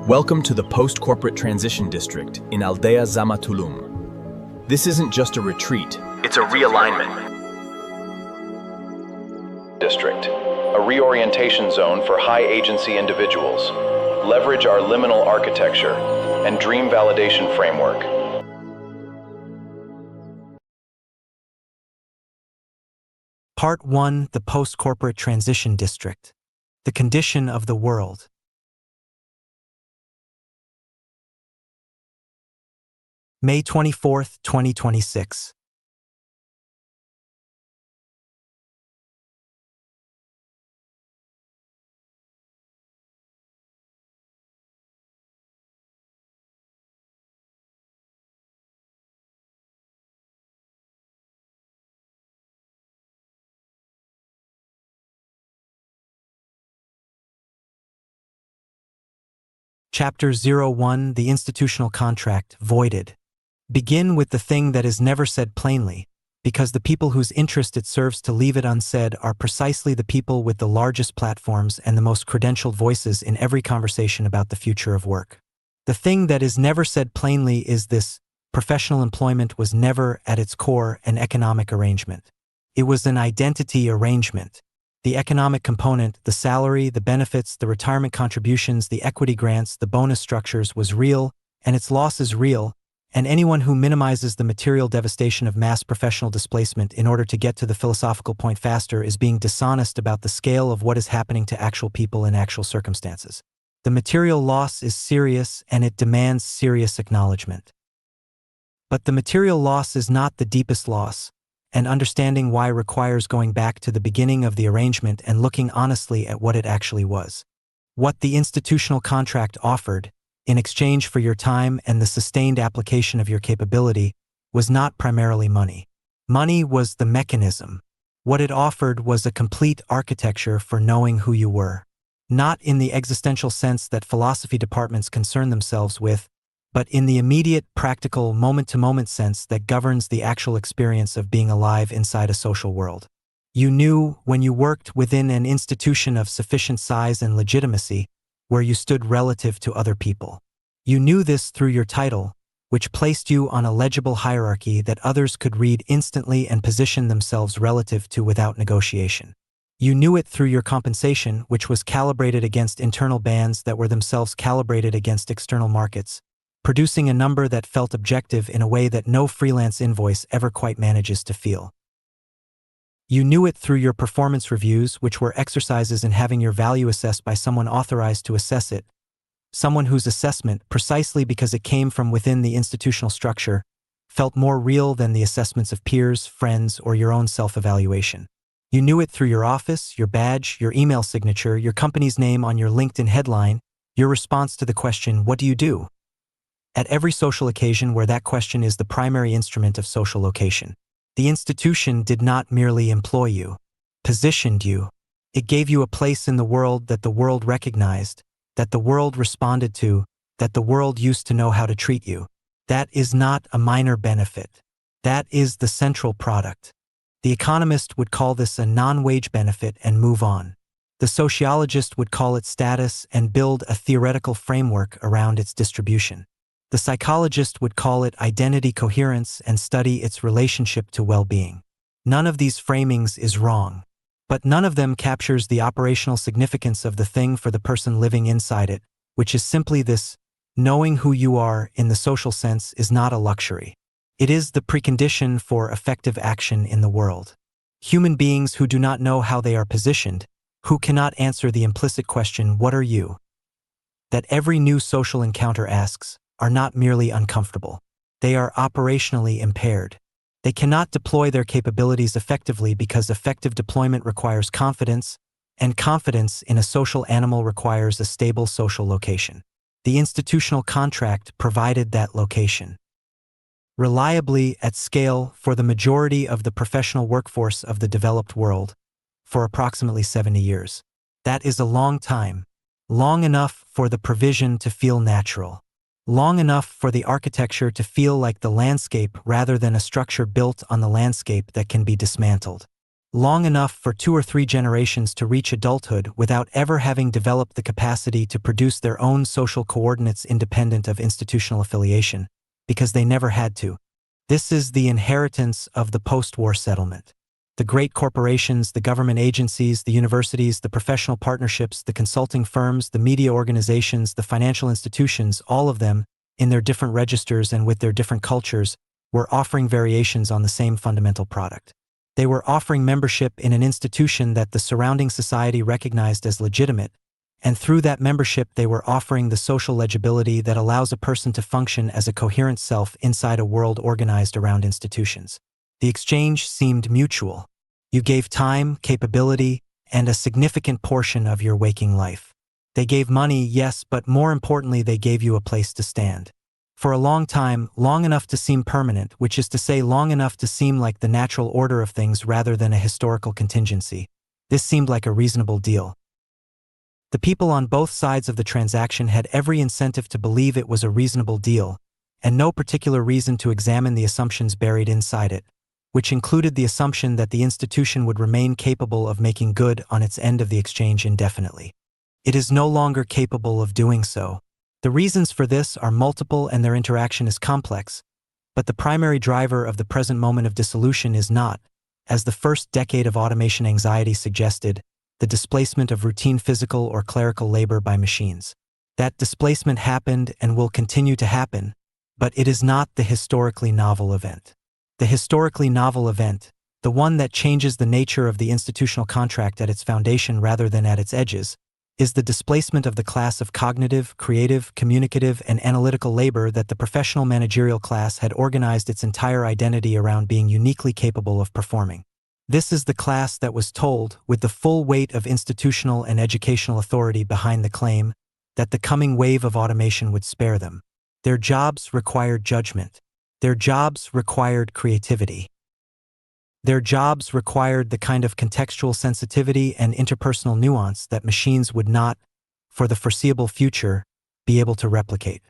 Welcome to the Post-Corporate Transition District in Aldea Zama Tulum. This isn't just a retreat, it's a realignment. District, a reorientation zone for high-agency individuals. Leverage our liminal architecture and dream validation framework. Part 1: The Post-Corporate Transition District. The Condition of the World. May 24, 2026. Chapter 01: The Institutional Contract Voided. Begin with the thing that is never said plainly, because the people whose interest it serves to leave it unsaid are precisely the people with the largest platforms and the most credentialed voices in every conversation about the future of work. The thing that is never said plainly is this: professional employment was never, at its core, an economic arrangement. It was an identity arrangement. The economic component, the salary, the benefits, the retirement contributions, the equity grants, the bonus structures was real, and its loss is real, and anyone who minimizes the material devastation of mass professional displacement in order to get to the philosophical point faster is being dishonest about the scale of what is happening to actual people in actual circumstances. The material loss is serious and it demands serious acknowledgement. But the material loss is not the deepest loss, and understanding why requires going back to the beginning of the arrangement and looking honestly at what it actually was. What the institutional contract offered, in exchange for your time and the sustained application of your capability, was not primarily money. Money was the mechanism. What it offered was a complete architecture for knowing who you were. Not in the existential sense that philosophy departments concern themselves with, but in the immediate, practical, moment-to-moment sense that governs the actual experience of being alive inside a social world. You knew, when you worked within an institution of sufficient size and legitimacy, where you stood relative to other people. You knew this through your title, which placed you on a legible hierarchy that others could read instantly and position themselves relative to without negotiation. You knew it through your compensation, which was calibrated against internal bands that were themselves calibrated against external markets, producing a number that felt objective in a way that no freelance invoice ever quite manages to feel. You knew it through your performance reviews, which were exercises in having your value assessed by someone authorized to assess it, someone whose assessment, precisely because it came from within the institutional structure, felt more real than the assessments of peers, friends, or your own self-evaluation. You knew it through your office, your badge, your email signature, your company's name on your LinkedIn headline, your response to the question, "What do you do?" At every social occasion where that question is the primary instrument of social location. The institution did not merely employ you, positioned you. It gave you a place in the world that the world recognized, that the world responded to, that the world used to know how to treat you. That is not a minor benefit. That is the central product. The economist would call this a non-wage benefit and move on. The sociologist would call it status and build a theoretical framework around its distribution. The psychologist would call it identity coherence and study its relationship to well-being. None of these framings is wrong, but none of them captures the operational significance of the thing for the person living inside it, which is simply this: knowing who you are in the social sense is not a luxury. It is the precondition for effective action in the world. Human beings who do not know how they are positioned, who cannot answer the implicit question, "What are you?" that every new social encounter asks, are not merely uncomfortable. They are operationally impaired. They cannot deploy their capabilities effectively because effective deployment requires confidence, and confidence in a social animal requires a stable social location. The institutional contract provided that location. Reliably, at scale, for the majority of the professional workforce of the developed world, for approximately 70 years. That is a long time. Long enough for the provision to feel natural. Long enough for the architecture to feel like the landscape rather than a structure built on the landscape that can be dismantled. long enough for 2 or 3 generations to reach adulthood without ever having developed the capacity to produce their own social coordinates independent of institutional affiliation, because they never had to. This is the inheritance of the post-war settlement. The great corporations, the government agencies, the universities, the professional partnerships, the consulting firms, the media organizations, the financial institutions, all of them, in their different registers and with their different cultures, were offering variations on the same fundamental product. They were offering membership in an institution that the surrounding society recognized as legitimate, and through that membership they were offering the social legibility that allows a person to function as a coherent self inside a world organized around institutions. The exchange seemed mutual. You gave time, capability, and a significant portion of your waking life. They gave money, yes, but more importantly they gave you a place to stand. For a long time, long enough to seem permanent, which is to say long enough to seem like the natural order of things rather than a historical contingency. This seemed like a reasonable deal. The people on both sides of the transaction had every incentive to believe it was a reasonable deal, and no particular reason to examine the assumptions buried inside it, which included the assumption that the institution would remain capable of making good on its end of the exchange indefinitely. It is no longer capable of doing so. The reasons for this are multiple and their interaction is complex, but the primary driver of the present moment of dissolution is not, as the first decade of automation anxiety suggested, the displacement of routine physical or clerical labor by machines. That displacement happened and will continue to happen, but it is not the historically novel event. The historically novel event, the one that changes the nature of the institutional contract at its foundation rather than at its edges, is the displacement of the class of cognitive, creative, communicative, and analytical labor that the professional managerial class had organized its entire identity around being uniquely capable of performing. This is the class that was told, with the full weight of institutional and educational authority behind the claim, that the coming wave of automation would spare them. Their jobs required judgment. Their jobs required creativity. Their jobs required the kind of contextual sensitivity and interpersonal nuance that machines would not, for the foreseeable future, be able to replicate.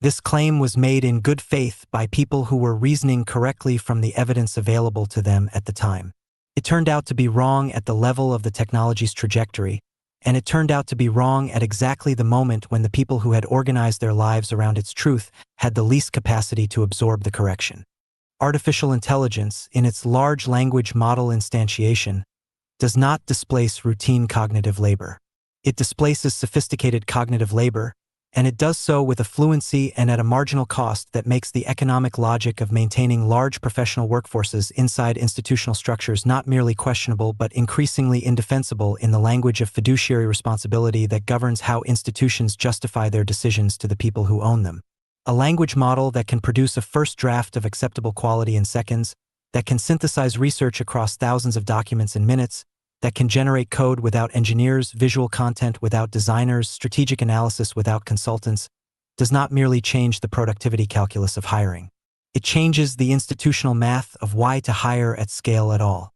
This claim was made in good faith by people who were reasoning correctly from the evidence available to them at the time. It turned out to be wrong at the level of the technology's trajectory, and it turned out to be wrong at exactly the moment when the people who had organized their lives around its truth had the least capacity to absorb the correction. Artificial intelligence, in its large language model instantiation, does not displace routine cognitive labor. It displaces sophisticated cognitive labor, and it does so with a fluency and at a marginal cost that makes the economic logic of maintaining large professional workforces inside institutional structures not merely questionable but increasingly indefensible in the language of fiduciary responsibility that governs how institutions justify their decisions to the people who own them. A language model that can produce a first draft of acceptable quality in seconds, that can synthesize research across thousands of documents in minutes, that can generate code without engineers, visual content without designers, strategic analysis without consultants, does not merely change the productivity calculus of hiring. It changes the institutional math of why to hire at scale at all.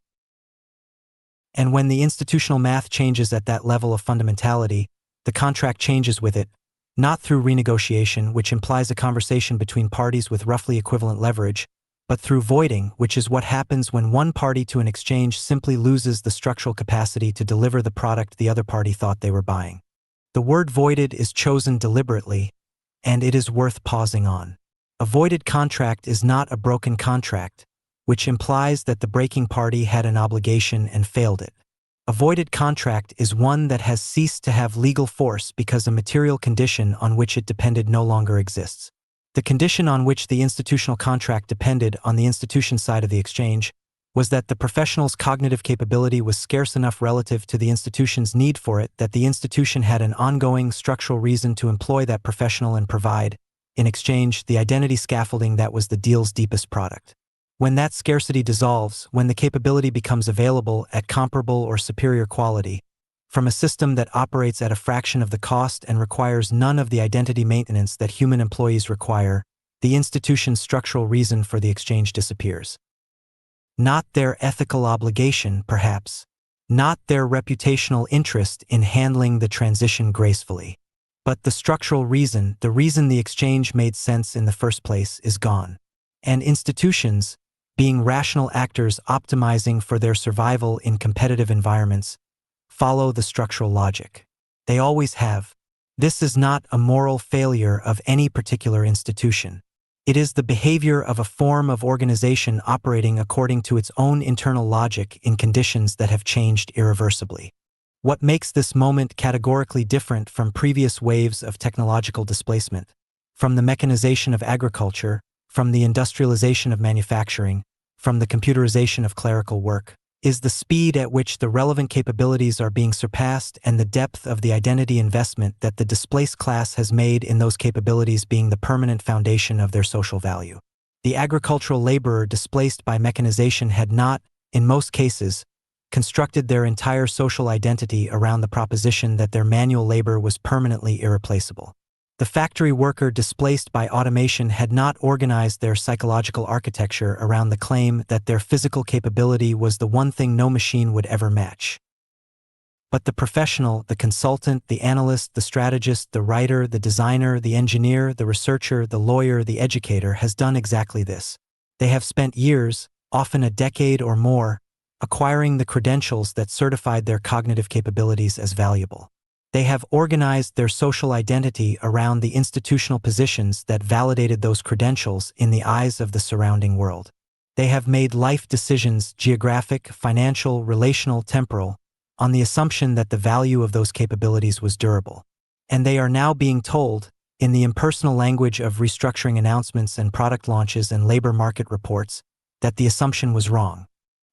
And when the institutional math changes at that level of fundamentality, the contract changes with it, not through renegotiation, which implies a conversation between parties with roughly equivalent leverage, but through voiding, which is what happens when one party to an exchange simply loses the structural capacity to deliver the product the other party thought they were buying. The word voided is chosen deliberately, and it is worth pausing on. A voided contract is not a broken contract, which implies that the breaking party had an obligation and failed it. A voided contract is one that has ceased to have legal force because a material condition on which it depended no longer exists. The condition on which the institutional contract depended on the institution side of the exchange was that the professional's cognitive capability was scarce enough relative to the institution's need for it that the institution had an ongoing structural reason to employ that professional and provide, in exchange, the identity scaffolding that was the deal's deepest product. When that scarcity dissolves, when the capability becomes available at comparable or superior quality, from a system that operates at a fraction of the cost and requires none of the identity maintenance that human employees require, the institution's structural reason for the exchange disappears. Not their ethical obligation, perhaps, not their reputational interest in handling the transition gracefully, but the structural reason, the reason the exchange made sense in the first place, is gone. And institutions, being rational actors optimizing for their survival in competitive environments, follow the structural logic. They always have. This is not a moral failure of any particular institution. It is the behavior of a form of organization operating according to its own internal logic in conditions that have changed irreversibly. What makes this moment categorically different from previous waves of technological displacement, from the mechanization of agriculture, from the industrialization of manufacturing, from the computerization of clerical work, is the speed at which the relevant capabilities are being surpassed and the depth of the identity investment that the displaced class has made in those capabilities being the permanent foundation of their social value. The agricultural laborer displaced by mechanization had not, in most cases, constructed their entire social identity around the proposition that their manual labor was permanently irreplaceable. The factory worker displaced by automation had not organized their psychological architecture around the claim that their physical capability was the one thing no machine would ever match. But the professional, the consultant, the analyst, the strategist, the writer, the designer, the engineer, the researcher, the lawyer, the educator has done exactly this. They have spent years, often a decade or more, acquiring the credentials that certified their cognitive capabilities as valuable. They have organized their social identity around the institutional positions that validated those credentials in the eyes of the surrounding world. They have made life decisions, geographic, financial, relational, temporal, on the assumption that the value of those capabilities was durable. And they are now being told, in the impersonal language of restructuring announcements and product launches and labor market reports, that the assumption was wrong.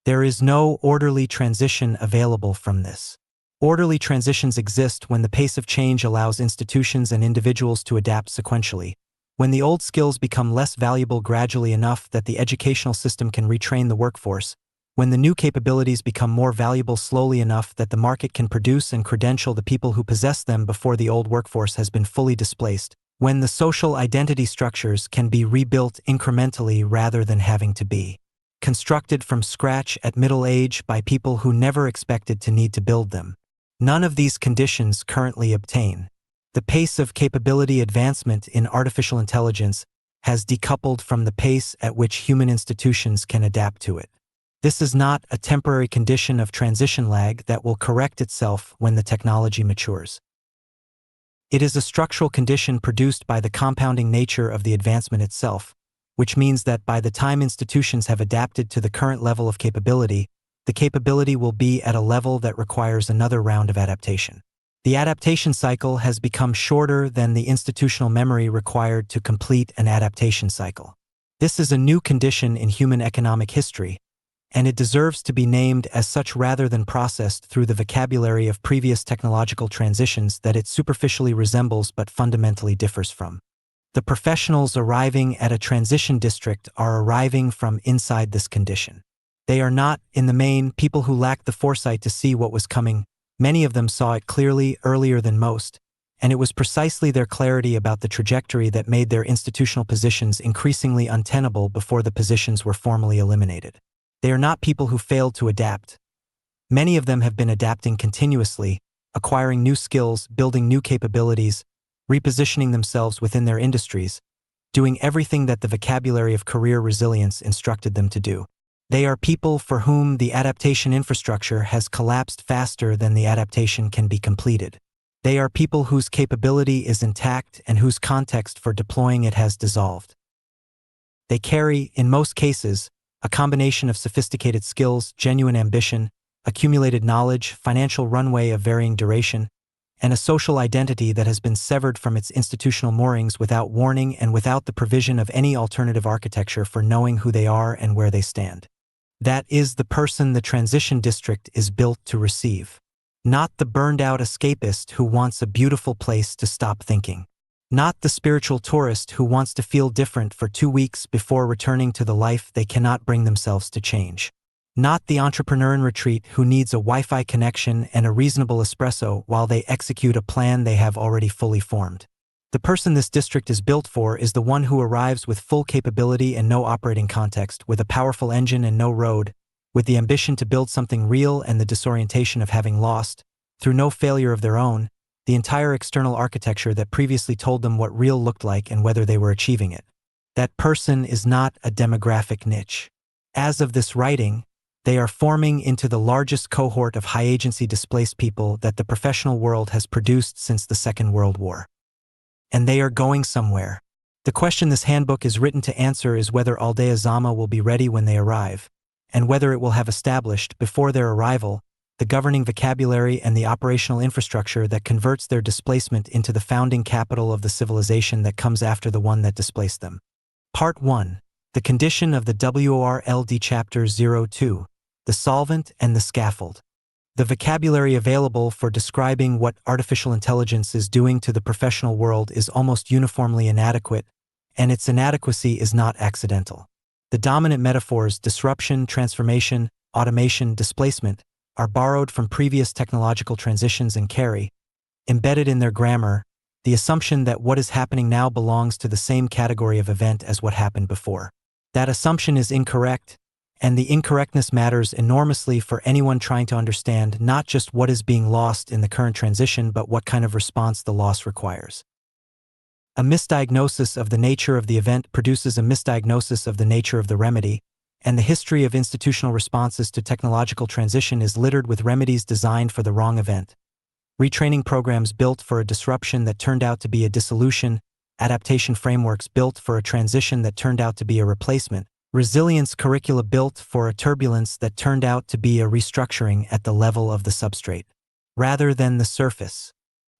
There is no orderly transition available from this. Orderly transitions exist when the pace of change allows institutions and individuals to adapt sequentially, when the old skills become less valuable gradually enough that the educational system can retrain the workforce, when the new capabilities become more valuable slowly enough that the market can produce and credential the people who possess them before the old workforce has been fully displaced, when the social identity structures can be rebuilt incrementally rather than having to be constructed from scratch at middle age by people who never expected to need to build them. None of these conditions currently obtain. The pace of capability advancement in artificial intelligence has decoupled from the pace at which human institutions can adapt to it. This is not a temporary condition of transition lag that will correct itself when the technology matures. It is a structural condition produced by the compounding nature of the advancement itself, which means that by the time institutions have adapted to the current level of capability, the capability will be at a level that requires another round of adaptation. The adaptation cycle has become shorter than the institutional memory required to complete an adaptation cycle. This is a new condition in human economic history, and it deserves to be named as such rather than processed through the vocabulary of previous technological transitions that it superficially resembles but fundamentally differs from. The professionals arriving at a transition district are arriving from inside this condition. They are not, in the main, people who lacked the foresight to see what was coming. Many of them saw it clearly earlier than most, and it was precisely their clarity about the trajectory that made their institutional positions increasingly untenable before the positions were formally eliminated. They are not people who failed to adapt. Many of them have been adapting continuously, acquiring new skills, building new capabilities, repositioning themselves within their industries, doing everything that the vocabulary of career resilience instructed them to do. They are people for whom the adaptation infrastructure has collapsed faster than the adaptation can be completed. They are people whose capability is intact and whose context for deploying it has dissolved. They carry, in most cases, a combination of sophisticated skills, genuine ambition, accumulated knowledge, financial runway of varying duration, and a social identity that has been severed from its institutional moorings without warning and without the provision of any alternative architecture for knowing who they are and where they stand. That is the person the transition district is built to receive. Not the burned-out escapist who wants a beautiful place to stop thinking. Not the spiritual tourist who wants to feel different for 2 weeks before returning to the life they cannot bring themselves to change. Not the entrepreneur in retreat who needs a Wi-Fi connection and a reasonable espresso while they execute a plan they have already fully formed. The person this district is built for is the one who arrives with full capability and no operating context, with a powerful engine and no road, with the ambition to build something real and the disorientation of having lost, through no failure of their own, the entire external architecture that previously told them what real looked like and whether they were achieving it. That person is not a demographic niche. As of this writing, they are forming into the largest cohort of high-agency displaced people that the professional world has produced since the Second World War. And they are going somewhere. The question this handbook is written to answer is whether Aldea Zama will be ready when they arrive, and whether it will have established, before their arrival, the governing vocabulary and the operational infrastructure that converts their displacement into the founding capital of the civilization that comes after the one that displaced them. Part 1. The condition of the WORLD Chapter 02, the solvent and the scaffold. The vocabulary available for describing what artificial intelligence is doing to the professional world is almost uniformly inadequate, and its inadequacy is not accidental. The dominant metaphors disruption, transformation, automation, displacement are borrowed from previous technological transitions and carry, embedded in their grammar, the assumption that what is happening now belongs to the same category of event as what happened before. That assumption is incorrect, and the incorrectness matters enormously for anyone trying to understand not just what is being lost in the current transition but what kind of response the loss requires. A misdiagnosis of the nature of the event produces a misdiagnosis of the nature of the remedy, and the history of institutional responses to technological transition is littered with remedies designed for the wrong event. Retraining programs built for a disruption that turned out to be a dissolution, adaptation frameworks built for a transition that turned out to be a replacement, resilience curricula built for a turbulence that turned out to be a restructuring at the level of the substrate, rather than the surface.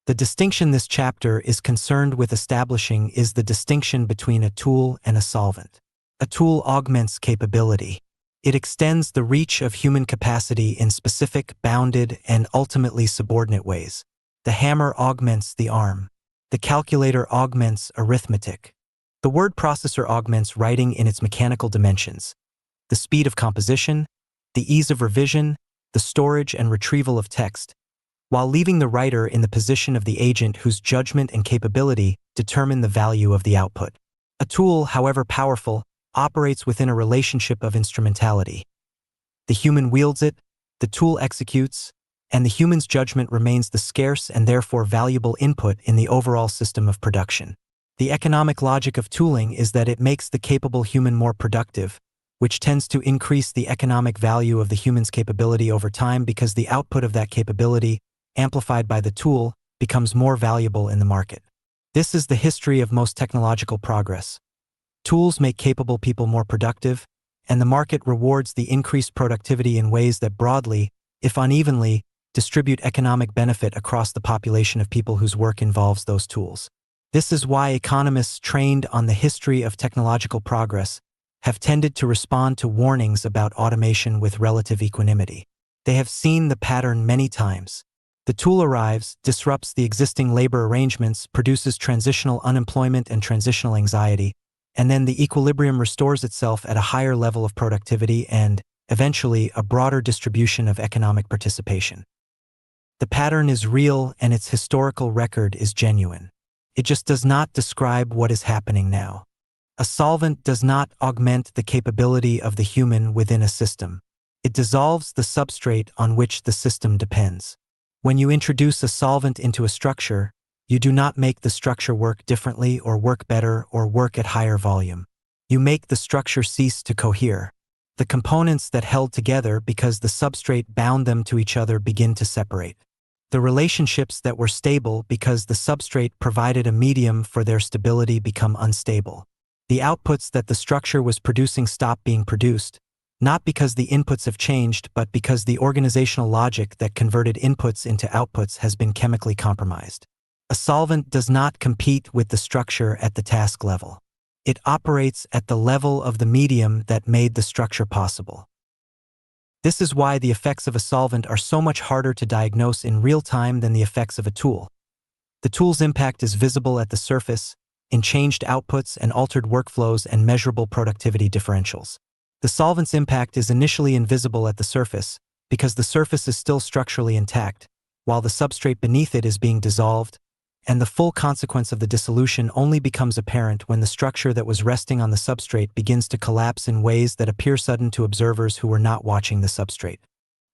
The distinction this chapter is concerned with establishing is the distinction between a tool and a solvent. A tool augments capability. It extends the reach of human capacity in specific, bounded, and ultimately subordinate ways. The hammer augments the arm. The calculator augments arithmetic. The word processor augments writing in its mechanical dimensions, the speed of composition, the ease of revision, the storage and retrieval of text, while leaving the writer in the position of the agent whose judgment and capability determine the value of the output. A tool, however powerful, operates within a relationship of instrumentality. The human wields it, the tool executes, and the human's judgment remains the scarce and therefore valuable input in the overall system of production. The economic logic of tooling is that it makes the capable human more productive, which tends to increase the economic value of the human's capability over time because the output of that capability, amplified by the tool, becomes more valuable in the market. This is the history of most technological progress. Tools make capable people more productive, and the market rewards the increased productivity in ways that broadly, if unevenly, distribute economic benefit across the population of people whose work involves those tools. This is why economists trained on the history of technological progress have tended to respond to warnings about automation with relative equanimity. They have seen the pattern many times. The tool arrives, disrupts the existing labor arrangements, produces transitional unemployment and transitional anxiety, and then the equilibrium restores itself at a higher level of productivity and, eventually, a broader distribution of economic participation. The pattern is real and its historical record is genuine. It just does not describe what is happening now. A solvent does not augment the capability of the human within a system. It dissolves the substrate on which the system depends. When you introduce a solvent into a structure, you do not make the structure work differently or work better or work at higher volume. You make the structure cease to cohere. The components that held together because the substrate bound them to each other begin to separate. The relationships that were stable because the substrate provided a medium for their stability become unstable. The outputs that the structure was producing stop being produced, not because the inputs have changed but because the organizational logic that converted inputs into outputs has been chemically compromised. A solvent does not compete with the structure at the task level. It operates at the level of the medium that made the structure possible. This is why the effects of a solvent are so much harder to diagnose in real time than the effects of a tool. The tool's impact is visible at the surface, in changed outputs and altered workflows and measurable productivity differentials. The solvent's impact is initially invisible at the surface, because the surface is still structurally intact, while the substrate beneath it is being dissolved, and the full consequence of the dissolution only becomes apparent when the structure that was resting on the substrate begins to collapse in ways that appear sudden to observers who were not watching the substrate.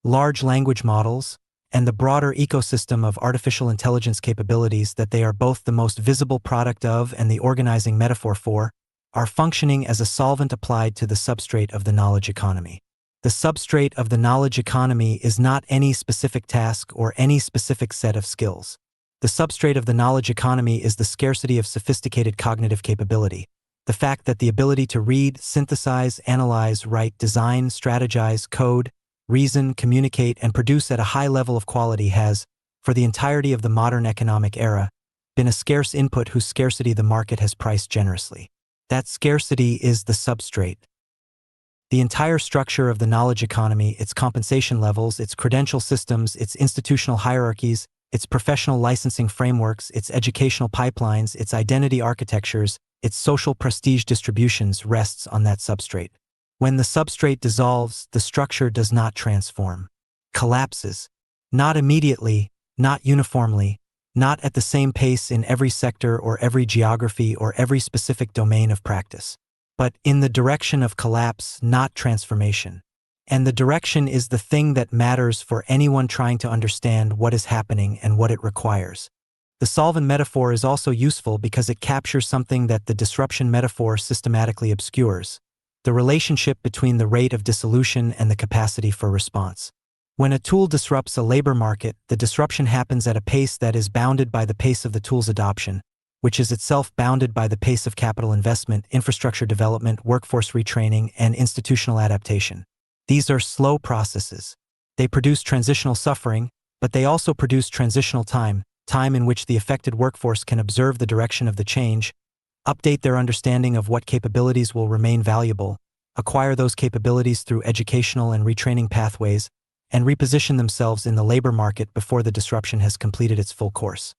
Large language models, and the broader ecosystem of artificial intelligence capabilities that they are both the most visible product of and the organizing metaphor for, are functioning as a solvent applied to the substrate of the knowledge economy. The substrate of the knowledge economy is not any specific task or any specific set of skills. The substrate of the knowledge economy is the scarcity of sophisticated cognitive capability. The fact that the ability to read, synthesize, analyze, write, design, strategize, code, reason, communicate, and produce at a high level of quality has, for the entirety of the modern economic era, been a scarce input whose scarcity the market has priced generously. That scarcity is the substrate. The entire structure of the knowledge economy, its compensation levels, its credential systems, its institutional hierarchies, its professional licensing frameworks, its educational pipelines, its identity architectures, its social prestige distributions rests on that substrate. When the substrate dissolves, the structure does not transform. Collapses. Not immediately, not uniformly, not at the same pace in every sector or every geography or every specific domain of practice, but in the direction of collapse, not transformation. And the direction is the thing that matters for anyone trying to understand what is happening and what it requires. The solvent metaphor is also useful because it captures something that the disruption metaphor systematically obscures: the relationship between the rate of dissolution and the capacity for response. When a tool disrupts a labor market, the disruption happens at a pace that is bounded by the pace of the tool's adoption, which is itself bounded by the pace of capital investment, infrastructure development, workforce retraining, and institutional adaptation. These are slow processes. They produce transitional suffering, but they also produce transitional time in which the affected workforce can observe the direction of the change, update their understanding of what capabilities will remain valuable, acquire those capabilities through educational and retraining pathways, and reposition themselves in the labor market before the disruption has completed its full course.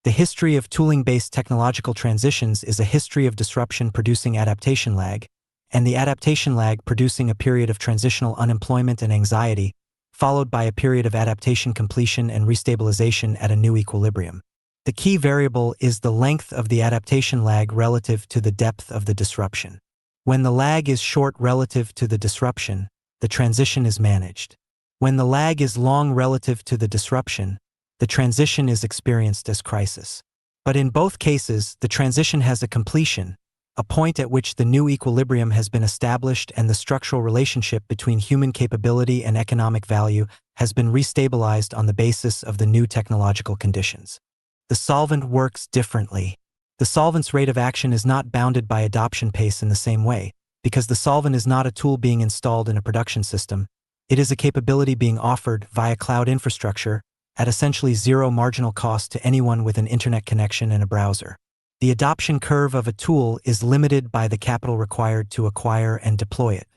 The history of tooling-based technological transitions is a history of disruption producing adaptation lag, and the adaptation lag producing a period of transitional unemployment and anxiety, followed by a period of adaptation completion and restabilization at a new equilibrium. The key variable is the length of the adaptation lag relative to the depth of the disruption. When the lag is short relative to the disruption, the transition is managed. When the lag is long relative to the disruption, the transition is experienced as crisis. But in both cases, the transition has a completion, a point at which the new equilibrium has been established and the structural relationship between human capability and economic value has been restabilized on the basis of the new technological conditions. The solvent works differently. The solvent's rate of action is not bounded by adoption pace in the same way, because the solvent is not a tool being installed in a production system. It is a capability being offered via cloud infrastructure at essentially zero marginal cost to anyone with an internet connection and a browser. The adoption curve of a tool is limited by the capital required to acquire and deploy it.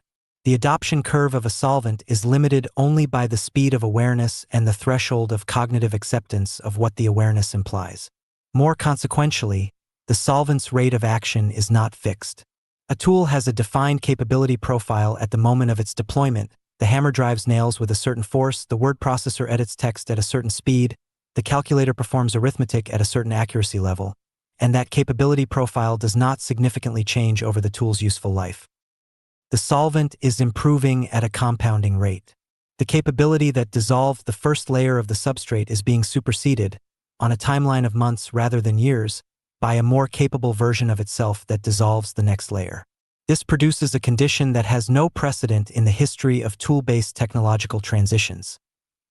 The adoption curve of a solvent is limited only by the speed of awareness and the threshold of cognitive acceptance of what the awareness implies. More consequentially, the solvent's rate of action is not fixed. A tool has a defined capability profile at the moment of its deployment. The hammer drives nails with a certain force, the word processor edits text at a certain speed, the calculator performs arithmetic at a certain accuracy level, and that capability profile does not significantly change over the tool's useful life. The solvent is improving at a compounding rate. The capability that dissolved the first layer of the substrate is being superseded, on a timeline of months rather than years, by a more capable version of itself that dissolves the next layer. This produces a condition that has no precedent in the history of tool-based technological transitions.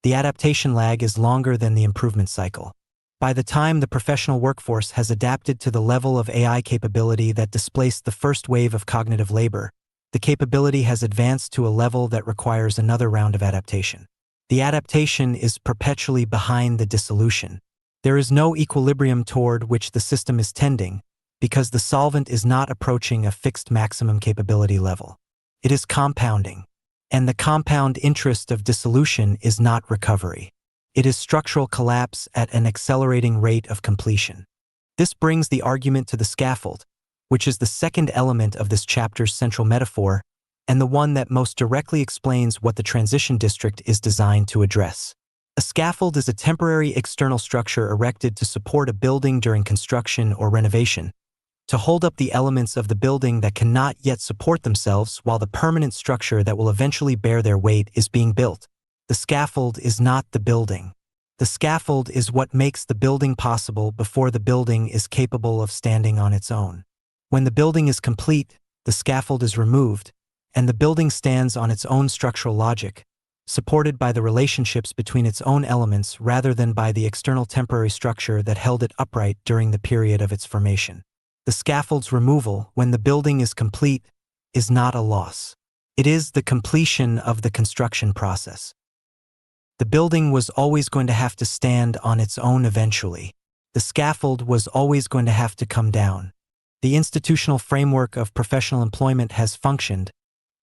The adaptation lag is longer than the improvement cycle. By the time the professional workforce has adapted to the level of AI capability that displaced the first wave of cognitive labor, the capability has advanced to a level that requires another round of adaptation. The adaptation is perpetually behind the dissolution. There is no equilibrium toward which the system is tending, because the solvent is not approaching a fixed maximum capability level. It is compounding, and the compound interest of dissolution is not recovery. It is structural collapse at an accelerating rate of completion. This brings the argument to the scaffold, which is the second element of this chapter's central metaphor, and the one that most directly explains what the transition district is designed to address. A scaffold is a temporary external structure erected to support a building during construction or renovation, to hold up the elements of the building that cannot yet support themselves while the permanent structure that will eventually bear their weight is being built. The scaffold is not the building. The scaffold is what makes the building possible before the building is capable of standing on its own. When the building is complete, the scaffold is removed, and the building stands on its own structural logic, supported by the relationships between its own elements rather than by the external temporary structure that held it upright during the period of its formation. The scaffold's removal, when the building is complete, is not a loss. It is the completion of the construction process. The building was always going to have to stand on its own eventually. The scaffold was always going to have to come down. The institutional framework of professional employment has functioned,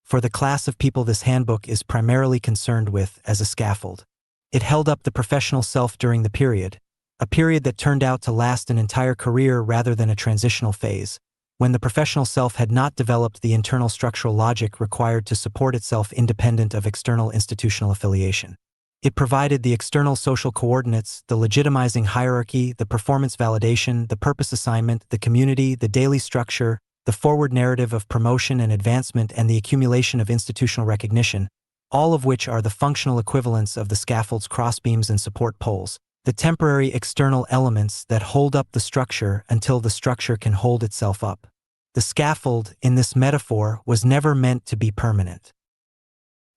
for the class of people this handbook is primarily concerned with, as a scaffold. It held up the professional self during the period, a period that turned out to last an entire career rather than a transitional phase, when the professional self had not developed the internal structural logic required to support itself independent of external institutional affiliation. It provided the external social coordinates, the legitimizing hierarchy, the performance validation, the purpose assignment, the community, the daily structure, the forward narrative of promotion and advancement, and the accumulation of institutional recognition, all of which are the functional equivalents of the scaffold's crossbeams and support poles, the temporary external elements that hold up the structure until the structure can hold itself up. The scaffold, in this metaphor, was never meant to be permanent.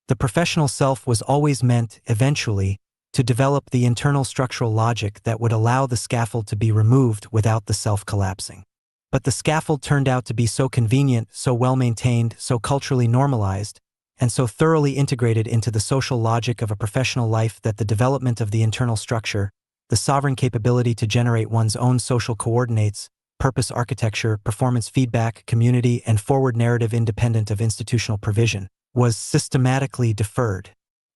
The professional self was always meant, eventually, to develop the internal structural logic that would allow the scaffold to be removed without the self collapsing. But the scaffold turned out to be so convenient, so well-maintained, so culturally normalized, and so thoroughly integrated into the social logic of a professional life that the development of the internal structure, the sovereign capability to generate one's own social coordinates, purpose architecture, performance feedback, community, and forward narrative independent of institutional provision, was systematically deferred.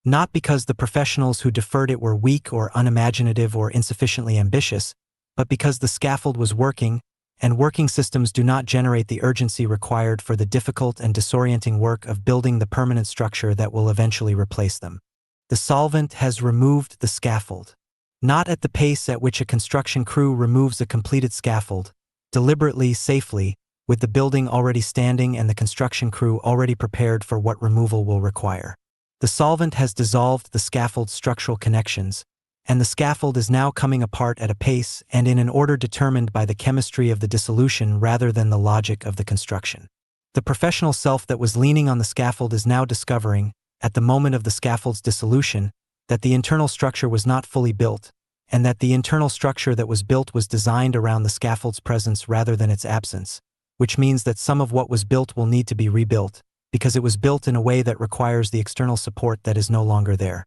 Not because the professionals who deferred it were weak or unimaginative or insufficiently ambitious, but because the scaffold was working, and working systems do not generate the urgency required for the difficult and disorienting work of building the permanent structure that will eventually replace them. The solvent has removed the scaffold. Not at the pace at which a construction crew removes a completed scaffold, deliberately, safely, with the building already standing and the construction crew already prepared for what removal will require. The solvent has dissolved the scaffold's structural connections, and the scaffold is now coming apart at a pace and in an order determined by the chemistry of the dissolution rather than the logic of the construction. The professional self that was leaning on the scaffold is now discovering, at the moment of the scaffold's dissolution, that the internal structure was not fully built, and that the internal structure that was built was designed around the scaffold's presence rather than its absence, which means that some of what was built will need to be rebuilt, because it was built in a way that requires the external support that is no longer there.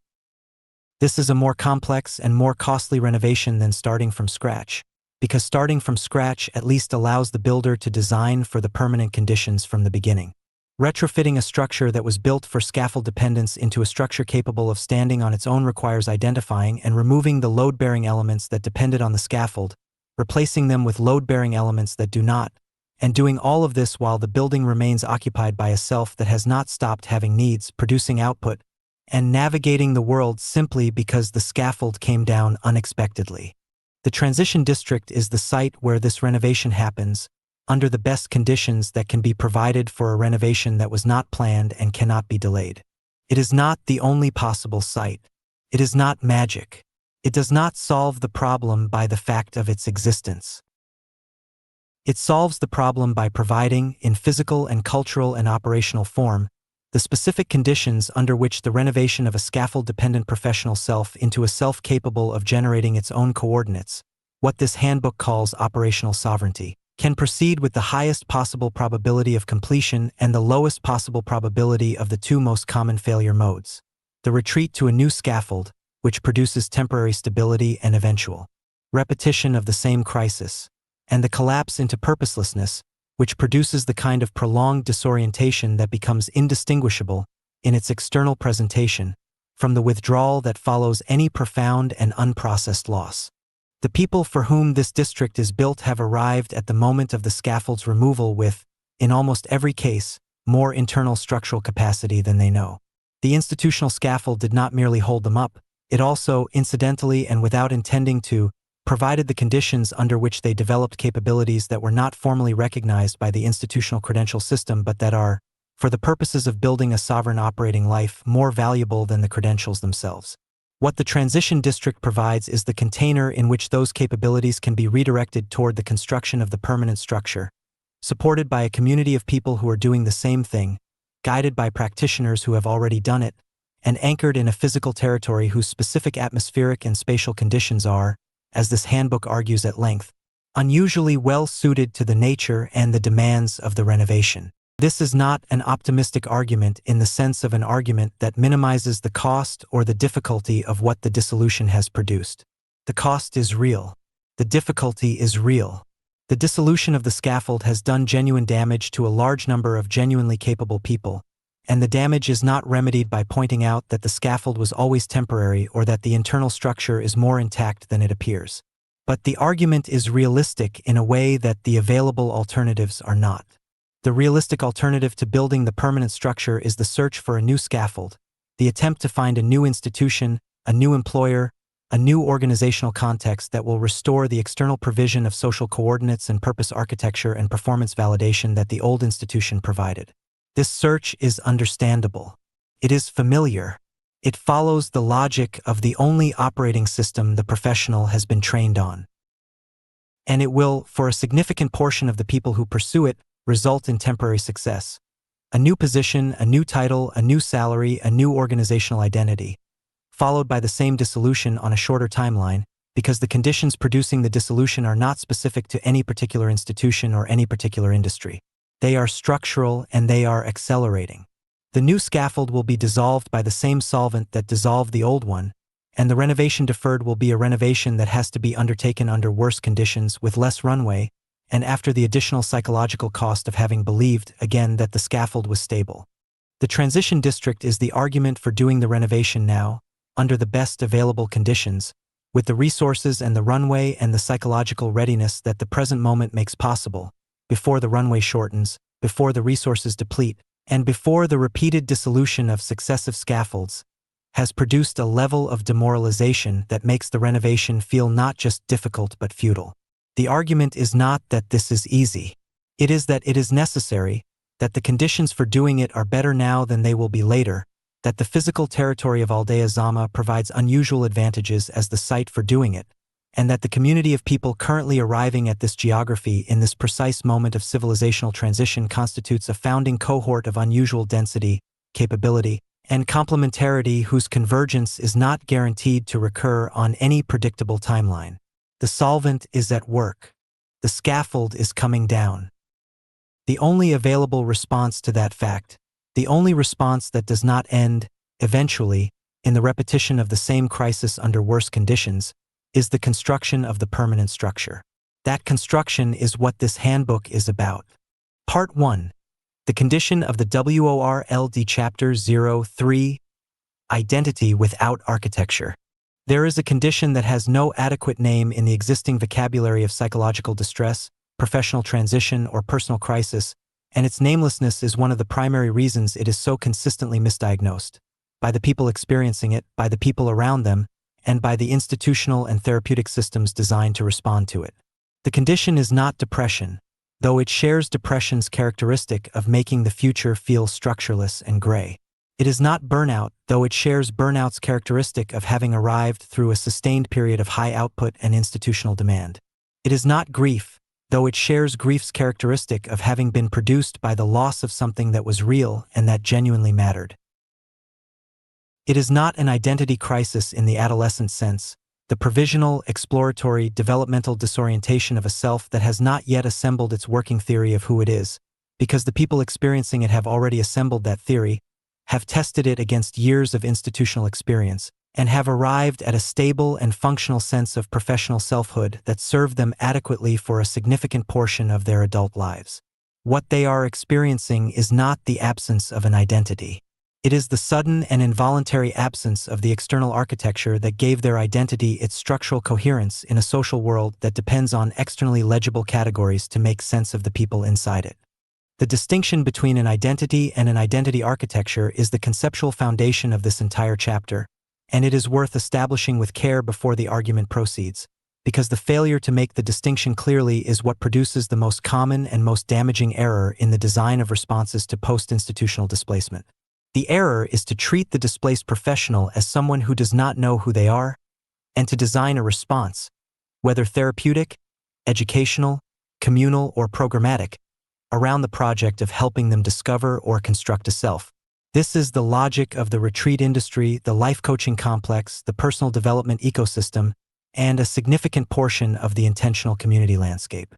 This is a more complex and more costly renovation than starting from scratch, because starting from scratch at least allows the builder to design for the permanent conditions from the beginning. Retrofitting a structure that was built for scaffold dependence into a structure capable of standing on its own requires identifying and removing the load-bearing elements that depended on the scaffold, replacing them with load-bearing elements that do not, and doing all of this while the building remains occupied by a self that has not stopped having needs, producing output, and navigating the world simply because the scaffold came down unexpectedly. The transition district is the site where this renovation happens, under the best conditions that can be provided for a renovation that was not planned and cannot be delayed. It is not the only possible site. It is not magic. It does not solve the problem by the fact of its existence. It solves the problem by providing, in physical and cultural and operational form, the specific conditions under which the renovation of a scaffold-dependent professional self into a self capable of generating its own coordinates, what this handbook calls operational sovereignty, can proceed with the highest possible probability of completion and the lowest possible probability of the two most common failure modes: the retreat to a new scaffold, which produces temporary stability and eventual repetition of the same crisis, and the collapse into purposelessness, which produces the kind of prolonged disorientation that becomes indistinguishable, in its external presentation, from the withdrawal that follows any profound and unprocessed loss. The people for whom this district is built have arrived at the moment of the scaffold's removal with, in almost every case, more internal structural capacity than they know. The institutional scaffold did not merely hold them up, it also, incidentally and without intending to, provided the conditions under which they developed capabilities that were not formally recognized by the institutional credential system but that are, for the purposes of building a sovereign operating life, more valuable than the credentials themselves. What the transition district provides is the container in which those capabilities can be redirected toward the construction of the permanent structure, supported by a community of people who are doing the same thing, guided by practitioners who have already done it, and anchored in a physical territory whose specific atmospheric and spatial conditions are, as this handbook argues at length, unusually well suited to the nature and the demands of the renovation. This is not an optimistic argument in the sense of an argument that minimizes the cost or the difficulty of what the dissolution has produced. The cost is real. The difficulty is real. The dissolution of the scaffold has done genuine damage to a large number of genuinely capable people, and the damage is not remedied by pointing out that the scaffold was always temporary or that the internal structure is more intact than it appears. But the argument is realistic in a way that the available alternatives are not. The realistic alternative to building the permanent structure is the search for a new scaffold, the attempt to find a new institution, a new employer, a new organizational context that will restore the external provision of social coordinates and purpose architecture and performance validation that the old institution provided. This search is understandable. It is familiar. It follows the logic of the only operating system the professional has been trained on. And it will, for a significant portion of the people who pursue it, result in temporary success. A new position, a new title, a new salary, a new organizational identity, followed by the same dissolution on a shorter timeline, because the conditions producing the dissolution are not specific to any particular institution or any particular industry. They are structural and they are accelerating. The new scaffold will be dissolved by the same solvent that dissolved the old one, and the renovation deferred will be a renovation that has to be undertaken under worse conditions with less runway, and after the additional psychological cost of having believed, again, that the scaffold was stable. The transition district is the argument for doing the renovation now, under the best available conditions, with the resources and the runway and the psychological readiness that the present moment makes possible, before the runway shortens, before the resources deplete, and before the repeated dissolution of successive scaffolds has produced a level of demoralization that makes the renovation feel not just difficult but futile. The argument is not that this is easy. It is that it is necessary, that the conditions for doing it are better now than they will be later, that the physical territory of Aldea Zama provides unusual advantages as the site for doing it, and that the community of people currently arriving at this geography in this precise moment of civilizational transition constitutes a founding cohort of unusual density, capability, and complementarity whose convergence is not guaranteed to recur on any predictable timeline. The solvent is at work. The scaffold is coming down. The only available response to that fact, the only response that does not end, eventually, in the repetition of the same crisis under worse conditions, is the construction of the permanent structure. That construction is what this handbook is about. Part 1. The condition of the WORLD Chapter 03, Identity without Architecture. There is a condition that has no adequate name in the existing vocabulary of psychological distress, professional transition, or personal crisis, and its namelessness is one of the primary reasons it is so consistently misdiagnosed, by the people experiencing it, by the people around them, and by the institutional and therapeutic systems designed to respond to it. The condition is not depression, though it shares depression's characteristic of making the future feel structureless and gray. It is not burnout, though it shares burnout's characteristic of having arrived through a sustained period of high output and institutional demand. It is not grief, though it shares grief's characteristic of having been produced by the loss of something that was real and that genuinely mattered. It is not an identity crisis in the adolescent sense, the provisional, exploratory, developmental disorientation of a self that has not yet assembled its working theory of who it is, because the people experiencing it have already assembled that theory, have tested it against years of institutional experience, and have arrived at a stable and functional sense of professional selfhood that served them adequately for a significant portion of their adult lives. What they are experiencing is not the absence of an identity. It is the sudden and involuntary absence of the external architecture that gave their identity its structural coherence in a social world that depends on externally legible categories to make sense of the people inside it. The distinction between an identity and an identity architecture is the conceptual foundation of this entire chapter, and it is worth establishing with care before the argument proceeds, because the failure to make the distinction clearly is what produces the most common and most damaging error in the design of responses to post-institutional displacement. The error is to treat the displaced professional as someone who does not know who they are, and to design a response, whether therapeutic, educational, communal, or programmatic, around the project of helping them discover or construct a self. This is the logic of the retreat industry, the life coaching complex, the personal development ecosystem, and a significant portion of the intentional community landscape.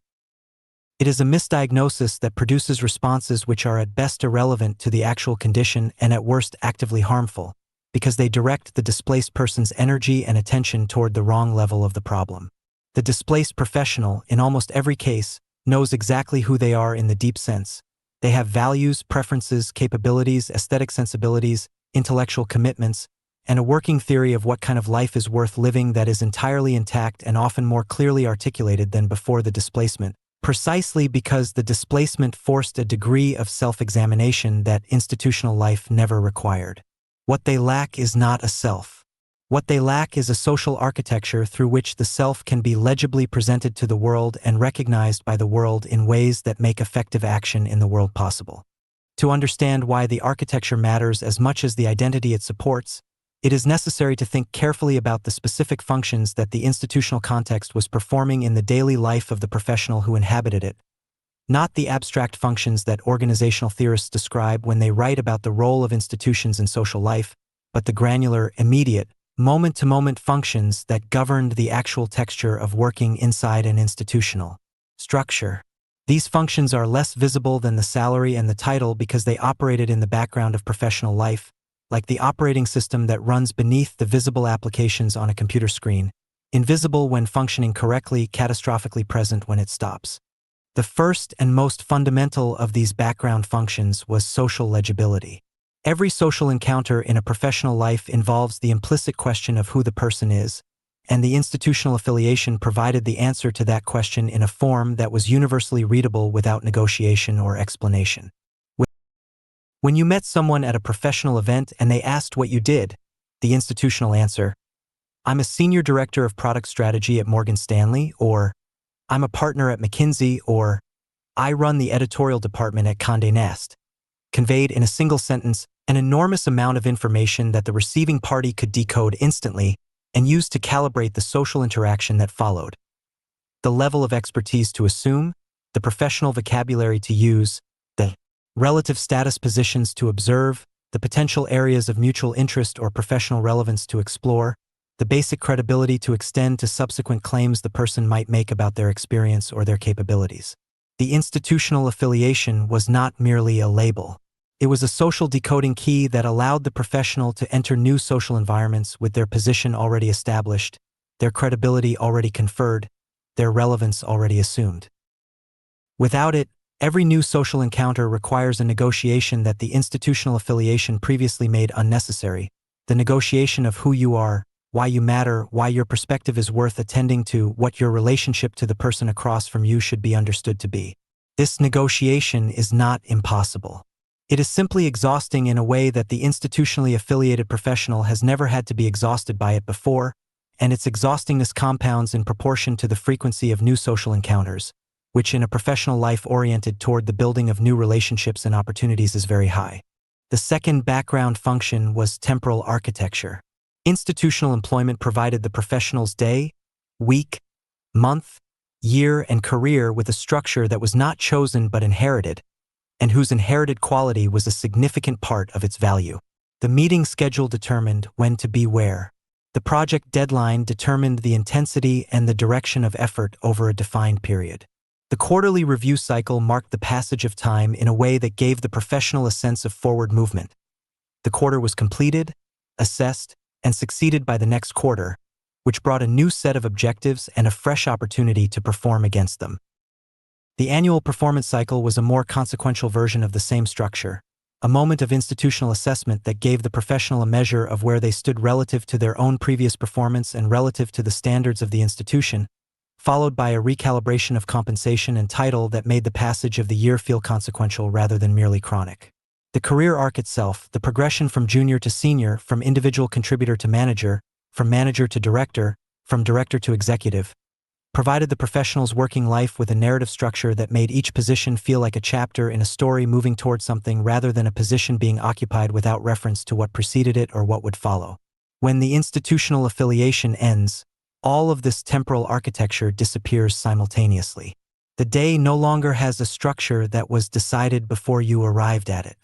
It is a misdiagnosis that produces responses which are at best irrelevant to the actual condition and at worst actively harmful, because they direct the displaced person's energy and attention toward the wrong level of the problem. The displaced professional, in almost every case, knows exactly who they are in the deep sense. They have values, preferences, capabilities, aesthetic sensibilities, intellectual commitments, and a working theory of what kind of life is worth living that is entirely intact and often more clearly articulated than before the displacement, precisely because the displacement forced a degree of self-examination that institutional life never required. What they lack is not a self. What they lack is a social architecture through which the self can be legibly presented to the world and recognized by the world in ways that make effective action in the world possible. To understand why the architecture matters as much as the identity it supports, it is necessary to think carefully about the specific functions that the institutional context was performing in the daily life of the professional who inhabited it, not the abstract functions that organizational theorists describe when they write about the role of institutions in social life, but the granular, immediate, moment-to-moment functions that governed the actual texture of working inside an institutional structure. These functions are less visible than the salary and the title because they operated in the background of professional life, like the operating system that runs beneath the visible applications on a computer screen, invisible when functioning correctly, catastrophically present when it stops. The first and most fundamental of these background functions was social legibility. Every social encounter in a professional life involves the implicit question of who the person is, and the institutional affiliation provided the answer to that question in a form that was universally readable without negotiation or explanation. When you met someone at a professional event and they asked what you did, the institutional answer, "I'm a senior director of product strategy at Morgan Stanley," or "I'm a partner at McKinsey," or "I run the editorial department at Condé Nast," conveyed in a single sentence an enormous amount of information that the receiving party could decode instantly and use to calibrate the social interaction that followed. The level of expertise to assume, the professional vocabulary to use, the relative status positions to observe, the potential areas of mutual interest or professional relevance to explore, the basic credibility to extend to subsequent claims the person might make about their experience or their capabilities. The institutional affiliation was not merely a label. It was a social decoding key that allowed the professional to enter new social environments with their position already established, their credibility already conferred, their relevance already assumed. Without it, every new social encounter requires a negotiation that the institutional affiliation previously made unnecessary, the negotiation of who you are, why you matter, why your perspective is worth attending to, what your relationship to the person across from you should be understood to be. This negotiation is not impossible. It is simply exhausting in a way that the institutionally affiliated professional has never had to be exhausted by it before, and its exhaustingness compounds in proportion to the frequency of new social encounters, which in a professional life oriented toward the building of new relationships and opportunities is very high. The second background function was temporal architecture. Institutional employment provided the professional's day, week, month, year, and career with a structure that was not chosen but inherited, and whose inherited quality was a significant part of its value. The meeting schedule determined when to be where. The project deadline determined the intensity and the direction of effort over a defined period. The quarterly review cycle marked the passage of time in a way that gave the professional a sense of forward movement. The quarter was completed, assessed, and succeeded by the next quarter, which brought a new set of objectives and a fresh opportunity to perform against them. The annual performance cycle was a more consequential version of the same structure, a moment of institutional assessment that gave the professional a measure of where they stood relative to their own previous performance and relative to the standards of the institution, followed by a recalibration of compensation and title that made the passage of the year feel consequential rather than merely chronic. The career arc itself, the progression from junior to senior, from individual contributor to manager, from manager to director, from director to executive, provided the professional's working life with a narrative structure that made each position feel like a chapter in a story moving toward something rather than a position being occupied without reference to what preceded it or what would follow. When the institutional affiliation ends, all of this temporal architecture disappears simultaneously. The day no longer has a structure that was decided before you arrived at it.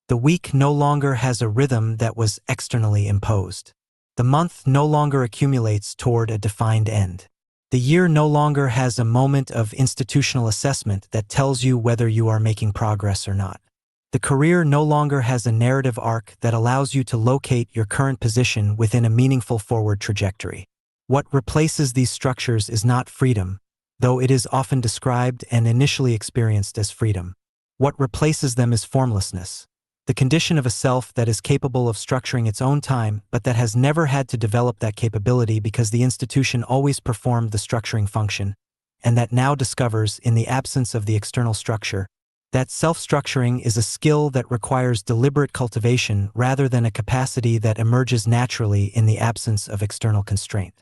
The week no longer has a rhythm that was externally imposed. The month no longer accumulates toward a defined end. The year no longer has a moment of institutional assessment that tells you whether you are making progress or not. The career no longer has a narrative arc that allows you to locate your current position within a meaningful forward trajectory. What replaces these structures is not freedom, though it is often described and initially experienced as freedom. What replaces them is formlessness, the condition of a self that is capable of structuring its own time, but that has never had to develop that capability because the institution always performed the structuring function, and that now discovers, in the absence of the external structure, that self-structuring is a skill that requires deliberate cultivation rather than a capacity that emerges naturally in the absence of external constraint.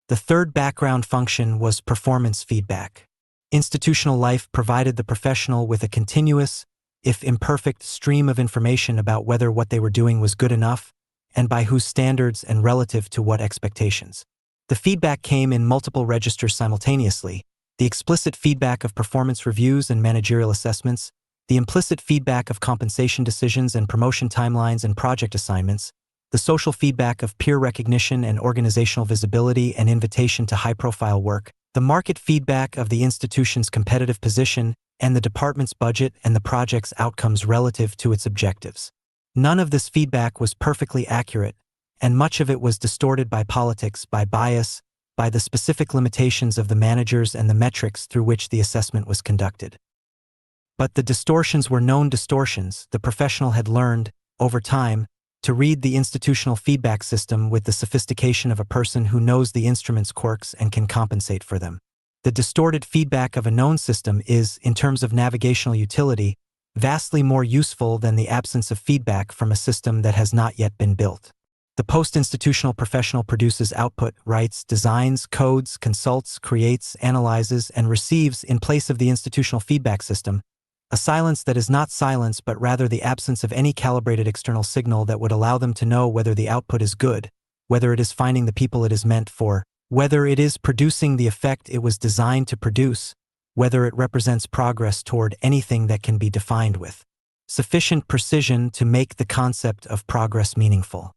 The third background function was performance feedback. Institutional life provided the professional with a continuous, if imperfect, stream of information about whether what they were doing was good enough, and by whose standards and relative to what expectations. The feedback came in multiple registers simultaneously: the explicit feedback of performance reviews and managerial assessments, the implicit feedback of compensation decisions and promotion timelines and project assignments, the social feedback of peer recognition and organizational visibility and invitation to high-profile work, the market feedback of the institution's competitive position, and the department's budget and the project's outcomes relative to its objectives. None of this feedback was perfectly accurate, and much of it was distorted by politics, by bias, by the specific limitations of the managers and the metrics through which the assessment was conducted. But the distortions were known distortions. The professional had learned, over time, to read the institutional feedback system with the sophistication of a person who knows the instrument's quirks and can compensate for them. The distorted feedback of a known system is, in terms of navigational utility, vastly more useful than the absence of feedback from a system that has not yet been built. The post-institutional professional produces output, writes, designs, codes, consults, creates, analyzes, and receives in place of the institutional feedback system, a silence that is not silence but rather the absence of any calibrated external signal that would allow them to know whether the output is good, whether it is finding the people it is meant for, whether it is producing the effect it was designed to produce, whether it represents progress toward anything that can be defined with sufficient precision to make the concept of progress meaningful.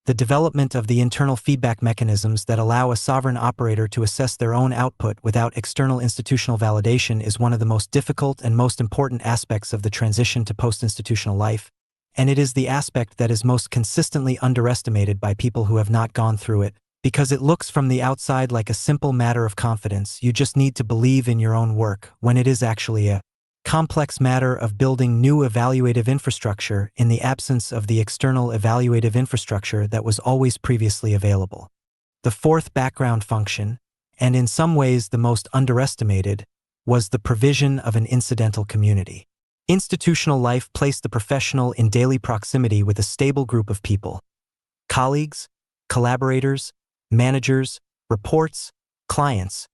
The development of the internal feedback mechanisms that allow a sovereign operator to assess their own output without external institutional validation is one of the most difficult and most important aspects of the transition to post-institutional life, and it is the aspect that is most consistently underestimated by people who have not gone through it, because it looks from the outside like a simple matter of confidence. You just need to believe in your own work, when it is actually a complex matter of building new evaluative infrastructure in the absence of the external evaluative infrastructure that was always previously available. The fourth background function, and in some ways the most underestimated, was the provision of an incidental community. Institutional life placed the professional in daily proximity with a stable group of people: colleagues, collaborators, managers, reports, clients,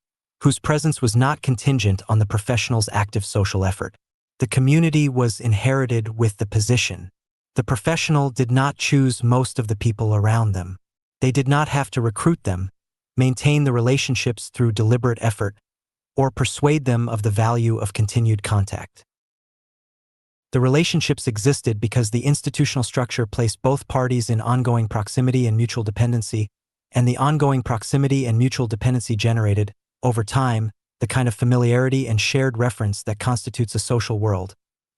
whose presence was not contingent on the professional's active social effort. The community was inherited with the position. The professional did not choose most of the people around them. They did not have to recruit them, maintain the relationships through deliberate effort, or persuade them of the value of continued contact. The relationships existed because the institutional structure placed both parties in ongoing proximity and mutual dependency, and the ongoing proximity and mutual dependency generated, over time, the kind of familiarity and shared reference that constitutes a social world.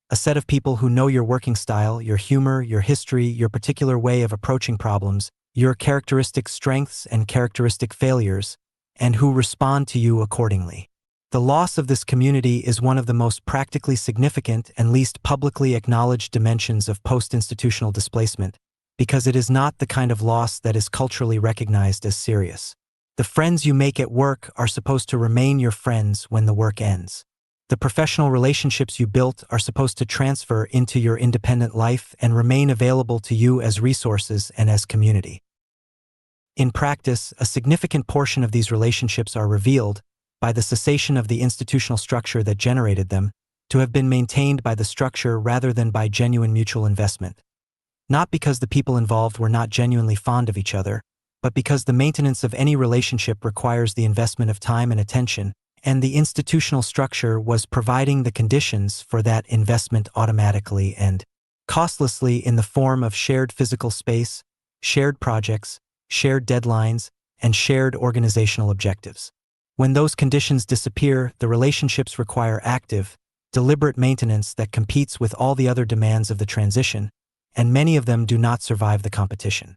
A set of people who know your working style, your humor, your history, your particular way of approaching problems, your characteristic strengths and characteristic failures, and who respond to you accordingly. The loss of this community is one of the most practically significant and least publicly acknowledged dimensions of post-institutional displacement, because it is not the kind of loss that is culturally recognized as serious. The friends you make at work are supposed to remain your friends when the work ends. The professional relationships you built are supposed to transfer into your independent life and remain available to you as resources and as community. In practice, a significant portion of these relationships are revealed, by the cessation of the institutional structure that generated them, to have been maintained by the structure rather than by genuine mutual investment. Not because the people involved were not genuinely fond of each other, but because the maintenance of any relationship requires the investment of time and attention, and the institutional structure was providing the conditions for that investment automatically and costlessly in the form of shared physical space, shared projects, shared deadlines, and shared organizational objectives. When those conditions disappear, the relationships require active, deliberate maintenance that competes with all the other demands of the transition, and many of them do not survive the competition.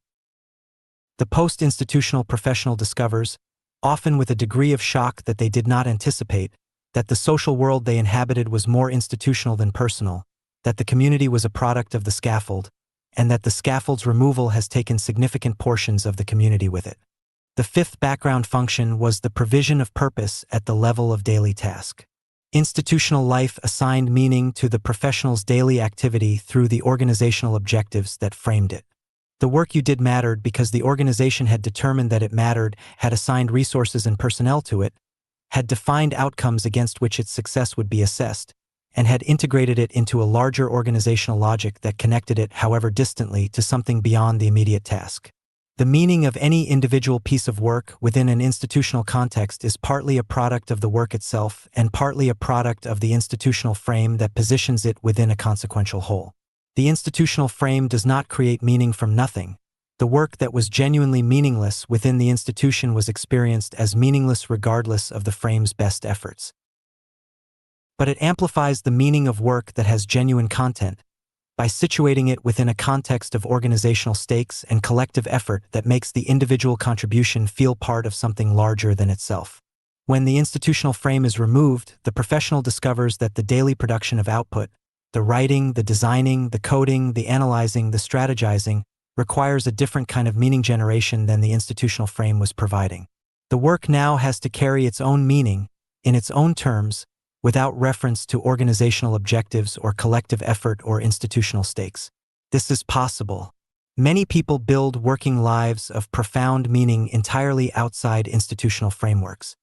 The post-institutional professional discovers, often with a degree of shock that they did not anticipate, that the social world they inhabited was more institutional than personal, that the community was a product of the scaffold, and that the scaffold's removal has taken significant portions of the community with it. The fifth background function was the provision of purpose at the level of daily task. Institutional life assigned meaning to the professional's daily activity through the organizational objectives that framed it. The work you did mattered because the organization had determined that it mattered, had assigned resources and personnel to it, had defined outcomes against which its success would be assessed, and had integrated it into a larger organizational logic that connected it, however distantly, to something beyond the immediate task. The meaning of any individual piece of work within an institutional context is partly a product of the work itself and partly a product of the institutional frame that positions it within a consequential whole. The institutional frame does not create meaning from nothing. The work that was genuinely meaningless within the institution was experienced as meaningless regardless of the frame's best efforts. But it amplifies the meaning of work that has genuine content by situating it within a context of organizational stakes and collective effort that makes the individual contribution feel part of something larger than itself. When the institutional frame is removed, the professional discovers that the daily production of output, the writing, the designing, the coding, the analyzing, the strategizing, requires a different kind of meaning generation than the institutional frame was providing. The work now has to carry its own meaning, in its own terms, without reference to organizational objectives or collective effort or institutional stakes. This is possible. Many people build working lives of profound meaning entirely outside institutional frameworks.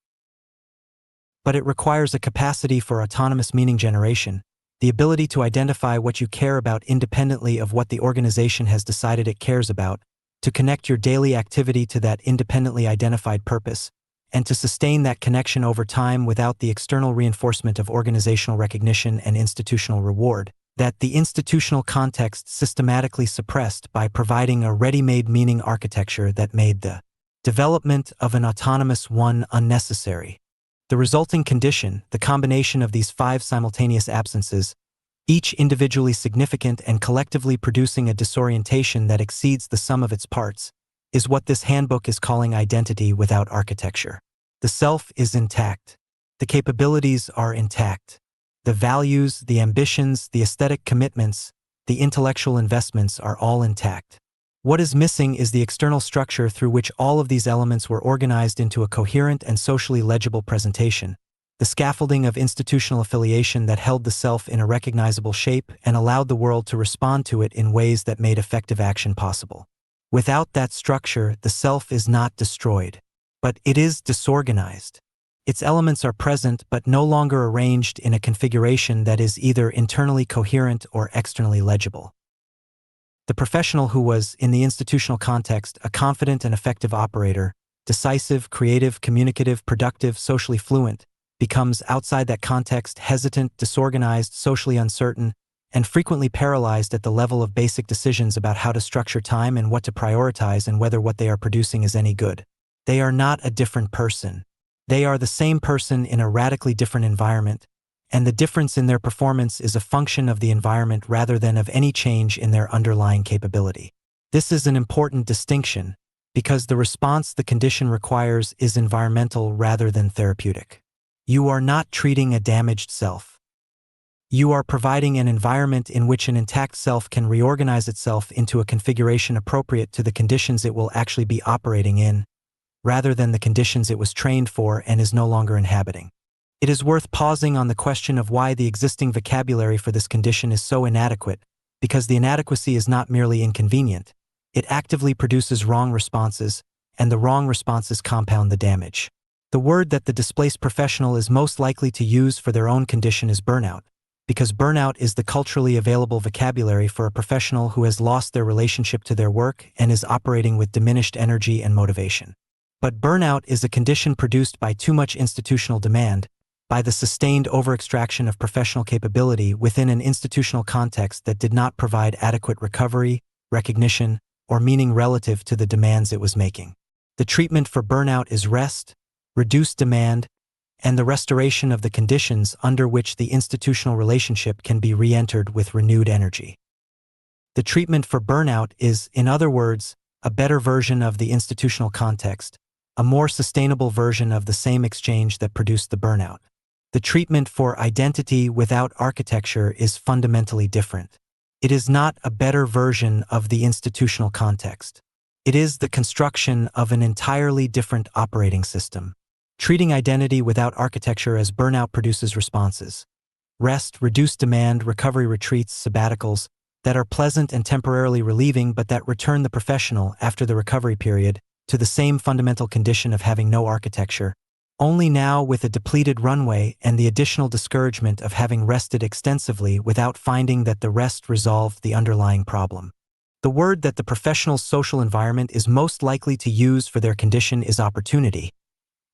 But it requires a capacity for autonomous meaning generation, the ability to identify what you care about independently of what the organization has decided it cares about, to connect your daily activity to that independently identified purpose, and to sustain that connection over time without the external reinforcement of organizational recognition and institutional reward, that the institutional context systematically suppressed by providing a ready-made meaning architecture that made the development of an autonomous one unnecessary. The resulting condition, the combination of these 5 simultaneous absences, each individually significant and collectively producing a disorientation that exceeds the sum of its parts, is what this handbook is calling identity without architecture. The self is intact. The capabilities are intact. The values, the ambitions, the aesthetic commitments, the intellectual investments are all intact. What is missing is the external structure through which all of these elements were organized into a coherent and socially legible presentation, the scaffolding of institutional affiliation that held the self in a recognizable shape and allowed the world to respond to it in ways that made effective action possible. Without that structure, the self is not destroyed, but it is disorganized. Its elements are present but no longer arranged in a configuration that is either internally coherent or externally legible. The professional who was, in the institutional context, a confident and effective operator, decisive, creative, communicative, productive, socially fluent, becomes, outside that context, hesitant, disorganized, socially uncertain, and frequently paralyzed at the level of basic decisions about how to structure time and what to prioritize and whether what they are producing is any good. They are not a different person. They are the same person in a radically different environment, and the difference in their performance is a function of the environment rather than of any change in their underlying capability. This is an important distinction, because the response the condition requires is environmental rather than therapeutic. You are not treating a damaged self. You are providing an environment in which an intact self can reorganize itself into a configuration appropriate to the conditions it will actually be operating in, rather than the conditions it was trained for and is no longer inhabiting. It is worth pausing on the question of why the existing vocabulary for this condition is so inadequate, because the inadequacy is not merely inconvenient. It actively produces wrong responses, and the wrong responses compound the damage. The word that the displaced professional is most likely to use for their own condition is burnout, because burnout is the culturally available vocabulary for a professional who has lost their relationship to their work and is operating with diminished energy and motivation. But burnout is a condition produced by too much institutional demand, by the sustained overextraction of professional capability within an institutional context that did not provide adequate recovery, recognition, or meaning relative to the demands it was making. The treatment for burnout is rest, reduced demand, and the restoration of the conditions under which the institutional relationship can be re-entered with renewed energy. The treatment for burnout is, in other words, a better version of the institutional context, a more sustainable version of the same exchange that produced the burnout. The treatment for identity without architecture is fundamentally different. It is not a better version of the institutional context. It is the construction of an entirely different operating system. Treating identity without architecture as burnout produces responses. Rest, reduced demand, recovery retreats, sabbaticals, that are pleasant and temporarily relieving but that return the professional, after the recovery period, to the same fundamental condition of having no architecture, only now with a depleted runway and the additional discouragement of having rested extensively without finding that the rest resolved the underlying problem. The word that the professional's social environment is most likely to use for their condition is opportunity,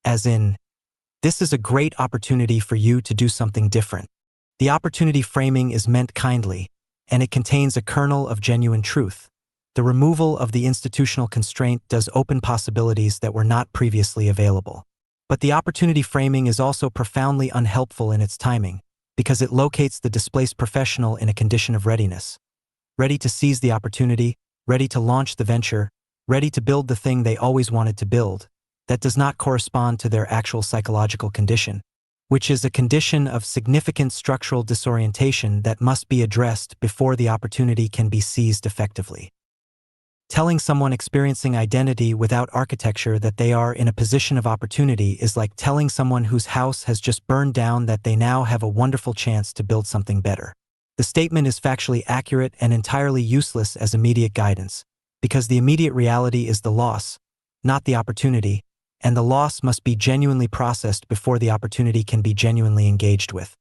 as in, this is a great opportunity for you to do something different. The opportunity framing is meant kindly, and it contains a kernel of genuine truth. The removal of the institutional constraint does open possibilities that were not previously available. But the opportunity framing is also profoundly unhelpful in its timing, because it locates the displaced professional in a condition of readiness. Ready to seize the opportunity, ready to launch the venture, ready to build the thing they always wanted to build, that does not correspond to their actual psychological condition, which is a condition of significant structural disorientation that must be addressed before the opportunity can be seized effectively. Telling someone experiencing identity without architecture that they are in a position of opportunity is like telling someone whose house has just burned down that they now have a wonderful chance to build something better. The statement is factually accurate and entirely useless as immediate guidance, because the immediate reality is the loss, not the opportunity, and the loss must be genuinely processed before the opportunity can be genuinely engaged with.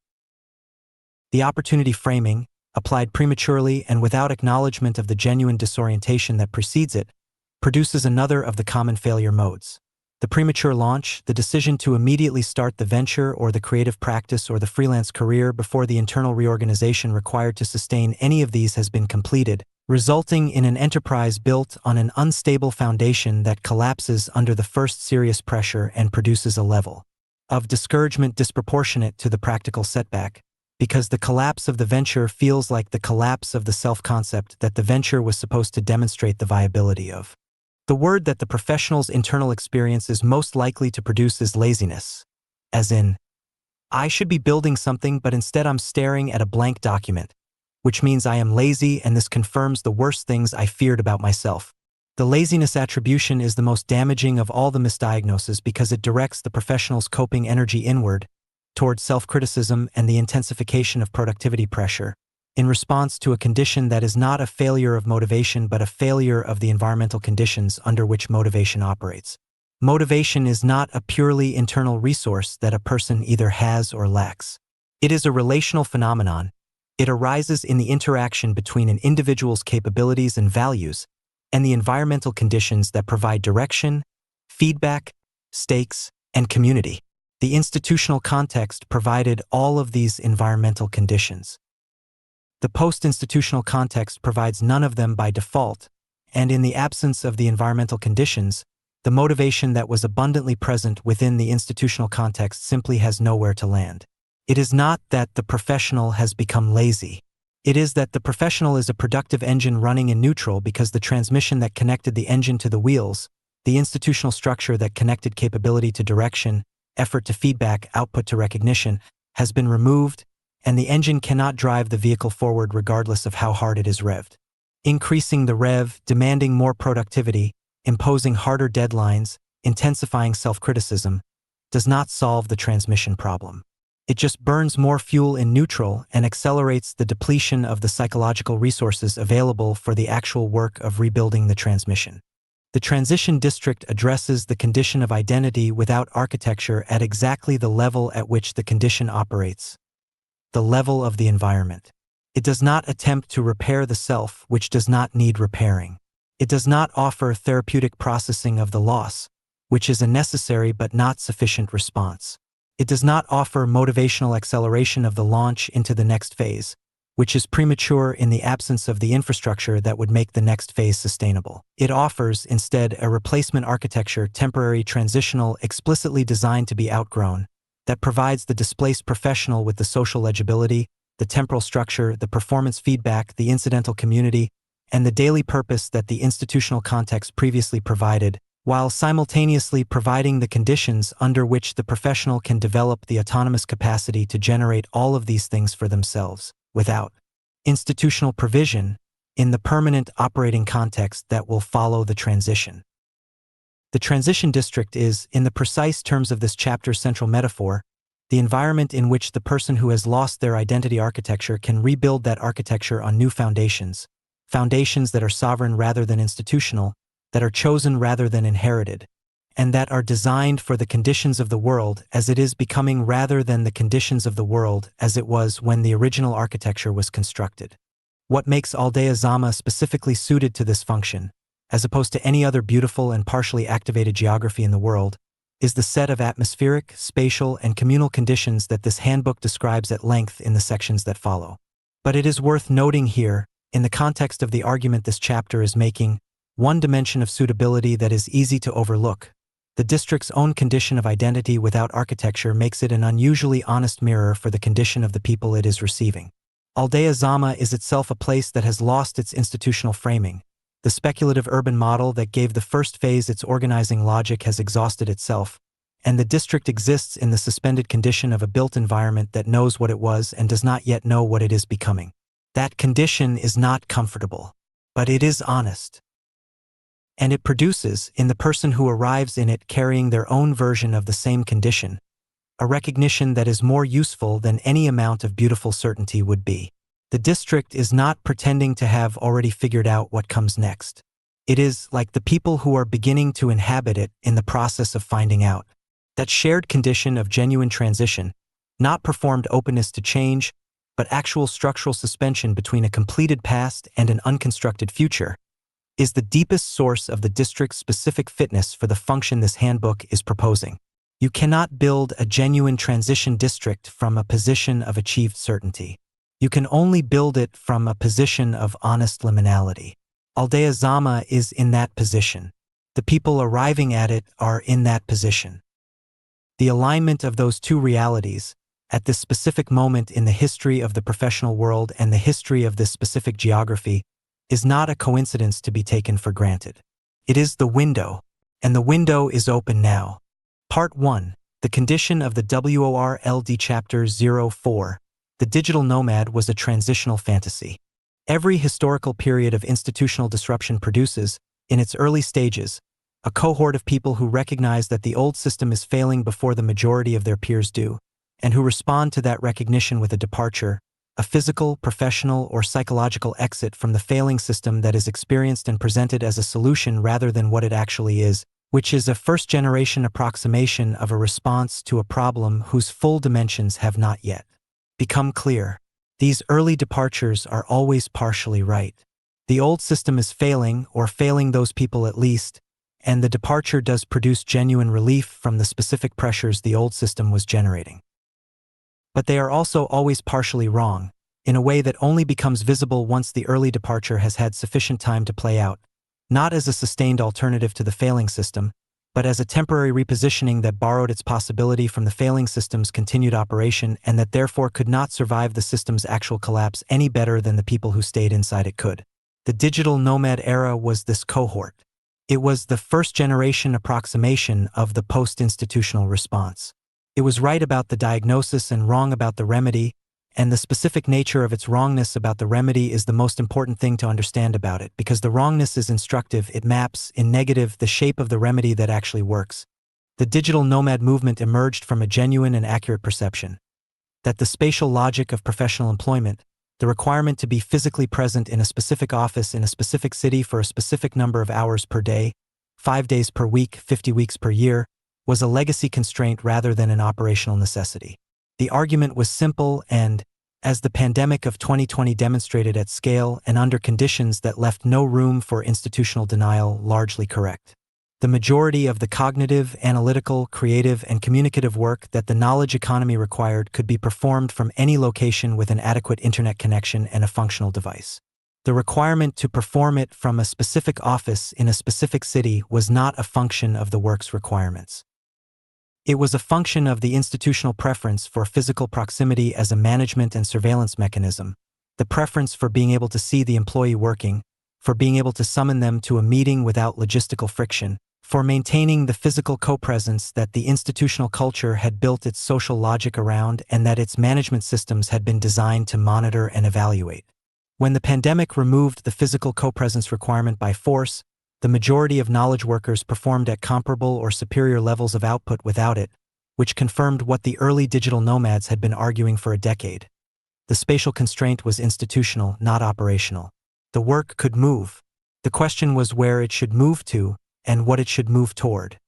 The opportunity framing, applied prematurely and without acknowledgement of the genuine disorientation that precedes it, produces another of the common failure modes. The premature launch, the decision to immediately start the venture or the creative practice or the freelance career before the internal reorganization required to sustain any of these has been completed, resulting in an enterprise built on an unstable foundation that collapses under the first serious pressure and produces a level of discouragement disproportionate to the practical setback, because the collapse of the venture feels like the collapse of the self-concept that the venture was supposed to demonstrate the viability of. The word that the professional's internal experience is most likely to produce is laziness, as in, I should be building something but instead I'm staring at a blank document, which means I am lazy and this confirms the worst things I feared about myself. The laziness attribution is the most damaging of all the misdiagnoses because it directs the professional's coping energy inward, toward self-criticism and the intensification of productivity pressure, in response to a condition that is not a failure of motivation but a failure of the environmental conditions under which motivation operates. Motivation is not a purely internal resource that a person either has or lacks. It is a relational phenomenon. It arises in the interaction between an individual's capabilities and values and the environmental conditions that provide direction, feedback, stakes, and community. The institutional context provided all of these environmental conditions. The post-institutional context provides none of them by default, and in the absence of the environmental conditions, the motivation that was abundantly present within the institutional context simply has nowhere to land. It is not that the professional has become lazy. It is that the professional is a productive engine running in neutral because the transmission that connected the engine to the wheels, the institutional structure that connected capability to direction, effort to feedback, output to recognition, has been removed, and the engine cannot drive the vehicle forward regardless of how hard it is revved. Increasing the rev, demanding more productivity, imposing harder deadlines, intensifying self-criticism, does not solve the transmission problem. It just burns more fuel in neutral and accelerates the depletion of the psychological resources available for the actual work of rebuilding the transmission. The transition district addresses the condition of identity without architecture at exactly the level at which the condition operates, the level of the environment. It does not attempt to repair the self, which does not need repairing. It does not offer therapeutic processing of the loss, which is a necessary but not sufficient response. It does not offer motivational acceleration of the launch into the next phase, which is premature in the absence of the infrastructure that would make the next phase sustainable. It offers, instead, a replacement architecture, temporary, transitional, explicitly designed to be outgrown, that provides the displaced professional with the social legibility, the temporal structure, the performance feedback, the incidental community, and the daily purpose that the institutional context previously provided, while simultaneously providing the conditions under which the professional can develop the autonomous capacity to generate all of these things for themselves, without institutional provision, in the permanent operating context that will follow the transition. The transition district is, in the precise terms of this chapter's central metaphor, the environment in which the person who has lost their identity architecture can rebuild that architecture on new foundations, foundations that are sovereign rather than institutional, that are chosen rather than inherited, and that are designed for the conditions of the world as it is becoming rather than the conditions of the world as it was when the original architecture was constructed. What makes Aldea Zama specifically suited to this function, as opposed to any other beautiful and partially activated geography in the world, is the set of atmospheric, spatial, and communal conditions that this handbook describes at length in the sections that follow. But it is worth noting here, in the context of the argument this chapter is making, one dimension of suitability that is easy to overlook. The district's own condition of identity without architecture makes it an unusually honest mirror for the condition of the people it is receiving. Aldea Zama is itself a place that has lost its institutional framing. The speculative urban model that gave the first phase its organizing logic has exhausted itself, and the district exists in the suspended condition of a built environment that knows what it was and does not yet know what it is becoming. That condition is not comfortable, but it is honest. And it produces, in the person who arrives in it carrying their own version of the same condition, a recognition that is more useful than any amount of beautiful certainty would be. The district is not pretending to have already figured out what comes next. It is, like the people who are beginning to inhabit it, in the process of finding out. That shared condition of genuine transition, not performed openness to change, but actual structural suspension between a completed past and an unconstructed future, is the deepest source of the district's specific fitness for the function this handbook is proposing. You cannot build a genuine transition district from a position of achieved certainty. You can only build it from a position of honest liminality. Aldea Zama is in that position. The people arriving at it are in that position. The alignment of those two realities, at this specific moment in the history of the professional world and the history of this specific geography, is not a coincidence to be taken for granted. It is the window, and the window is open now. Part 1. The condition of the WORLD Chapter 04. The digital nomad was a transitional fantasy. Every historical period of institutional disruption produces, in its early stages, a cohort of people who recognize that the old system is failing before the majority of their peers do, and who respond to that recognition with a departure, a physical, professional, or psychological exit from the failing system that is experienced and presented as a solution rather than what it actually is, which is a first-generation approximation of a response to a problem whose full dimensions have not yet become clear. These early departures are always partially right. The old system is failing, or failing those people at least, and the departure does produce genuine relief from the specific pressures the old system was generating. But they are also always partially wrong, in a way that only becomes visible once the early departure has had sufficient time to play out, not as a sustained alternative to the failing system, but as a temporary repositioning that borrowed its possibility from the failing system's continued operation and that therefore could not survive the system's actual collapse any better than the people who stayed inside it could. The digital nomad era was this cohort. It was the first-generation approximation of the post-institutional response. It was right about the diagnosis and wrong about the remedy, and the specific nature of its wrongness about the remedy is the most important thing to understand about it, because the wrongness is instructive. It maps, in negative, the shape of the remedy that actually works. The digital nomad movement emerged from a genuine and accurate perception that the spatial logic of professional employment, the requirement to be physically present in a specific office in a specific city for a specific number of hours per day, 5 days per week, 50 weeks per year, was a legacy constraint rather than an operational necessity. The argument was simple and, as the pandemic of 2020 demonstrated at scale and under conditions that left no room for institutional denial, largely correct. The majority of the cognitive, analytical, creative, and communicative work that the knowledge economy required could be performed from any location with an adequate internet connection and a functional device. The requirement to perform it from a specific office in a specific city was not a function of the work's requirements. It was a function of the institutional preference for physical proximity as a management and surveillance mechanism, the preference for being able to see the employee working, for being able to summon them to a meeting without logistical friction, for maintaining the physical co-presence that the institutional culture had built its social logic around and that its management systems had been designed to monitor and evaluate. When the pandemic removed the physical co-presence requirement by force, the majority of knowledge workers performed at comparable or superior levels of output without it, which confirmed what the early digital nomads had been arguing for a decade. The spatial constraint was institutional, not operational. The work could move. The question was where it should move to and what it should move toward.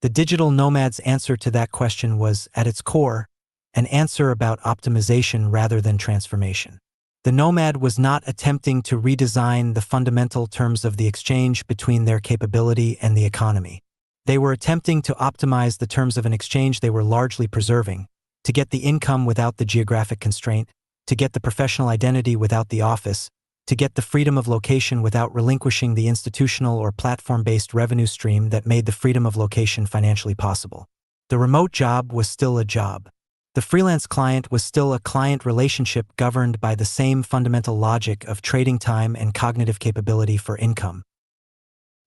The digital nomad's answer to that question was, at its core, an answer about optimization rather than transformation. The nomad was not attempting to redesign the fundamental terms of the exchange between their capability and the economy. They were attempting to optimize the terms of an exchange they were largely preserving, to get the income without the geographic constraint, to get the professional identity without the office, to get the freedom of location without relinquishing the institutional or platform-based revenue stream that made the freedom of location financially possible. The remote job was still a job. The freelance client was still a client relationship governed by the same fundamental logic of trading time and cognitive capability for income.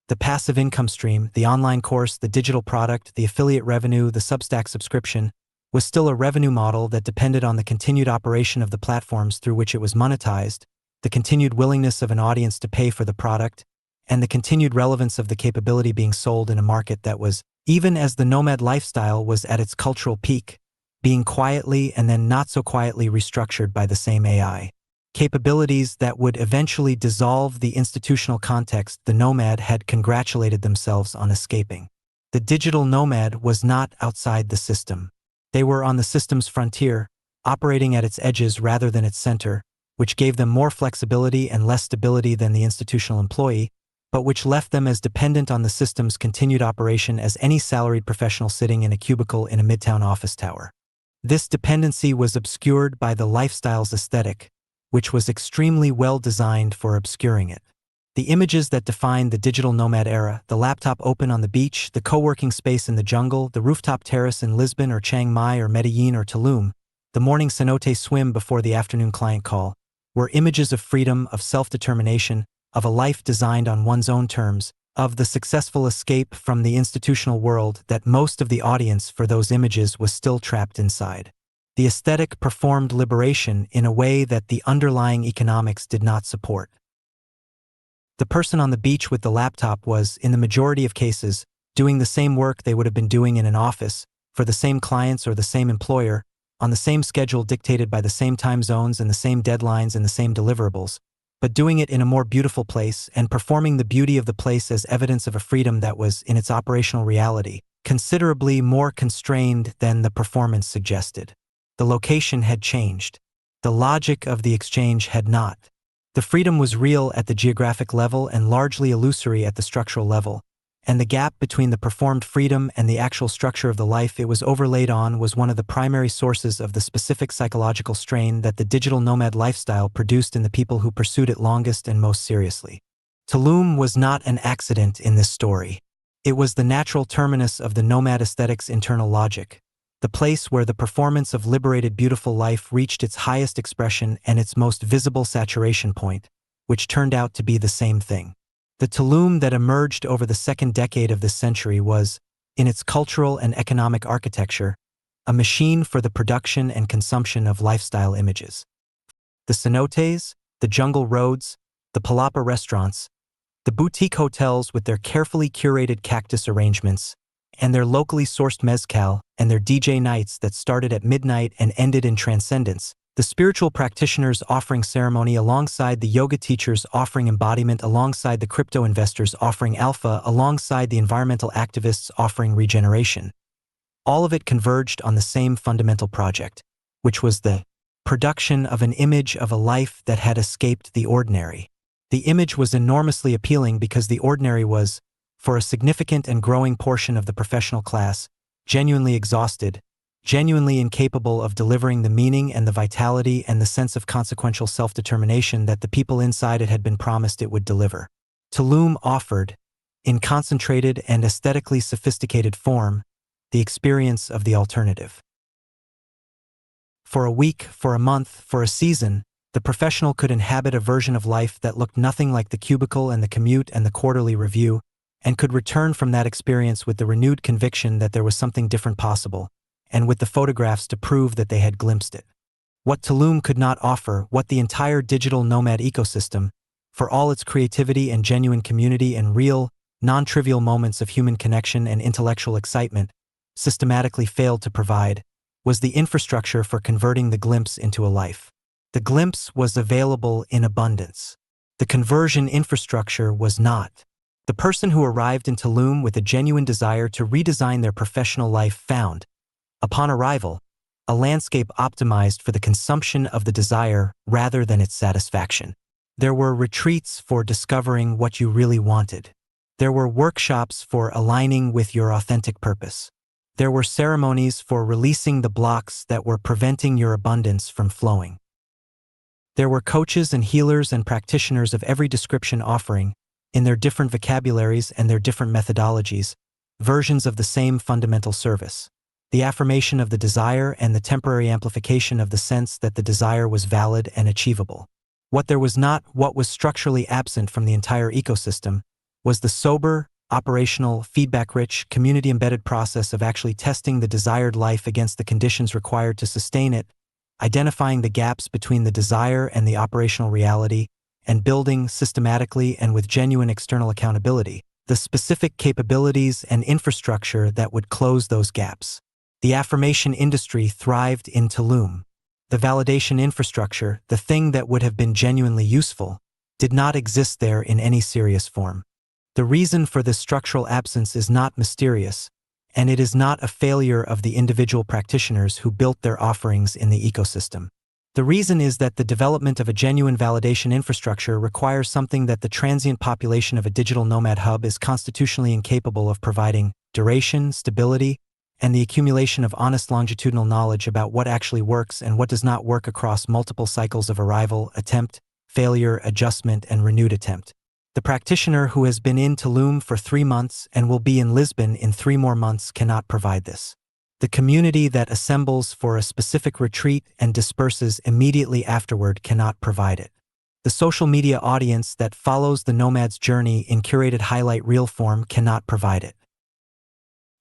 The passive income stream, the online course, the digital product, the affiliate revenue, the Substack subscription, was still a revenue model that depended on the continued operation of the platforms through which it was monetized, the continued willingness of an audience to pay for the product, and the continued relevance of the capability being sold in a market that was, even as the nomad lifestyle was at its cultural peak, being quietly and then not so quietly restructured by the same AI. Capabilities that would eventually dissolve the institutional context the nomad had congratulated themselves on escaping. The digital nomad was not outside the system. They were on the system's frontier, operating at its edges rather than its center, which gave them more flexibility and less stability than the institutional employee, but which left them as dependent on the system's continued operation as any salaried professional sitting in a cubicle in a midtown office tower. This dependency was obscured by the lifestyle's aesthetic, which was extremely well designed for obscuring it. The images that defined the digital nomad era, the laptop open on the beach, the co-working space in the jungle, the rooftop terrace in Lisbon or Chiang Mai or Medellin or Tulum, the morning cenote swim before the afternoon client call, were images of freedom, of self-determination, of a life designed on one's own terms, of the successful escape from the institutional world that most of the audience for those images was still trapped inside. The aesthetic performed liberation in a way that the underlying economics did not support. The person on the beach with the laptop was, in the majority of cases, doing the same work they would have been doing in an office, for the same clients or the same employer, on the same schedule dictated by the same time zones and the same deadlines and the same deliverables, but doing it in a more beautiful place and performing the beauty of the place as evidence of a freedom that was, in its operational reality, considerably more constrained than the performance suggested. The location had changed. The logic of the exchange had not. The freedom was real at the geographic level and largely illusory at the structural level, and the gap between the performed freedom and the actual structure of the life it was overlaid on was one of the primary sources of the specific psychological strain that the digital nomad lifestyle produced in the people who pursued it longest and most seriously. Tulum was not an accident in this story. It was the natural terminus of the nomad aesthetic's internal logic, the place where the performance of liberated beautiful life reached its highest expression and its most visible saturation point, which turned out to be the same thing. The Tulum that emerged over the second decade of this century was, in its cultural and economic architecture, a machine for the production and consumption of lifestyle images. The cenotes, the jungle roads, the palapa restaurants, the boutique hotels with their carefully curated cactus arrangements, and their locally sourced mezcal, and their DJ nights that started at midnight and ended in transcendence, the spiritual practitioners offering ceremony alongside the yoga teachers offering embodiment alongside the crypto investors offering alpha alongside the environmental activists offering regeneration. All of it converged on the same fundamental project, which was the production of an image of a life that had escaped the ordinary. The image was enormously appealing because the ordinary was, For a significant and growing portion of the professional class, genuinely exhausted, genuinely incapable of delivering the meaning and the vitality and the sense of consequential self-determination that the people inside it had been promised it would deliver. Tulum offered, in concentrated and aesthetically sophisticated form, the experience of the alternative. For a week, for a month, for a season, the professional could inhabit a version of life that looked nothing like the cubicle and the commute and the quarterly review, and could return from that experience with the renewed conviction that there was something different possible, and with the photographs to prove that they had glimpsed it. What Tulum could not offer, what the entire digital nomad ecosystem, for all its creativity and genuine community and real, non-trivial moments of human connection and intellectual excitement, systematically failed to provide, was the infrastructure for converting the glimpse into a life. The glimpse was available in abundance. The conversion infrastructure was not. The person who arrived in Tulum with a genuine desire to redesign their professional life found, upon arrival, a landscape optimized for the consumption of the desire rather than its satisfaction. There were retreats for discovering what you really wanted. There were workshops for aligning with your authentic purpose. There were ceremonies for releasing the blocks that were preventing your abundance from flowing. There were coaches and healers and practitioners of every description offering, in their different vocabularies and their different methodologies, versions of the same fundamental service: the affirmation of the desire and the temporary amplification of the sense that the desire was valid and achievable. What there was not, what was structurally absent from the entire ecosystem, was the sober, operational, feedback-rich, community-embedded process of actually testing the desired life against the conditions required to sustain it, identifying the gaps between the desire and the operational reality, and building systematically and with genuine external accountability the specific capabilities and infrastructure that would close those gaps. The affirmation industry thrived in Tulum. The validation infrastructure, the thing that would have been genuinely useful, did not exist there in any serious form. The reason for this structural absence is not mysterious, and it is not a failure of the individual practitioners who built their offerings in the ecosystem. The reason is that the development of a genuine validation infrastructure requires something that the transient population of a digital nomad hub is constitutionally incapable of providing: duration, stability, and the accumulation of honest longitudinal knowledge about what actually works and what does not work across multiple cycles of arrival, attempt, failure, adjustment, and renewed attempt. The practitioner who has been in Tulum for 3 months and will be in Lisbon in 3 more months cannot provide this. The community that assembles for a specific retreat and disperses immediately afterward cannot provide it. The social media audience that follows the nomad's journey in curated highlight reel form cannot provide it.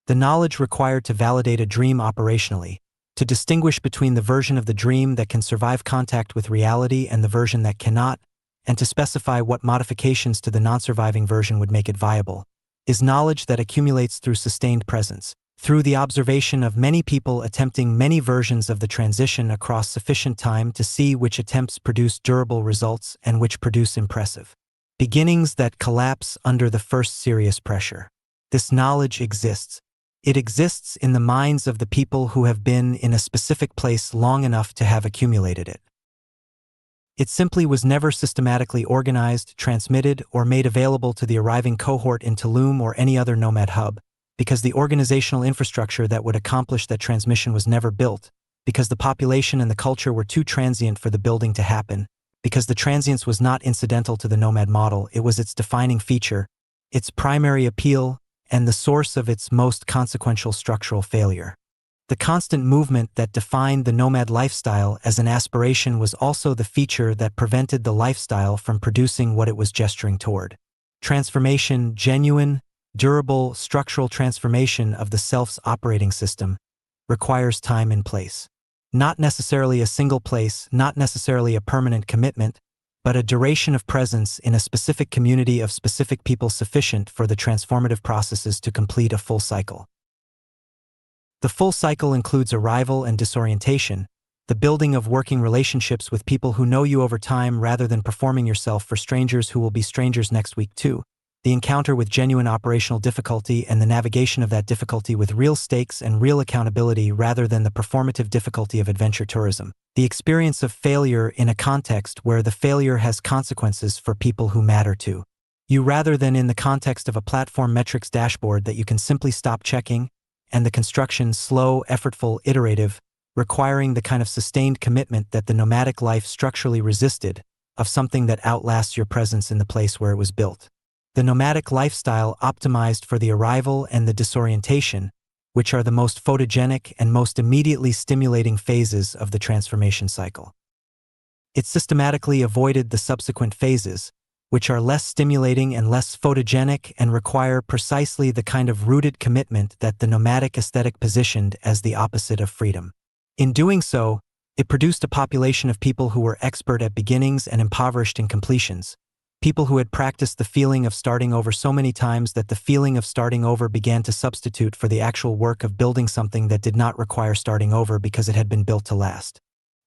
The knowledge required to validate a dream operationally, to distinguish between the version of the dream that can survive contact with reality and the version that cannot, and to specify what modifications to the non-surviving version would make it viable, is knowledge that accumulates through sustained presence, through the observation of many people attempting many versions of the transition across sufficient time to see which attempts produce durable results and which produce impressive beginnings that collapse under the first serious pressure. This knowledge exists. It exists in the minds of the people who have been in a specific place long enough to have accumulated it. It simply was never systematically organized, transmitted, or made available to the arriving cohort in Tulum or any other nomad hub, because the organizational infrastructure that would accomplish that transmission was never built, because the population and the culture were too transient for the building to happen, because the transience was not incidental to the nomad model, it was its defining feature, its primary appeal, and the source of its most consequential structural failure. The constant movement that defined the nomad lifestyle as an aspiration was also the feature that prevented the lifestyle from producing what it was gesturing toward. Transformation, genuine, durable, structural transformation of the self's operating system, requires time and place. Not necessarily a single place, not necessarily a permanent commitment, but a duration of presence in a specific community of specific people sufficient for the transformative processes to complete a full cycle. The full cycle includes arrival and disorientation, the building of working relationships with people who know you over time rather than performing yourself for strangers who will be strangers next week too, the encounter with genuine operational difficulty and the navigation of that difficulty with real stakes and real accountability rather than the performative difficulty of adventure tourism, the experience of failure in a context where the failure has consequences for people who matter to. you rather than in the context of a platform metrics dashboard that you can simply stop checking, and the construction slow, effortful, iterative, requiring the kind of sustained commitment that the nomadic life structurally resisted, of something that outlasts your presence in the place where it was built. The nomadic lifestyle optimized for the arrival and the disorientation, which are the most photogenic and most immediately stimulating phases of the transformation cycle. It systematically avoided the subsequent phases, which are less stimulating and less photogenic and require precisely the kind of rooted commitment that the nomadic aesthetic positioned as the opposite of freedom. In doing so, it produced a population of people who were expert at beginnings and impoverished in completions, people who had practiced the feeling of starting over so many times that the feeling of starting over began to substitute for the actual work of building something that did not require starting over because it had been built to last.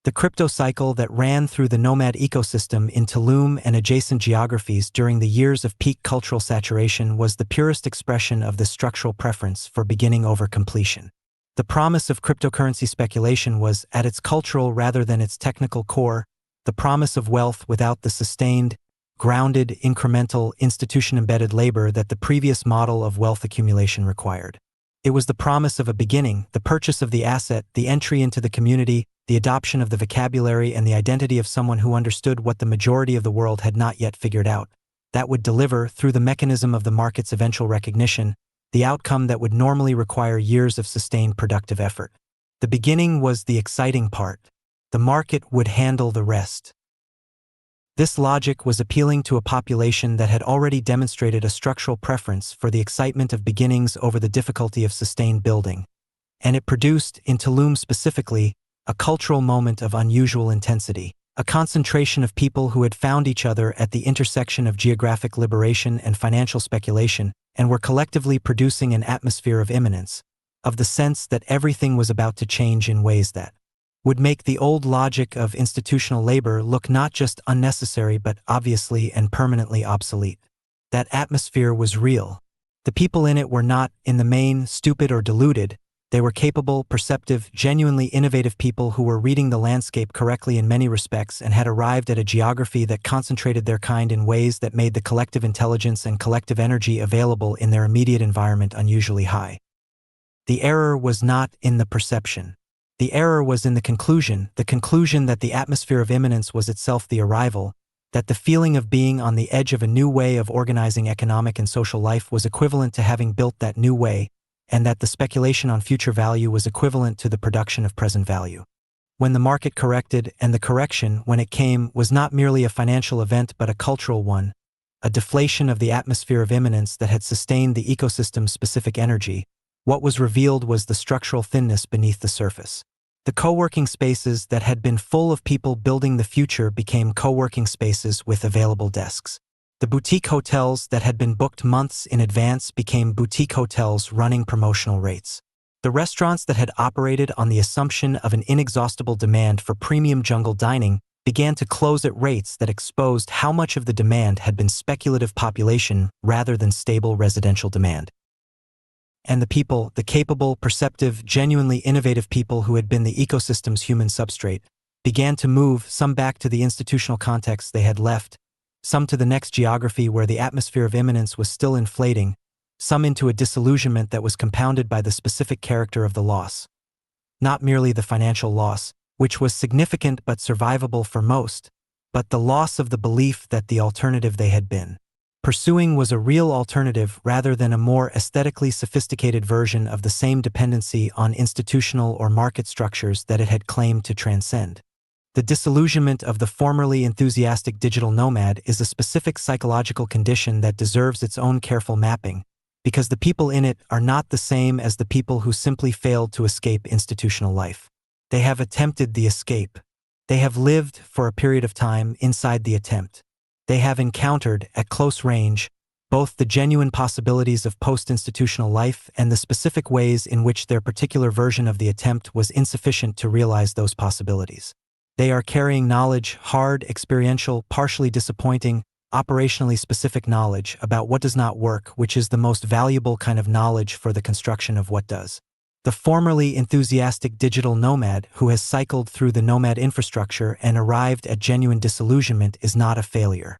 The crypto cycle that ran through the nomad ecosystem in Tulum and adjacent geographies during the years of peak cultural saturation was the purest expression of this structural preference for beginning over completion. The promise of cryptocurrency speculation was, at its cultural rather than its technical core, the promise of wealth without the sustained, grounded, incremental, institution-embedded labor that the previous model of wealth accumulation required. It was the promise of a beginning, the purchase of the asset, the entry into the community, the adoption of the vocabulary and the identity of someone who understood what the majority of the world had not yet figured out, that would deliver, through the mechanism of the market's eventual recognition, the outcome that would normally require years of sustained productive effort. The beginning was the exciting part. The market would handle the rest. This logic was appealing to a population that had already demonstrated a structural preference for the excitement of beginnings over the difficulty of sustained building, and it produced, in Tulum specifically, a cultural moment of unusual intensity, a concentration of people who had found each other at the intersection of geographic liberation and financial speculation, and were collectively producing an atmosphere of imminence, of the sense that everything was about to change in ways that would make the old logic of institutional labor look not just unnecessary but obviously and permanently obsolete. That atmosphere was real. The people in it were not, in the main, stupid or deluded. They were capable, perceptive, genuinely innovative people who were reading the landscape correctly in many respects and had arrived at a geography that concentrated their kind in ways that made the collective intelligence and collective energy available in their immediate environment unusually high. The error was not in the perception. The error was in the conclusion that the atmosphere of imminence was itself the arrival, that the feeling of being on the edge of a new way of organizing economic and social life was equivalent to having built that new way, and that the speculation on future value was equivalent to the production of present value. When the market corrected, and the correction, when it came, was not merely a financial event but a cultural one, a deflation of the atmosphere of imminence that had sustained the ecosystem's specific energy, what was revealed was the structural thinness beneath the surface. The co-working spaces that had been full of people building the future became co-working spaces with available desks. The boutique hotels that had been booked months in advance became boutique hotels running promotional rates. The restaurants that had operated on the assumption of an inexhaustible demand for premium jungle dining began to close at rates that exposed how much of the demand had been speculative population rather than stable residential demand. And the people, the capable, perceptive, genuinely innovative people who had been the ecosystem's human substrate, began to move, some back to the institutional context they had left, some to the next geography where the atmosphere of imminence was still inflating, some into a disillusionment that was compounded by the specific character of the loss. Not merely the financial loss, which was significant but survivable for most, but the loss of the belief that the alternative they had been pursuing was a real alternative rather than a more aesthetically sophisticated version of the same dependency on institutional or market structures that it had claimed to transcend. The disillusionment of the formerly enthusiastic digital nomad is a specific psychological condition that deserves its own careful mapping, because the people in it are not the same as the people who simply failed to escape institutional life. They have attempted the escape. They have lived, for a period of time, inside the attempt. They have encountered, at close range, both the genuine possibilities of post-institutional life and the specific ways in which their particular version of the attempt was insufficient to realize those possibilities. They are carrying knowledge, hard, experiential, partially disappointing, operationally specific knowledge about what does not work, which is the most valuable kind of knowledge for the construction of what does. The formerly enthusiastic digital nomad who has cycled through the nomad infrastructure and arrived at genuine disillusionment is not a failure.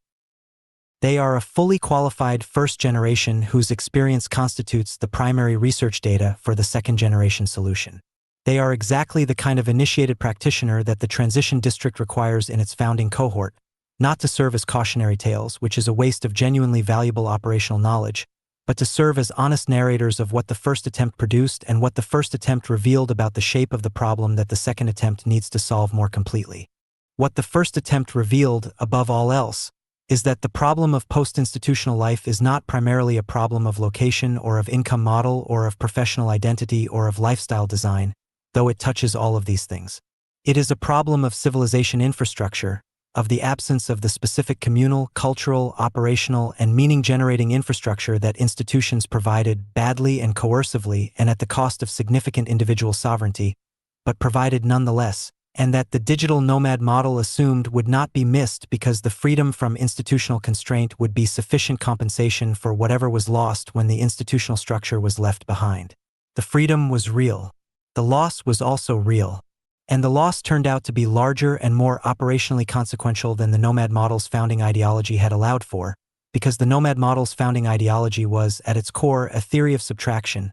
They are a fully qualified first generation whose experience constitutes the primary research data for the second generation solution. They are exactly the kind of initiated practitioner that the transition district requires in its founding cohort, not to serve as cautionary tales, which is a waste of genuinely valuable operational knowledge, but to serve as honest narrators of what the first attempt produced and what the first attempt revealed about the shape of the problem that the second attempt needs to solve more completely. What the first attempt revealed, above all else, is that the problem of post-institutional life is not primarily a problem of location or of income model or of professional identity or of lifestyle design, though it touches all of these things. It is a problem of civilization infrastructure, of the absence of the specific communal, cultural, operational, and meaning-generating infrastructure that institutions provided badly and coercively and at the cost of significant individual sovereignty, but provided nonetheless, and that the digital nomad model assumed would not be missed because the freedom from institutional constraint would be sufficient compensation for whatever was lost when the institutional structure was left behind. The freedom was real. The loss was also real. And the loss turned out to be larger and more operationally consequential than the nomad model's founding ideology had allowed for, because the nomad model's founding ideology was, at its core, a theory of subtraction,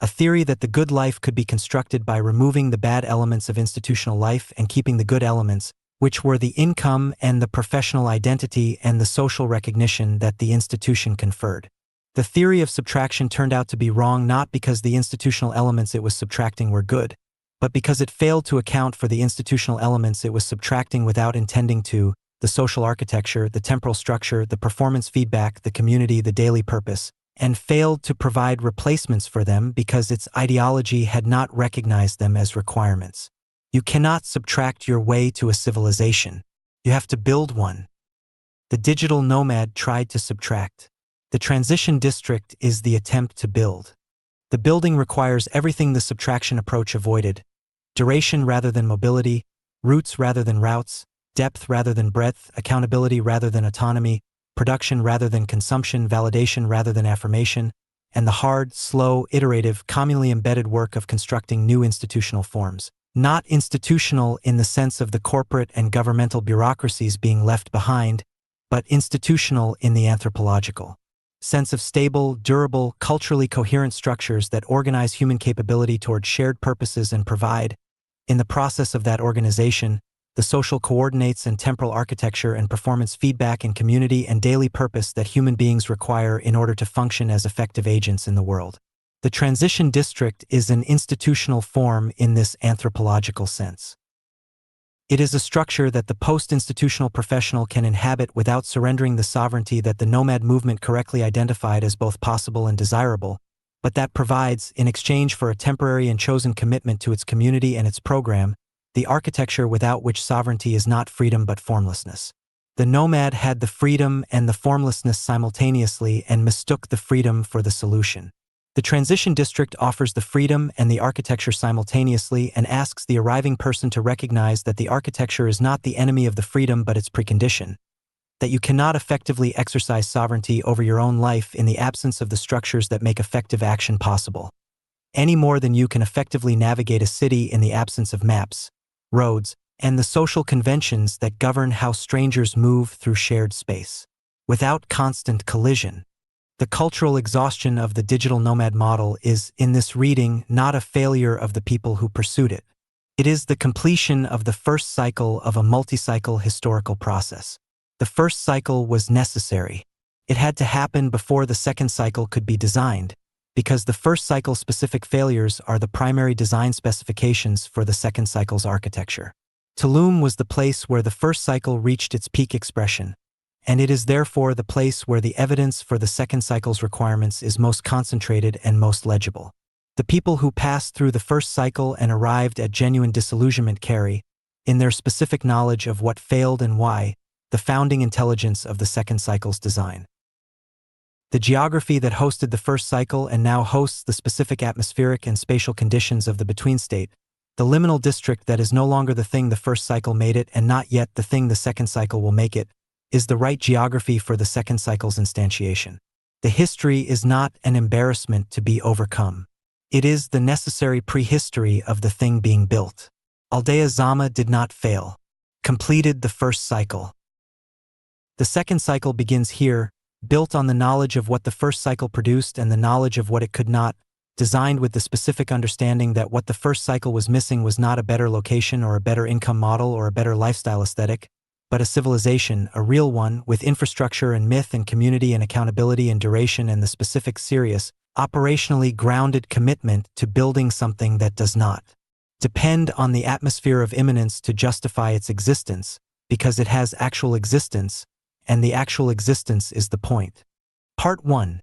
a theory that the good life could be constructed by removing the bad elements of institutional life and keeping the good elements, which were the income and the professional identity and the social recognition that the institution conferred. The theory of subtraction turned out to be wrong not because the institutional elements it was subtracting were good, but because it failed to account for the institutional elements it was subtracting without intending to: the social architecture, the temporal structure, the performance feedback, the community, the daily purpose, and failed to provide replacements for them because its ideology had not recognized them as requirements. You cannot subtract your way to a civilization. You have to build one. The digital nomad tried to subtract. The transition district is the attempt to build. The building requires everything the subtraction approach avoided: duration rather than mobility, roots rather than routes, depth rather than breadth, accountability rather than autonomy, production rather than consumption, validation rather than affirmation, and the hard, slow, iterative, communally embedded work of constructing new institutional forms. Not institutional in the sense of the corporate and governmental bureaucracies being left behind, but institutional in the anthropological sense of stable, durable, culturally coherent structures that organize human capability toward shared purposes and provide, in the process of that organization, the social coordinates and temporal architecture and performance feedback and community and daily purpose that human beings require in order to function as effective agents in the world. The transition district is an institutional form in this anthropological sense. It is a structure that the post-institutional professional can inhabit without surrendering the sovereignty that the nomad movement correctly identified as both possible and desirable, but that provides, in exchange for a temporary and chosen commitment to its community and its program, the architecture without which sovereignty is not freedom but formlessness. The nomad had the freedom and the formlessness simultaneously and mistook the freedom for the solution. The transition district offers the freedom and the architecture simultaneously and asks the arriving person to recognize that the architecture is not the enemy of the freedom but its precondition, that you cannot effectively exercise sovereignty over your own life in the absence of the structures that make effective action possible, any more than you can effectively navigate a city in the absence of maps, roads, and the social conventions that govern how strangers move through shared space. Without constant collision. The cultural exhaustion of the digital nomad model is, in this reading, not a failure of the people who pursued it. It is the completion of the first cycle of a multi-cycle historical process. The first cycle was necessary. It had to happen before the second cycle could be designed, because the first cycle's specific failures are the primary design specifications for the second cycle's architecture. Tulum was the place where the first cycle reached its peak expression, and it is therefore the place where the evidence for the second cycle's requirements is most concentrated and most legible. The people who passed through the first cycle and arrived at genuine disillusionment carry, in their specific knowledge of what failed and why, the founding intelligence of the second cycle's design. The geography that hosted the first cycle and now hosts the specific atmospheric and spatial conditions of the between state, the liminal district that is no longer the thing the first cycle made it and not yet the thing the second cycle will make it, is the right geography for the second cycle's instantiation. The history is not an embarrassment to be overcome. It is the necessary prehistory of the thing being built. Aldea Zama did not fail. Completed the first cycle. The second cycle begins here, built on the knowledge of what the first cycle produced and the knowledge of what it could not, designed with the specific understanding that what the first cycle was missing was not a better location or a better income model or a better lifestyle aesthetic, but a civilization, a real one, with infrastructure and myth and community and accountability and duration and the specific serious, operationally grounded commitment to building something that does not depend on the atmosphere of imminence to justify its existence, because it has actual existence, and the actual existence is the point. Part 1.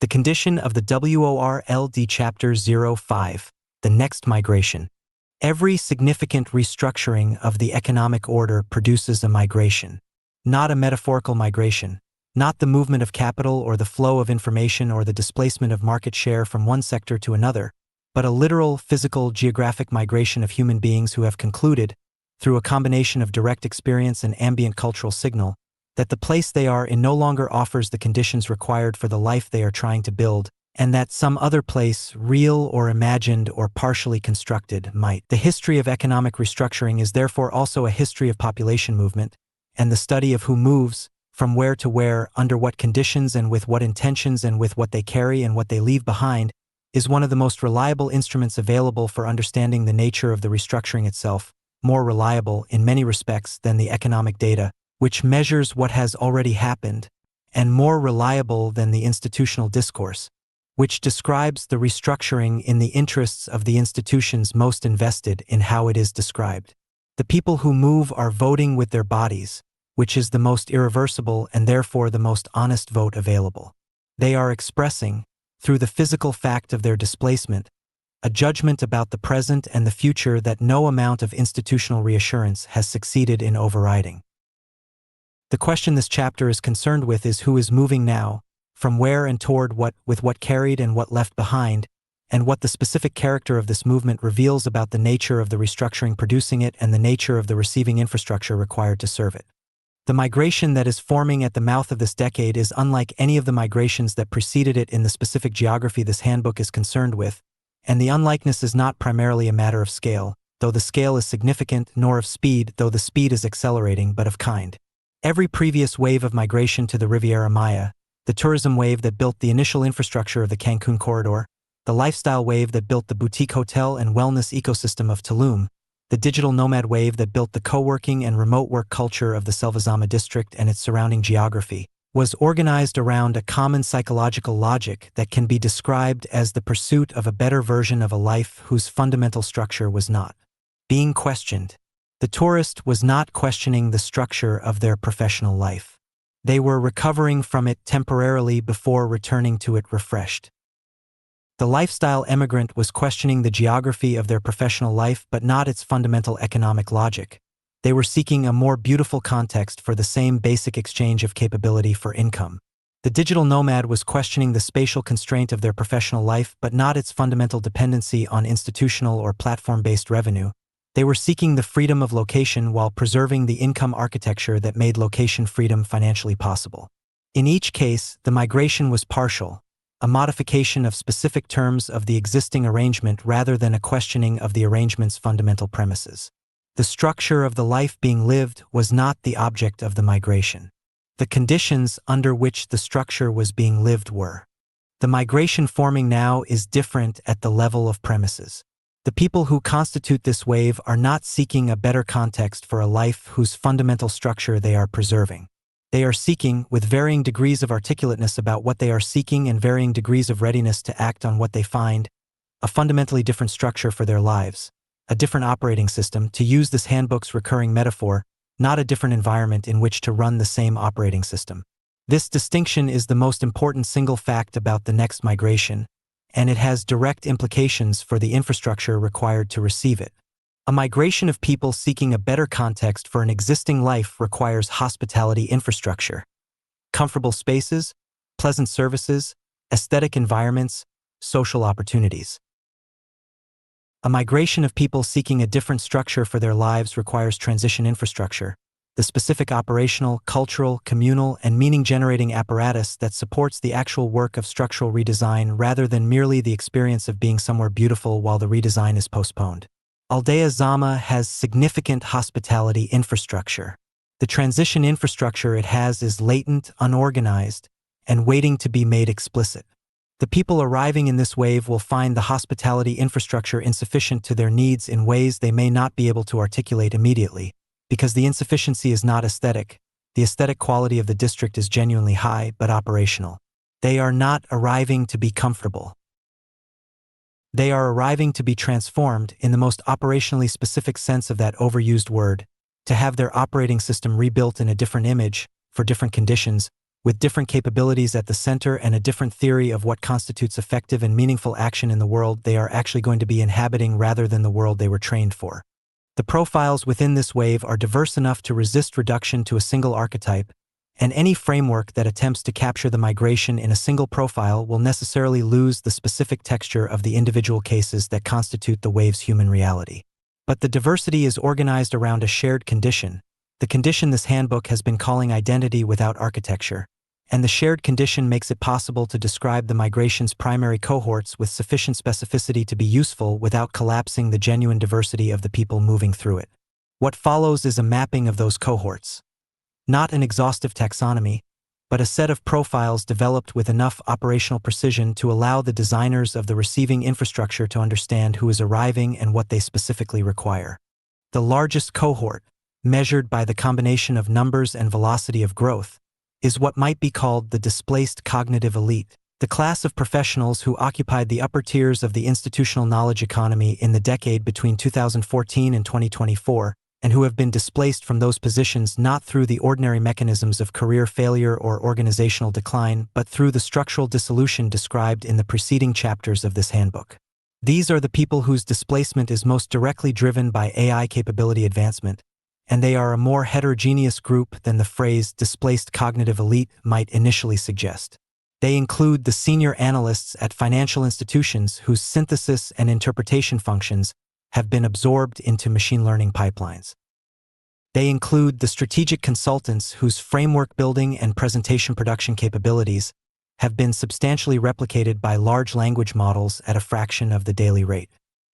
The condition of the WORLD Chapter 05, the next migration. Every significant restructuring of the economic order produces a migration. Not a metaphorical migration, not the movement of capital or the flow of information or the displacement of market share from one sector to another, but a literal, physical, geographic migration of human beings who have concluded, through a combination of direct experience and ambient cultural signal, that the place they are in no longer offers the conditions required for the life they are trying to build, and that some other place, real or imagined or partially constructed, might. The history of economic restructuring is therefore also a history of population movement, and the study of who moves, from where to where, under what conditions and with what intentions and with what they carry and what they leave behind, is one of the most reliable instruments available for understanding the nature of the restructuring itself, more reliable in many respects than the economic data, which measures what has already happened, and more reliable than the institutional discourse, which describes the restructuring in the interests of the institutions most invested in how it is described. The people who move are voting with their bodies, which is the most irreversible and therefore the most honest vote available. They are expressing, through the physical fact of their displacement, a judgment about the present and the future that no amount of institutional reassurance has succeeded in overriding. The question this chapter is concerned with is who is moving now, from where and toward what, with what carried and what left behind, and what the specific character of this movement reveals about the nature of the restructuring producing it and the nature of the receiving infrastructure required to serve it. The migration that is forming at the mouth of this decade is unlike any of the migrations that preceded it in the specific geography this handbook is concerned with, and the unlikeness is not primarily a matter of scale, though the scale is significant, nor of speed, though the speed is accelerating, but of kind. Every previous wave of migration to the Riviera Maya, the tourism wave that built the initial infrastructure of the Cancun corridor, the lifestyle wave that built the boutique hotel and wellness ecosystem of Tulum, the digital nomad wave that built the co-working and remote work culture of the Selvazama district and its surrounding geography, was organized around a common psychological logic that can be described as the pursuit of a better version of a life whose fundamental structure was not being questioned. The tourist was not questioning the structure of their professional life. They were recovering from it temporarily before returning to it refreshed. The lifestyle emigrant was questioning the geography of their professional life but not its fundamental economic logic. They were seeking a more beautiful context for the same basic exchange of capability for income. The digital nomad was questioning the spatial constraint of their professional life but not its fundamental dependency on institutional or platform-based revenue. They were seeking the freedom of location while preserving the income architecture that made location freedom financially possible. In each case, the migration was partial, a modification of specific terms of the existing arrangement rather than a questioning of the arrangement's fundamental premises. The structure of the life being lived was not the object of the migration. The conditions under which the structure was being lived were. The migration forming now is different at the level of premises. The people who constitute this wave are not seeking a better context for a life whose fundamental structure they are preserving. They are seeking, with varying degrees of articulateness about what they are seeking and varying degrees of readiness to act on what they find, a fundamentally different structure for their lives, a different operating system, to use this handbook's recurring metaphor, not a different environment in which to run the same operating system. This distinction is the most important single fact about the next migration, and it has direct implications for the infrastructure required to receive it. A migration of people seeking a better context for an existing life requires hospitality infrastructure, comfortable spaces, pleasant services, aesthetic environments, social opportunities. A migration of people seeking a different structure for their lives requires transition infrastructure, the specific operational, cultural, communal, and meaning-generating apparatus that supports the actual work of structural redesign rather than merely the experience of being somewhere beautiful while the redesign is postponed. Aldea Zama has significant hospitality infrastructure. The transition infrastructure it has is latent, unorganized, and waiting to be made explicit. The people arriving in this wave will find the hospitality infrastructure insufficient to their needs in ways they may not be able to articulate immediately, because the insufficiency is not aesthetic. The aesthetic quality of the district is genuinely high, but operational. They are not arriving to be comfortable. They are arriving to be transformed in the most operationally specific sense of that overused word, to have their operating system rebuilt in a different image, for different conditions, with different capabilities at the center and a different theory of what constitutes effective and meaningful action in the world they are actually going to be inhabiting rather than the world they were trained for. The profiles within this wave are diverse enough to resist reduction to a single archetype, and any framework that attempts to capture the migration in a single profile will necessarily lose the specific texture of the individual cases that constitute the wave's human reality. But the diversity is organized around a shared condition, the condition this handbook has been calling identity without architecture, and the shared condition makes it possible to describe the migration's primary cohorts with sufficient specificity to be useful without collapsing the genuine diversity of the people moving through it. What follows is a mapping of those cohorts. Not an exhaustive taxonomy, but a set of profiles developed with enough operational precision to allow the designers of the receiving infrastructure to understand who is arriving and what they specifically require. The largest cohort, measured by the combination of numbers and velocity of growth, is what might be called the displaced cognitive elite, the class of professionals who occupied the upper tiers of the institutional knowledge economy in the decade between 2014 and 2024, and who have been displaced from those positions not through the ordinary mechanisms of career failure or organizational decline, but through the structural dissolution described in the preceding chapters of this handbook. These are the people whose displacement is most directly driven by AI capability advancement, and they are a more heterogeneous group than the phrase displaced cognitive elite might initially suggest. They include the senior analysts at financial institutions whose synthesis and interpretation functions have been absorbed into machine learning pipelines. They include the strategic consultants whose framework building and presentation production capabilities have been substantially replicated by large language models at a fraction of the daily rate.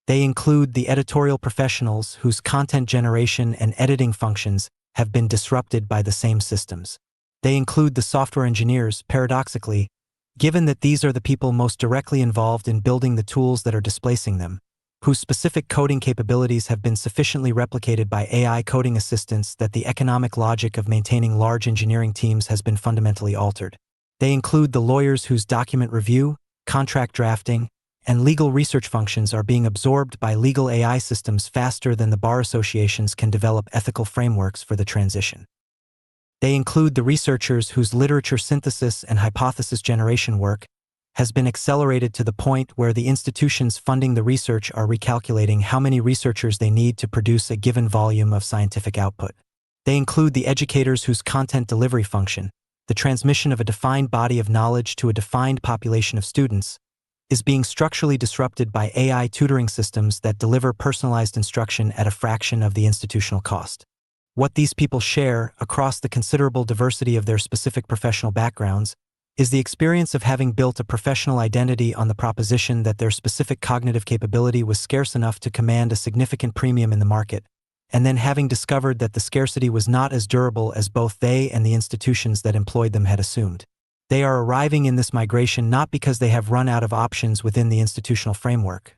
They include the editorial professionals whose content generation and editing functions have been disrupted by the same systems. They include the software engineers, paradoxically, given that these are the people most directly involved in building the tools that are displacing them, whose specific coding capabilities have been sufficiently replicated by AI coding assistants that the economic logic of maintaining large engineering teams has been fundamentally altered. They include the lawyers whose document review, contract drafting, and legal research functions are being absorbed by legal AI systems faster than the bar associations can develop ethical frameworks for the transition. They include the researchers whose literature synthesis and hypothesis generation work has been accelerated to the point where the institutions funding the research are recalculating how many researchers they need to produce a given volume of scientific output. They include the educators whose content delivery function, the transmission of a defined body of knowledge to a defined population of students, is being structurally disrupted by AI tutoring systems that deliver personalized instruction at a fraction of the institutional cost. What these people share, across the considerable diversity of their specific professional backgrounds, is the experience of having built a professional identity on the proposition that their specific cognitive capability was scarce enough to command a significant premium in the market, and then having discovered that the scarcity was not as durable as both they and the institutions that employed them had assumed. They are arriving in this migration not because they have run out of options within the institutional framework.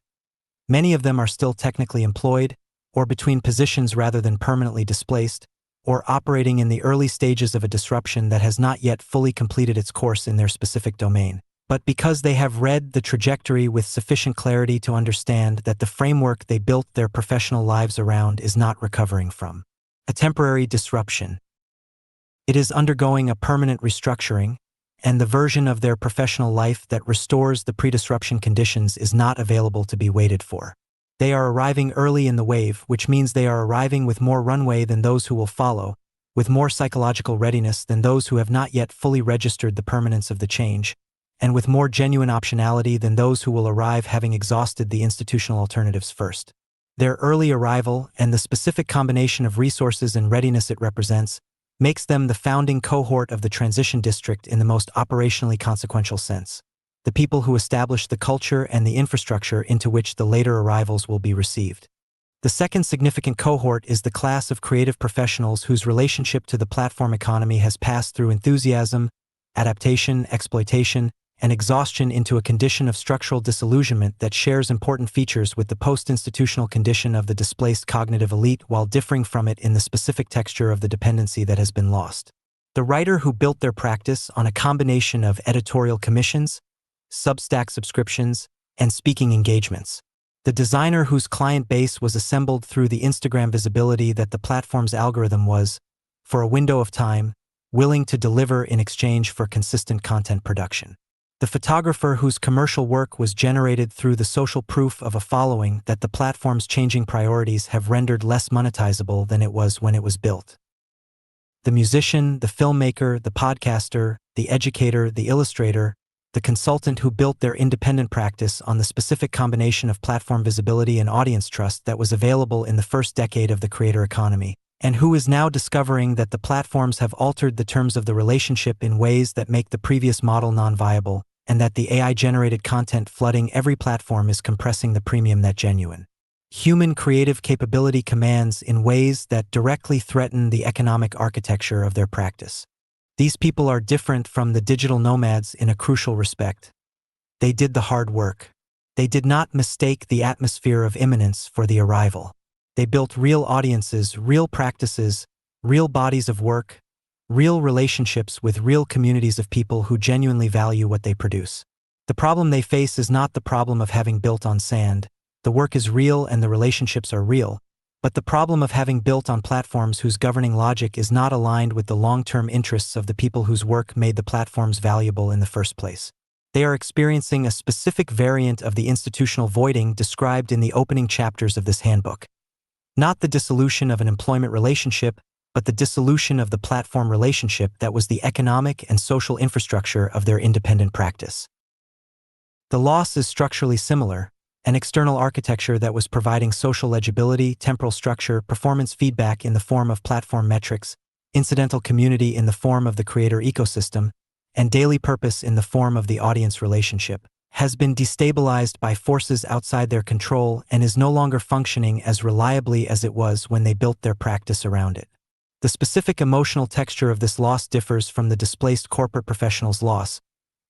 Many of them are still technically employed, or between positions rather than permanently displaced, or operating in the early stages of a disruption that has not yet fully completed its course in their specific domain, but because they have read the trajectory with sufficient clarity to understand that the framework they built their professional lives around is not recovering from a temporary disruption. It is undergoing a permanent restructuring, and the version of their professional life that restores the pre-disruption conditions is not available to be waited for. They are arriving early in the wave, which means they are arriving with more runway than those who will follow, with more psychological readiness than those who have not yet fully registered the permanence of the change, and with more genuine optionality than those who will arrive having exhausted the institutional alternatives first. Their early arrival and the specific combination of resources and readiness it represents makes them the founding cohort of the transition district in the most operationally consequential sense, the people who establish the culture and the infrastructure into which the later arrivals will be received. The second significant cohort is the class of creative professionals whose relationship to the platform economy has passed through enthusiasm, adaptation, exploitation, and exhaustion into a condition of structural disillusionment that shares important features with the post-institutional condition of the displaced cognitive elite while differing from it in the specific texture of the dependency that has been lost. The writer who built their practice on a combination of editorial commissions, Substack subscriptions, and speaking engagements. The designer whose client base was assembled through the Instagram visibility that the platform's algorithm was, for a window of time, willing to deliver in exchange for consistent content production. The photographer whose commercial work was generated through the social proof of a following that the platform's changing priorities have rendered less monetizable than it was when it was built. The musician, the filmmaker, the podcaster, the educator, the illustrator, the consultant who built their independent practice on the specific combination of platform visibility and audience trust that was available in the first decade of the creator economy, and who is now discovering that the platforms have altered the terms of the relationship in ways that make the previous model non-viable, and that the AI-generated content flooding every platform is compressing the premium that genuine human creative capability commands in ways that directly threaten the economic architecture of their practice. These people are different from the digital nomads in a crucial respect. They did the hard work. They did not mistake the atmosphere of imminence for the arrival. They built real audiences, real practices, real bodies of work, real relationships with real communities of people who genuinely value what they produce. The problem they face is not the problem of having built on sand. The work is real and the relationships are real, but the problem of having built on platforms whose governing logic is not aligned with the long-term interests of the people whose work made the platforms valuable in the first place. They are experiencing a specific variant of the institutional voiding described in the opening chapters of this handbook. Not the dissolution of an employment relationship, but the dissolution of the platform relationship that was the economic and social infrastructure of their independent practice. The loss is structurally similar: an external architecture that was providing social legibility, temporal structure, performance feedback in the form of platform metrics, incidental community in the form of the creator ecosystem, and daily purpose in the form of the audience relationship, has been destabilized by forces outside their control and is no longer functioning as reliably as it was when they built their practice around it. The specific emotional texture of this loss differs from the displaced corporate professional's loss,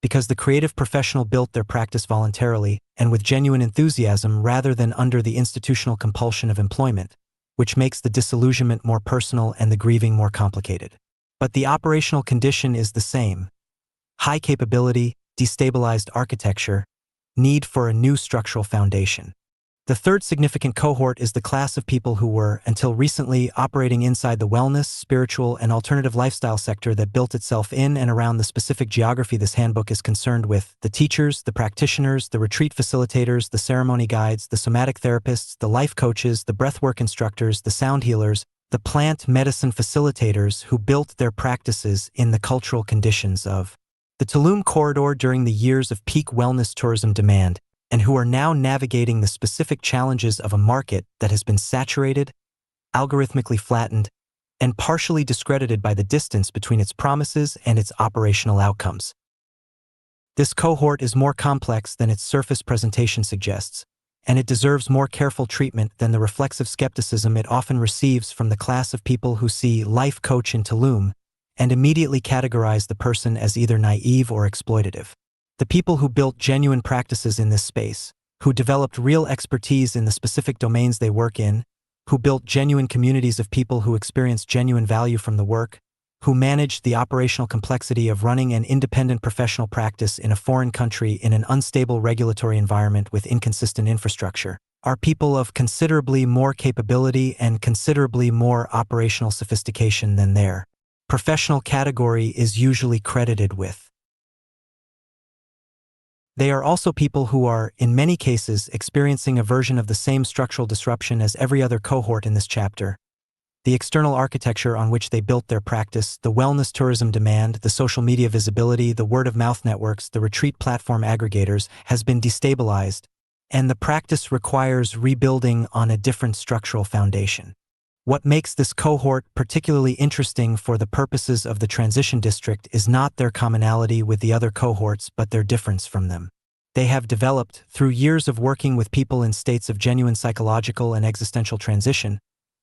because the creative professional built their practice voluntarily and with genuine enthusiasm rather than under the institutional compulsion of employment, which makes the disillusionment more personal and the grieving more complicated. But the operational condition is the same: high capability, destabilized architecture, need for a new structural foundation. The third significant cohort is the class of people who were, until recently, operating inside the wellness, spiritual, and alternative lifestyle sector that built itself in and around the specific geography this handbook is concerned with: the teachers, the practitioners, the retreat facilitators, the ceremony guides, the somatic therapists, the life coaches, the breathwork instructors, the sound healers, the plant medicine facilitators who built their practices in the cultural conditions of the Tulum corridor during the years of peak wellness tourism demand, and who are now navigating the specific challenges of a market that has been saturated, algorithmically flattened, and partially discredited by the distance between its promises and its operational outcomes. This cohort is more complex than its surface presentation suggests, and it deserves more careful treatment than the reflexive skepticism it often receives from the class of people who see life coach in Tulum and immediately categorize the person as either naive or exploitative. The people who built genuine practices in this space, who developed real expertise in the specific domains they work in, who built genuine communities of people who experienced genuine value from the work, who managed the operational complexity of running an independent professional practice in a foreign country in an unstable regulatory environment with inconsistent infrastructure, are people of considerably more capability and considerably more operational sophistication than their professional category is usually credited with. They are also people who are, in many cases, experiencing a version of the same structural disruption as every other cohort in this chapter. The external architecture on which they built their practice, the wellness tourism demand, the social media visibility, the word-of-mouth networks, the retreat platform aggregators, has been destabilized, and the practice requires rebuilding on a different structural foundation. What makes this cohort particularly interesting for the purposes of the transition district is not their commonality with the other cohorts but their difference from them. They have developed, through years of working with people in states of genuine psychological and existential transition,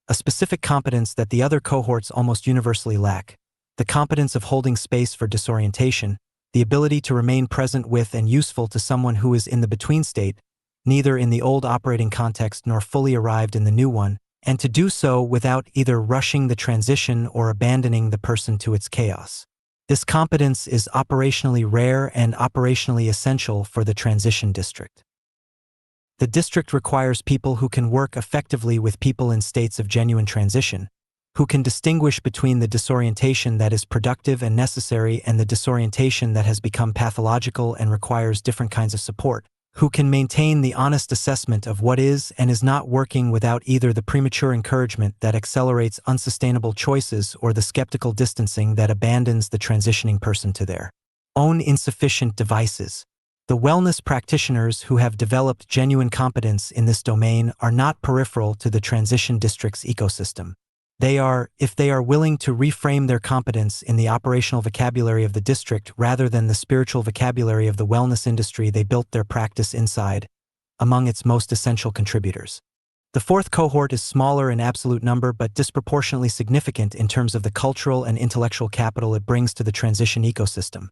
a specific competence that the other cohorts almost universally lack: the competence of holding space for disorientation, the ability to remain present with and useful to someone who is in the between state, neither in the old operating context nor fully arrived in the new one, and to do so without either rushing the transition or abandoning the person to its chaos. This competence is operationally rare and operationally essential for the transition district. The district requires people who can work effectively with people in states of genuine transition, who can distinguish between the disorientation that is productive and necessary and the disorientation that has become pathological and requires different kinds of support, who can maintain the honest assessment of what is and is not working without either the premature encouragement that accelerates unsustainable choices or the skeptical distancing that abandons the transitioning person to their own insufficient devices. The wellness practitioners who have developed genuine competence in this domain are not peripheral to the transition district's ecosystem. They are, if they are willing to reframe their competence in the operational vocabulary of the district rather than the spiritual vocabulary of the wellness industry they built their practice inside, among its most essential contributors. The fourth cohort is smaller in absolute number but disproportionately significant in terms of the cultural and intellectual capital it brings to the transition ecosystem.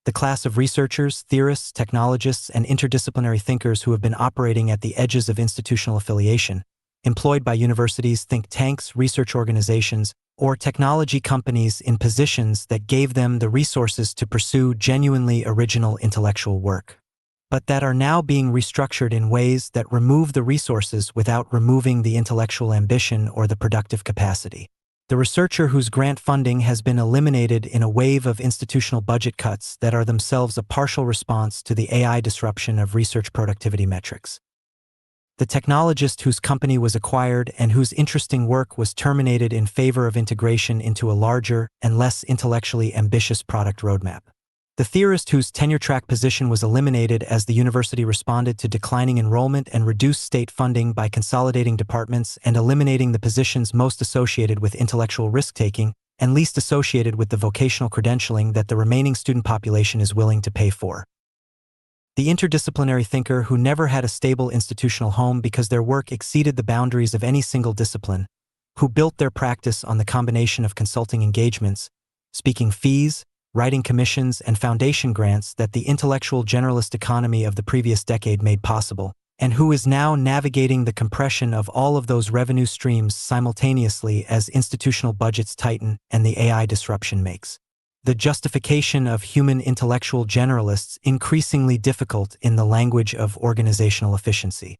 The class of researchers, theorists, technologists, and interdisciplinary thinkers who have been operating at the edges of institutional affiliation, employed by universities, think tanks, research organizations, or technology companies in positions that gave them the resources to pursue genuinely original intellectual work, but that are now being restructured in ways that remove the resources without removing the intellectual ambition or the productive capacity. The researcher whose grant funding has been eliminated in a wave of institutional budget cuts that are themselves a partial response to the AI disruption of research productivity metrics. The technologist whose company was acquired and whose interesting work was terminated in favor of integration into a larger and less intellectually ambitious product roadmap. The theorist whose tenure-track position was eliminated as the university responded to declining enrollment and reduced state funding by consolidating departments and eliminating the positions most associated with intellectual risk-taking and least associated with the vocational credentialing that the remaining student population is willing to pay for. The interdisciplinary thinker who never had a stable institutional home because their work exceeded the boundaries of any single discipline, who built their practice on the combination of consulting engagements, speaking fees, writing commissions, and foundation grants that the intellectual generalist economy of the previous decade made possible, and who is now navigating the compression of all of those revenue streams simultaneously as institutional budgets tighten and the AI disruption makes the justification of human intellectual generalists increasingly difficult in the language of organizational efficiency.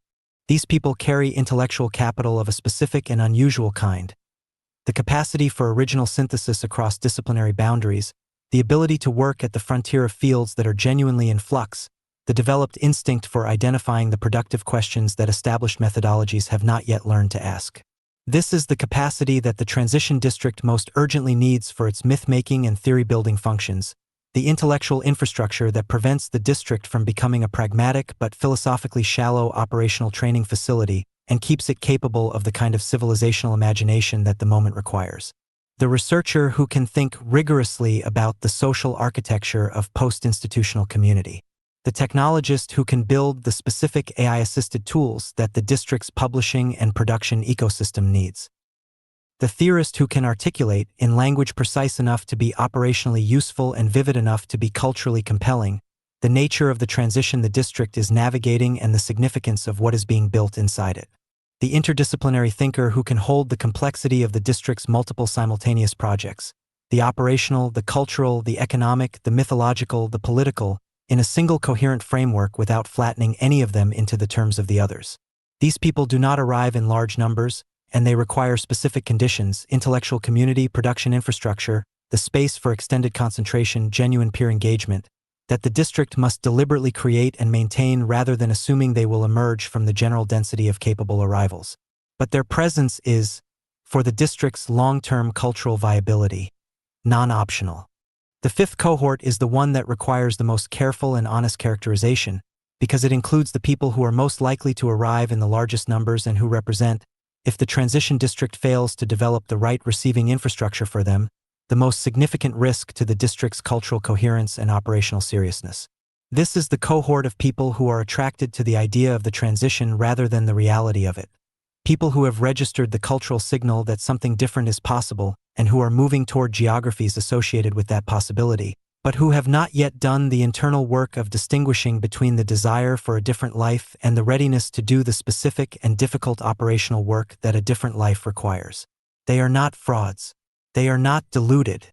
These people carry intellectual capital of a specific and unusual kind: the capacity for original synthesis across disciplinary boundaries, the ability to work at the frontier of fields that are genuinely in flux, the developed instinct for identifying the productive questions that established methodologies have not yet learned to ask. This is the capacity that the transition district most urgently needs for its myth-making and theory-building functions, the intellectual infrastructure that prevents the district from becoming a pragmatic but philosophically shallow operational training facility and keeps it capable of the kind of civilizational imagination that the moment requires. The researcher who can think rigorously about the social architecture of post-institutional community. The technologist who can build the specific AI-assisted tools that the district's publishing and production ecosystem needs. The theorist who can articulate, in language precise enough to be operationally useful and vivid enough to be culturally compelling, the nature of the transition the district is navigating and the significance of what is being built inside it. The interdisciplinary thinker who can hold the complexity of the district's multiple simultaneous projects, the operational, the cultural, the economic, the mythological, the political, in a single coherent framework without flattening any of them into the terms of the others. These people do not arrive in large numbers, and they require specific conditions: intellectual community, production infrastructure, the space for extended concentration, genuine peer engagement, that the district must deliberately create and maintain rather than assuming they will emerge from the general density of capable arrivals. But their presence is, for the district's long-term cultural viability, non-optional. The fifth cohort is the one that requires the most careful and honest characterization, because it includes the people who are most likely to arrive in the largest numbers and who represent, if the transition district fails to develop the right receiving infrastructure for them, the most significant risk to the district's cultural coherence and operational seriousness. This is the cohort of people who are attracted to the idea of the transition rather than the reality of it. People who have registered the cultural signal that something different is possible and who are moving toward geographies associated with that possibility, but who have not yet done the internal work of distinguishing between the desire for a different life and the readiness to do the specific and difficult operational work that a different life requires. They are not frauds. They are not deluded.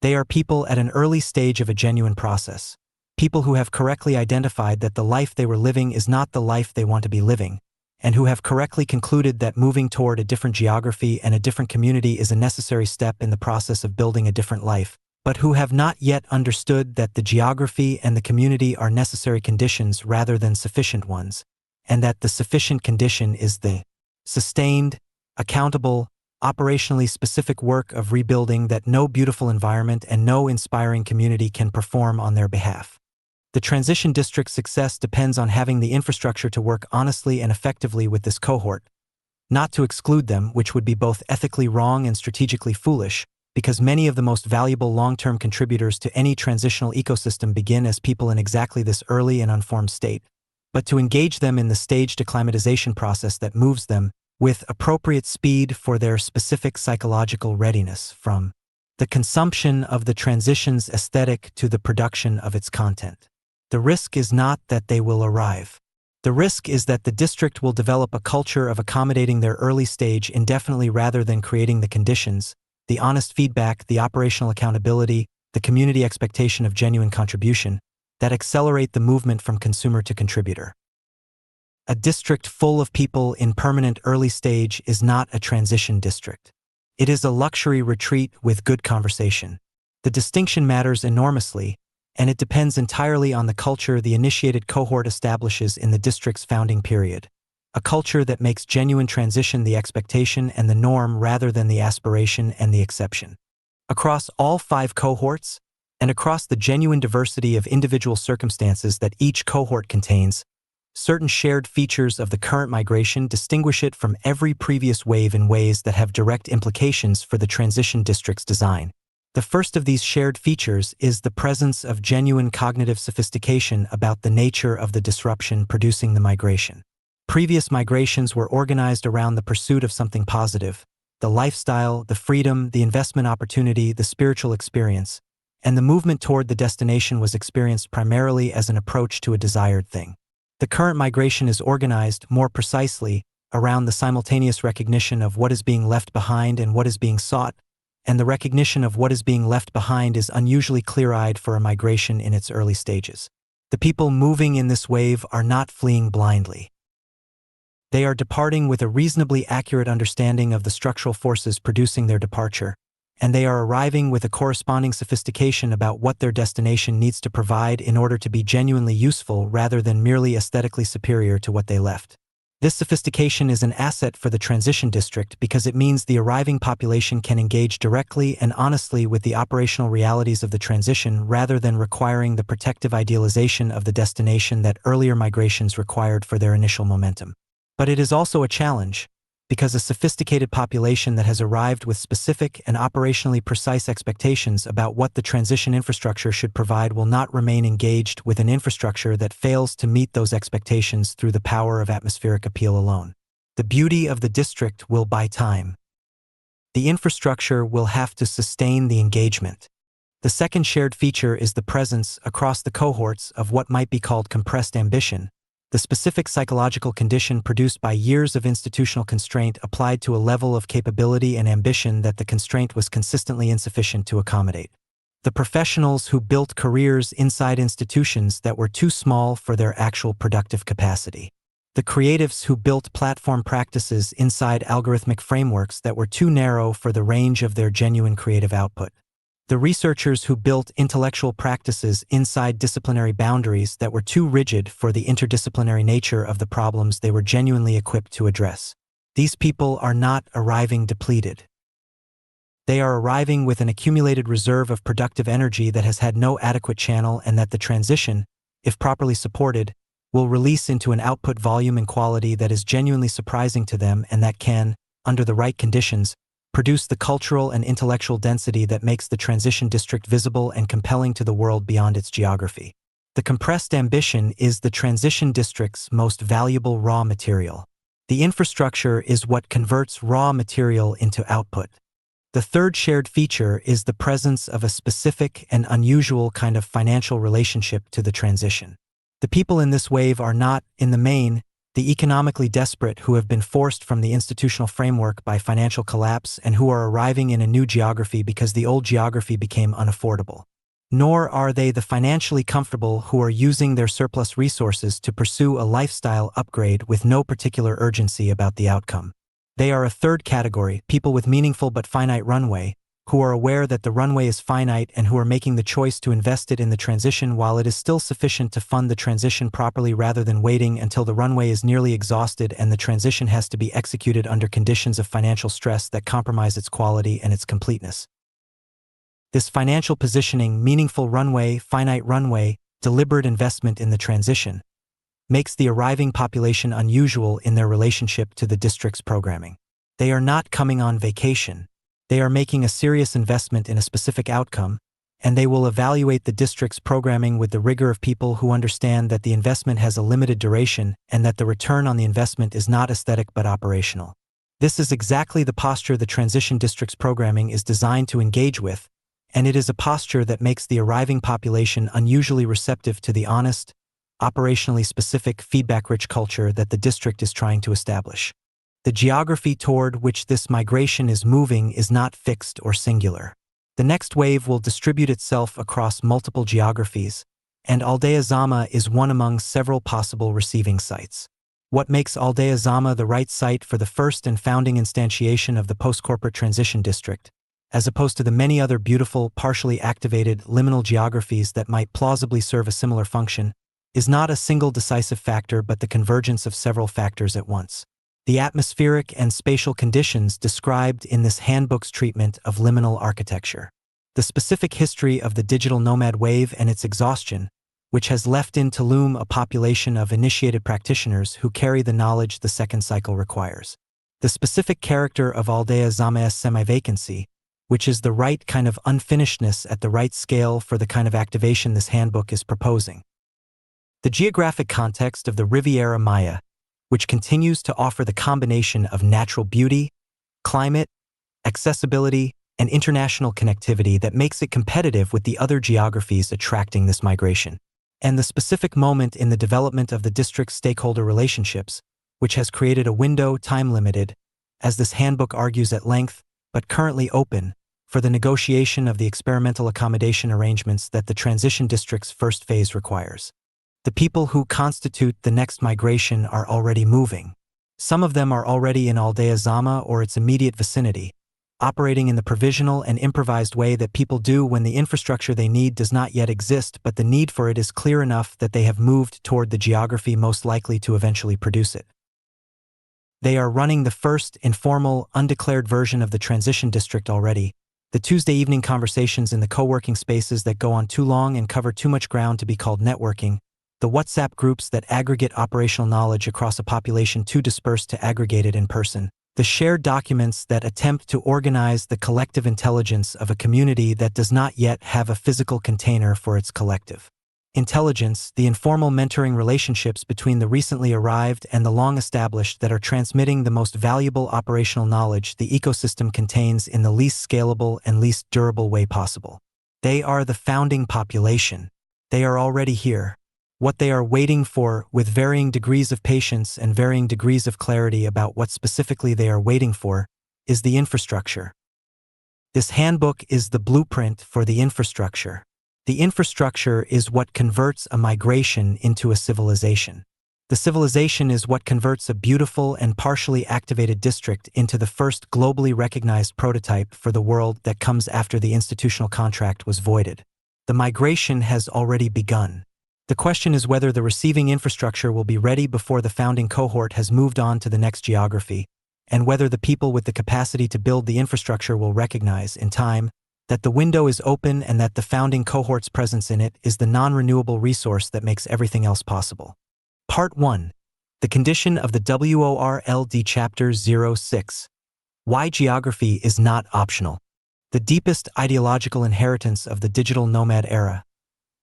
They are people at an early stage of a genuine process. People who have correctly identified that the life they were living is not the life they want to be living, and who have correctly concluded that moving toward a different geography and a different community is a necessary step in the process of building a different life, but who have not yet understood that the geography and the community are necessary conditions rather than sufficient ones, and that the sufficient condition is the sustained, accountable, operationally specific work of rebuilding that no beautiful environment and no inspiring community can perform on their behalf. The transition district's success depends on having the infrastructure to work honestly and effectively with this cohort, not to exclude them, which would be both ethically wrong and strategically foolish, because many of the most valuable long-term contributors to any transitional ecosystem begin as people in exactly this early and unformed state, but to engage them in the staged acclimatization process that moves them with appropriate speed for their specific psychological readiness from the consumption of the transition's aesthetic to the production of its content. The risk is not that they will arrive. The risk is that the district will develop a culture of accommodating their early stage indefinitely rather than creating the conditions, the honest feedback, the operational accountability, the community expectation of genuine contribution, that accelerate the movement from consumer to contributor. A district full of people in permanent early stage is not a transition district. It is a luxury retreat with good conversation. The distinction matters enormously, and it depends entirely on the culture the initiated cohort establishes in the district's founding period. A culture that makes genuine transition the expectation and the norm rather than the aspiration and the exception. Across all 5 cohorts, and across the genuine diversity of individual circumstances that each cohort contains, certain shared features of the current migration distinguish it from every previous wave in ways that have direct implications for the transition district's design. The first of these shared features is the presence of genuine cognitive sophistication about the nature of the disruption producing the migration. Previous migrations were organized around the pursuit of something positive, the lifestyle, the freedom, the investment opportunity, the spiritual experience, and the movement toward the destination was experienced primarily as an approach to a desired thing. The current migration is organized, more precisely, around the simultaneous recognition of what is being left behind and what is being sought, and the recognition of what is being left behind is unusually clear-eyed for a migration in its early stages. The people moving in this wave are not fleeing blindly. They are departing with a reasonably accurate understanding of the structural forces producing their departure, and they are arriving with a corresponding sophistication about what their destination needs to provide in order to be genuinely useful rather than merely aesthetically superior to what they left. This sophistication is an asset for the transition district because it means the arriving population can engage directly and honestly with the operational realities of the transition rather than requiring the protective idealization of the destination that earlier migrations required for their initial momentum. But it is also a challenge, because a sophisticated population that has arrived with specific and operationally precise expectations about what the transition infrastructure should provide will not remain engaged with an infrastructure that fails to meet those expectations through the power of atmospheric appeal alone. The beauty of the district will buy time. The infrastructure will have to sustain the engagement. The second shared feature is the presence, across the cohorts, of what might be called compressed ambition, the specific psychological condition produced by years of institutional constraint applied to a level of capability and ambition that the constraint was consistently insufficient to accommodate. The professionals who built careers inside institutions that were too small for their actual productive capacity. The creatives who built platform practices inside algorithmic frameworks that were too narrow for the range of their genuine creative output. The researchers who built intellectual practices inside disciplinary boundaries that were too rigid for the interdisciplinary nature of the problems they were genuinely equipped to address. These people are not arriving depleted. They are arriving with an accumulated reserve of productive energy that has had no adequate channel and that the transition, if properly supported, will release into an output volume and quality that is genuinely surprising to them and that can, under the right conditions, produce the cultural and intellectual density that makes the transition district visible and compelling to the world beyond its geography. The compressed ambition is the transition district's most valuable raw material. The infrastructure is what converts raw material into output. The third shared feature is the presence of a specific and unusual kind of financial relationship to the transition. The people in this wave are not, in the main, the economically desperate who have been forced from the institutional framework by financial collapse and who are arriving in a new geography because the old geography became unaffordable. Nor are they the financially comfortable who are using their surplus resources to pursue a lifestyle upgrade with no particular urgency about the outcome. They are a third category, people with meaningful but finite runway, who are aware that the runway is finite and who are making the choice to invest it in the transition while it is still sufficient to fund the transition properly rather than waiting until the runway is nearly exhausted and the transition has to be executed under conditions of financial stress that compromise its quality and its completeness. This financial positioning, meaningful runway, finite runway, deliberate investment in the transition, makes the arriving population unusual in their relationship to the district's programming. They are not coming on vacation. They are making a serious investment in a specific outcome, and they will evaluate the district's programming with the rigor of people who understand that the investment has a limited duration and that the return on the investment is not aesthetic but operational. This is exactly the posture the transition district's programming is designed to engage with, and it is a posture that makes the arriving population unusually receptive to the honest, operationally specific, feedback-rich culture that the district is trying to establish. The geography toward which this migration is moving is not fixed or singular. The next wave will distribute itself across multiple geographies, and Aldea Zama is one among several possible receiving sites. What makes Aldea Zama the right site for the first and founding instantiation of the post-corporate transition district, as opposed to the many other beautiful, partially activated, liminal geographies that might plausibly serve a similar function, is not a single decisive factor but the convergence of several factors at once. The atmospheric and spatial conditions described in this handbook's treatment of liminal architecture. The specific history of the digital nomad wave and its exhaustion, which has left in Tulum a population of initiated practitioners who carry the knowledge the second cycle requires. The specific character of Aldea Zama's semi-vacancy, which is the right kind of unfinishedness at the right scale for the kind of activation this handbook is proposing. The geographic context of the Riviera Maya, which continues to offer the combination of natural beauty, climate, accessibility, and international connectivity that makes it competitive with the other geographies attracting this migration. And the specific moment in the development of the district's stakeholder relationships, which has created a window, time-limited, as this handbook argues at length, but currently open, for the negotiation of the experimental accommodation arrangements that the transition district's first phase requires. The people who constitute the next migration are already moving. Some of them are already in Aldea Zama or its immediate vicinity, operating in the provisional and improvised way that people do when the infrastructure they need does not yet exist, but the need for it is clear enough that they have moved toward the geography most likely to eventually produce it. They are running the first, informal, undeclared version of the transition district already, the Tuesday evening conversations in the co-working spaces that go on too long and cover too much ground to be called networking, the WhatsApp groups that aggregate operational knowledge across a population too dispersed to aggregate it in person, the shared documents that attempt to organize the collective intelligence of a community that does not yet have a physical container for its collective intelligence, the informal mentoring relationships between the recently arrived and the long-established that are transmitting the most valuable operational knowledge the ecosystem contains in the least scalable and least durable way possible. They are the founding population. They are already here. What they are waiting for, with varying degrees of patience and varying degrees of clarity about what specifically they are waiting for, is the infrastructure. This handbook is the blueprint for the infrastructure. The infrastructure is what converts a migration into a civilization. The civilization is what converts a beautiful and partially activated district into the first globally recognized prototype for the world that comes after the institutional contract was voided. The migration has already begun. The question is whether the receiving infrastructure will be ready before the founding cohort has moved on to the next geography, and whether the people with the capacity to build the infrastructure will recognize, in time, that the window is open and that the founding cohort's presence in it is the non-renewable resource that makes everything else possible. Part 1. The condition of the WORLD Chapter 06. Why geography is not optional. The deepest ideological inheritance of the digital nomad era.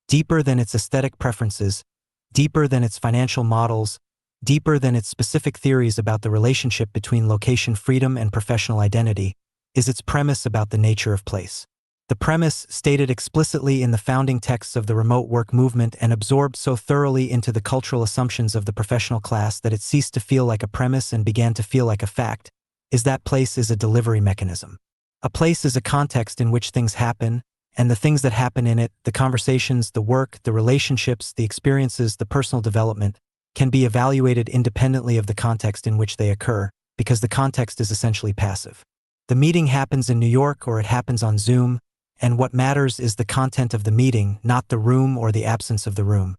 deeper than its aesthetic preferences, deeper than its financial models, deeper than its specific theories about the relationship between location freedom and professional identity, is its premise about the nature of place. The premise, stated explicitly in the founding texts of the remote work movement and absorbed so thoroughly into the cultural assumptions of the professional class that it ceased to feel like a premise and began to feel like a fact, is that place is a delivery mechanism. A place is a context in which things happen, and the things that happen in it, the conversations, the work, the relationships, the experiences, the personal development, can be evaluated independently of the context in which they occur, because the context is essentially passive. The meeting happens in New York or it happens on Zoom, and what matters is the content of the meeting, not the room or the absence of the room.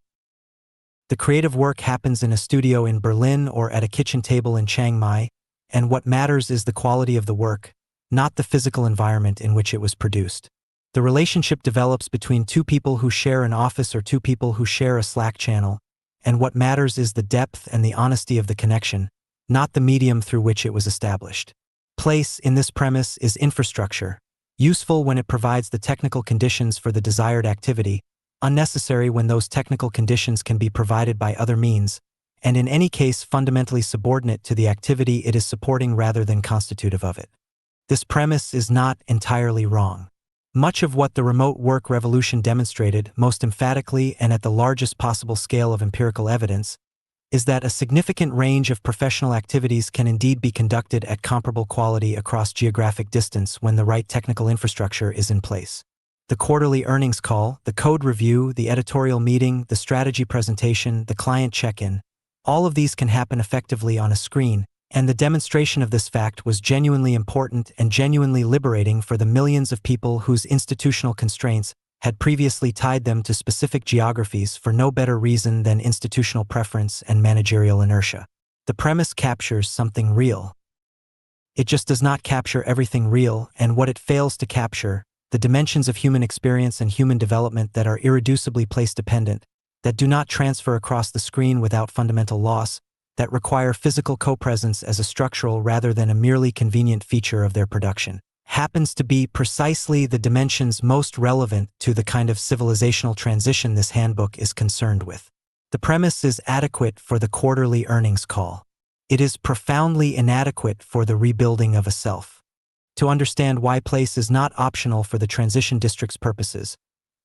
The creative work happens in a studio in Berlin or at a kitchen table in Chiang Mai, and what matters is the quality of the work, not the physical environment in which it was produced. The relationship develops between two people who share an office or two people who share a Slack channel, and what matters is the depth and the honesty of the connection, not the medium through which it was established. Place, in this premise, is infrastructure, useful when it provides the technical conditions for the desired activity, unnecessary when those technical conditions can be provided by other means, and in any case fundamentally subordinate to the activity it is supporting rather than constitutive of it. This premise is not entirely wrong. Much of what the remote work revolution demonstrated, most emphatically and at the largest possible scale of empirical evidence, is that a significant range of professional activities can indeed be conducted at comparable quality across geographic distance when the right technical infrastructure is in place. The quarterly earnings call, the code review, the editorial meeting, the strategy presentation, the client check-in, all of these can happen effectively on a screen, and the demonstration of this fact was genuinely important and genuinely liberating for the millions of people whose institutional constraints had previously tied them to specific geographies for no better reason than institutional preference and managerial inertia. The premise captures something real. It just does not capture everything real, and what it fails to capture, the dimensions of human experience and human development that are irreducibly place-dependent, that do not transfer across the screen without fundamental loss, that require physical co-presence as a structural rather than a merely convenient feature of their production, happens to be precisely the dimensions most relevant to the kind of civilizational transition this handbook is concerned with. The premise is adequate for the quarterly earnings call. It is profoundly inadequate for the rebuilding of a self. To understand why place is not optional for the transition district's purposes,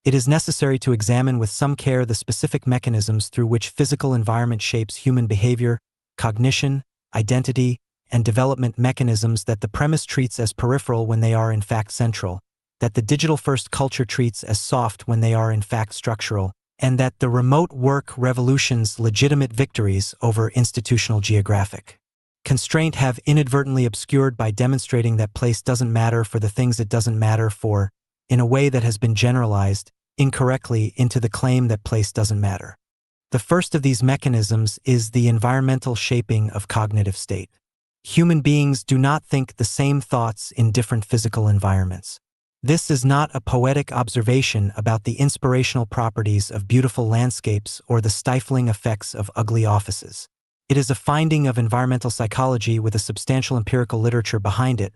it is necessary to examine with some care the specific mechanisms through which physical environment shapes human behavior, cognition, identity, and development mechanisms that the premise treats as peripheral when they are in fact central, that the digital-first culture treats as soft when they are in fact structural, and that the remote work revolution's legitimate victories over institutional geographic constraint have inadvertently obscured by demonstrating that place doesn't matter for the things it doesn't matter for, in a way that has been generalized, incorrectly, into the claim that place doesn't matter. The first of these mechanisms is the environmental shaping of cognitive state. Human beings do not think the same thoughts in different physical environments. This is not a poetic observation about the inspirational properties of beautiful landscapes or the stifling effects of ugly offices. It is a finding of environmental psychology with a substantial empirical literature behind it,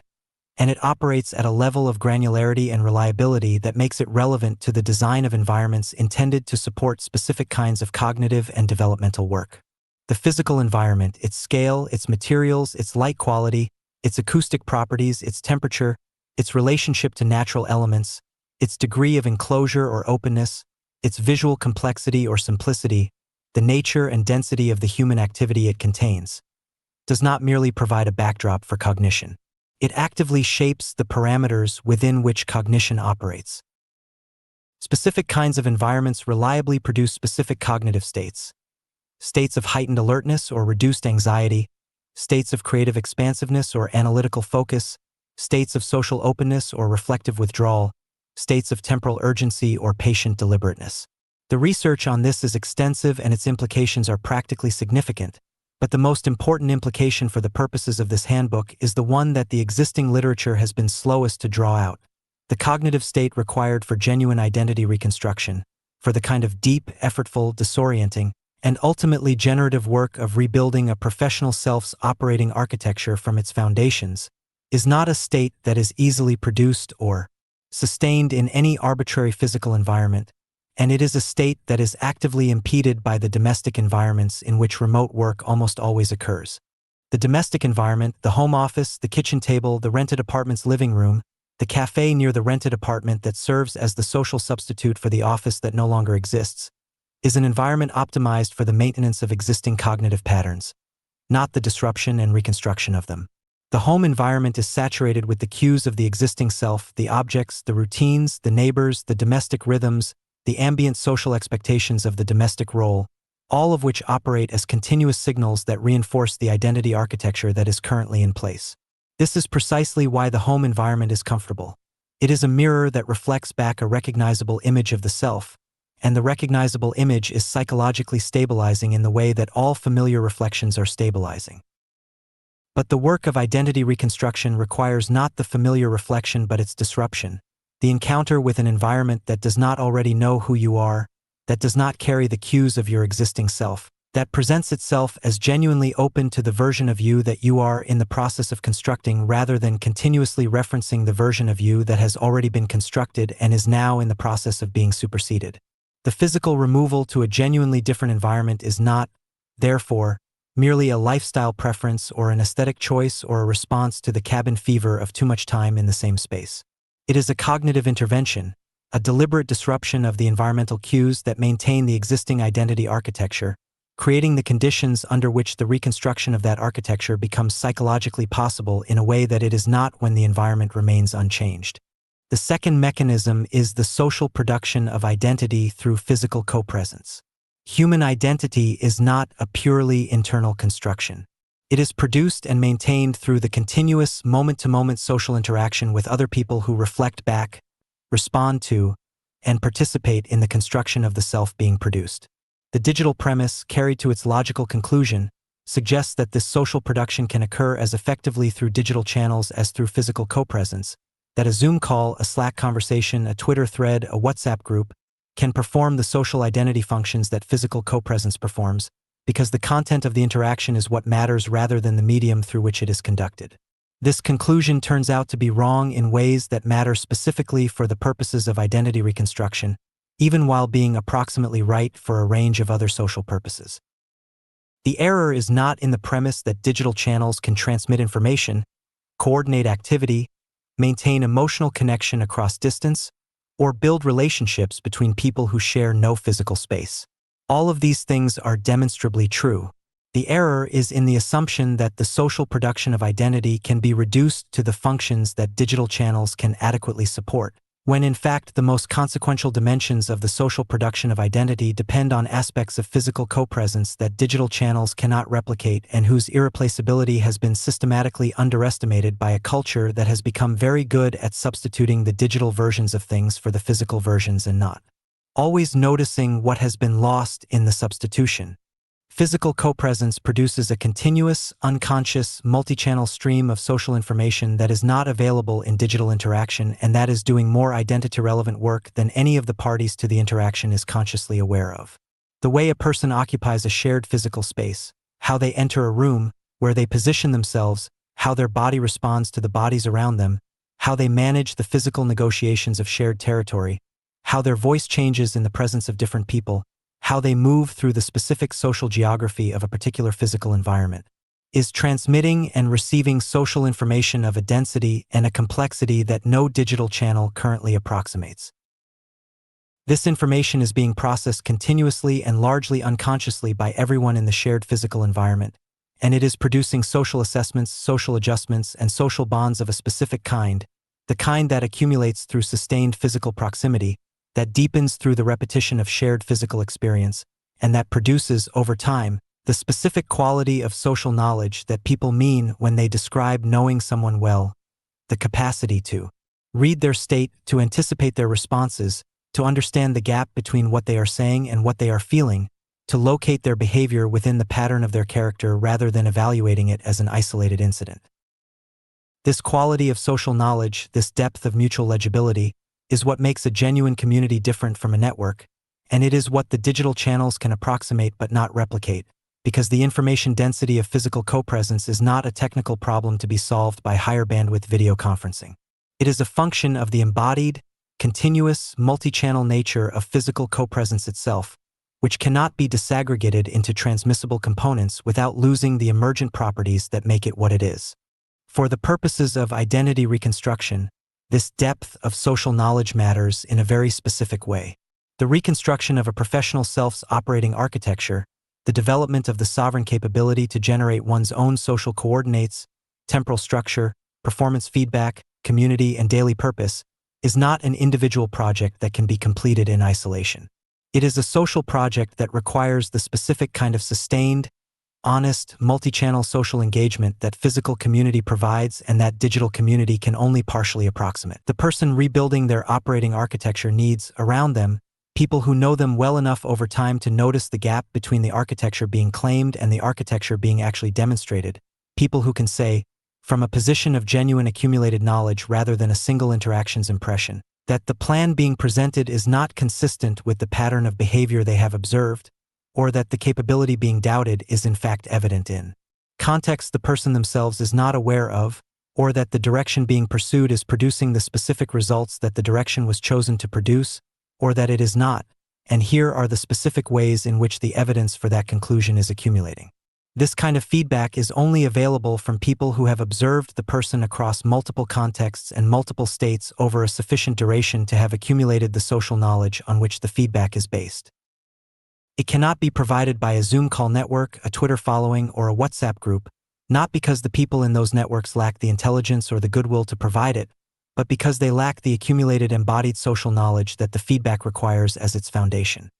and it operates at a level of granularity and reliability that makes it relevant to the design of environments intended to support specific kinds of cognitive and developmental work. The physical environment, its scale, its materials, its light quality, its acoustic properties, its temperature, its relationship to natural elements, its degree of enclosure or openness, its visual complexity or simplicity, the nature and density of the human activity it contains, does not merely provide a backdrop for cognition. It actively shapes the parameters within which cognition operates. Specific kinds of environments reliably produce specific cognitive states. States of heightened alertness or reduced anxiety, states of creative expansiveness or analytical focus, states of social openness or reflective withdrawal, states of temporal urgency or patient deliberateness. The research on this is extensive and its implications are practically significant, but the most important implication for the purposes of this handbook is the one that the existing literature has been slowest to draw out: the cognitive state required for genuine identity reconstruction, for the kind of deep, effortful, disorienting, and ultimately generative work of rebuilding a professional self's operating architecture from its foundations, is not a state that is easily produced or sustained in any arbitrary physical environment, and it is a state that is actively impeded by the domestic environments in which remote work almost always occurs. The domestic environment, the home office, the kitchen table, the rented apartment's living room, the cafe near the rented apartment that serves as the social substitute for the office that no longer exists, is an environment optimized for the maintenance of existing cognitive patterns, not the disruption and reconstruction of them. The home environment is saturated with the cues of the existing self, the objects, the routines, the neighbors, the domestic rhythms, the ambient social expectations of the domestic role, all of which operate as continuous signals that reinforce the identity architecture that is currently in place. This is precisely why the home environment is comfortable. It is a mirror that reflects back a recognizable image of the self, and the recognizable image is psychologically stabilizing in the way that all familiar reflections are stabilizing. But the work of identity reconstruction requires not the familiar reflection but its disruption, the encounter with an environment that does not already know who you are, that does not carry the cues of your existing self, that presents itself as genuinely open to the version of you that you are in the process of constructing rather than continuously referencing the version of you that has already been constructed and is now in the process of being superseded. The physical removal to a genuinely different environment is not, therefore, merely a lifestyle preference or an aesthetic choice or a response to the cabin fever of too much time in the same space. It is a cognitive intervention, a deliberate disruption of the environmental cues that maintain the existing identity architecture, creating the conditions under which the reconstruction of that architecture becomes psychologically possible in a way that it is not when the environment remains unchanged. The second mechanism is the social production of identity through physical co-presence. Human identity is not a purely internal construction. It is produced and maintained through the continuous moment-to-moment social interaction with other people who reflect back, respond to, and participate in the construction of the self being produced. The digital premise, carried to its logical conclusion, suggests that this social production can occur as effectively through digital channels as through physical co-presence, that a Zoom call, a Slack conversation, a Twitter thread, a WhatsApp group, can perform the social identity functions that physical co-presence performs, because the content of the interaction is what matters rather than the medium through which it is conducted. This conclusion turns out to be wrong in ways that matter specifically for the purposes of identity reconstruction, even while being approximately right for a range of other social purposes. The error is not in the premise that digital channels can transmit information, coordinate activity, maintain emotional connection across distance, or build relationships between people who share no physical space. All of these things are demonstrably true. The error is in the assumption that the social production of identity can be reduced to the functions that digital channels can adequately support, when in fact the most consequential dimensions of the social production of identity depend on aspects of physical co-presence that digital channels cannot replicate and whose irreplaceability has been systematically underestimated by a culture that has become very good at substituting the digital versions of things for the physical versions and not always noticing what has been lost in the substitution. Physical co-presence produces a continuous, unconscious, multi-channel stream of social information that is not available in digital interaction and that is doing more identity-relevant work than any of the parties to the interaction is consciously aware of. The way a person occupies a shared physical space, how they enter a room, where they position themselves, how their body responds to the bodies around them, how they manage the physical negotiations of shared territory, how their voice changes in the presence of different people, how they move through the specific social geography of a particular physical environment, is transmitting and receiving social information of a density and a complexity that no digital channel currently approximates. This information is being processed continuously and largely unconsciously by everyone in the shared physical environment, and it is producing social assessments, social adjustments, and social bonds of a specific kind, the kind that accumulates through sustained physical proximity, that deepens through the repetition of shared physical experience, and that produces, over time, the specific quality of social knowledge that people mean when they describe knowing someone well, the capacity to read their state, to anticipate their responses, to understand the gap between what they are saying and what they are feeling, to locate their behavior within the pattern of their character rather than evaluating it as an isolated incident. This quality of social knowledge, this depth of mutual legibility, is what makes a genuine community different from a network, and it is what the digital channels can approximate but not replicate, because the information density of physical co-presence is not a technical problem to be solved by higher bandwidth video conferencing. It is a function of the embodied, continuous, multi-channel nature of physical copresence itself, which cannot be disaggregated into transmissible components without losing the emergent properties that make it what it is. For the purposes of identity reconstruction, this depth of social knowledge matters in a very specific way. The reconstruction of a professional self's operating architecture, the development of the sovereign capability to generate one's own social coordinates, temporal structure, performance feedback, community, and daily purpose, is not an individual project that can be completed in isolation. It is a social project that requires the specific kind of sustained, honest, multi-channel social engagement that physical community provides and that digital community can only partially approximate. The person rebuilding their operating architecture needs, around them, people who know them well enough over time to notice the gap between the architecture being claimed and the architecture being actually demonstrated, people who can say, from a position of genuine accumulated knowledge rather than a single interaction's impression, that the plan being presented is not consistent with the pattern of behavior they have observed, or that the capability being doubted is in fact evident in context the person themselves is not aware of, or that the direction being pursued is producing the specific results that the direction was chosen to produce, or that it is not, and here are the specific ways in which the evidence for that conclusion is accumulating. This kind of feedback is only available from people who have observed the person across multiple contexts and multiple states over a sufficient duration to have accumulated the social knowledge on which the feedback is based. It cannot be provided by a Zoom call network, a Twitter following, or a WhatsApp group, not because the people in those networks lack the intelligence or the goodwill to provide it, but because they lack the accumulated embodied social knowledge that the feedback requires as its foundation.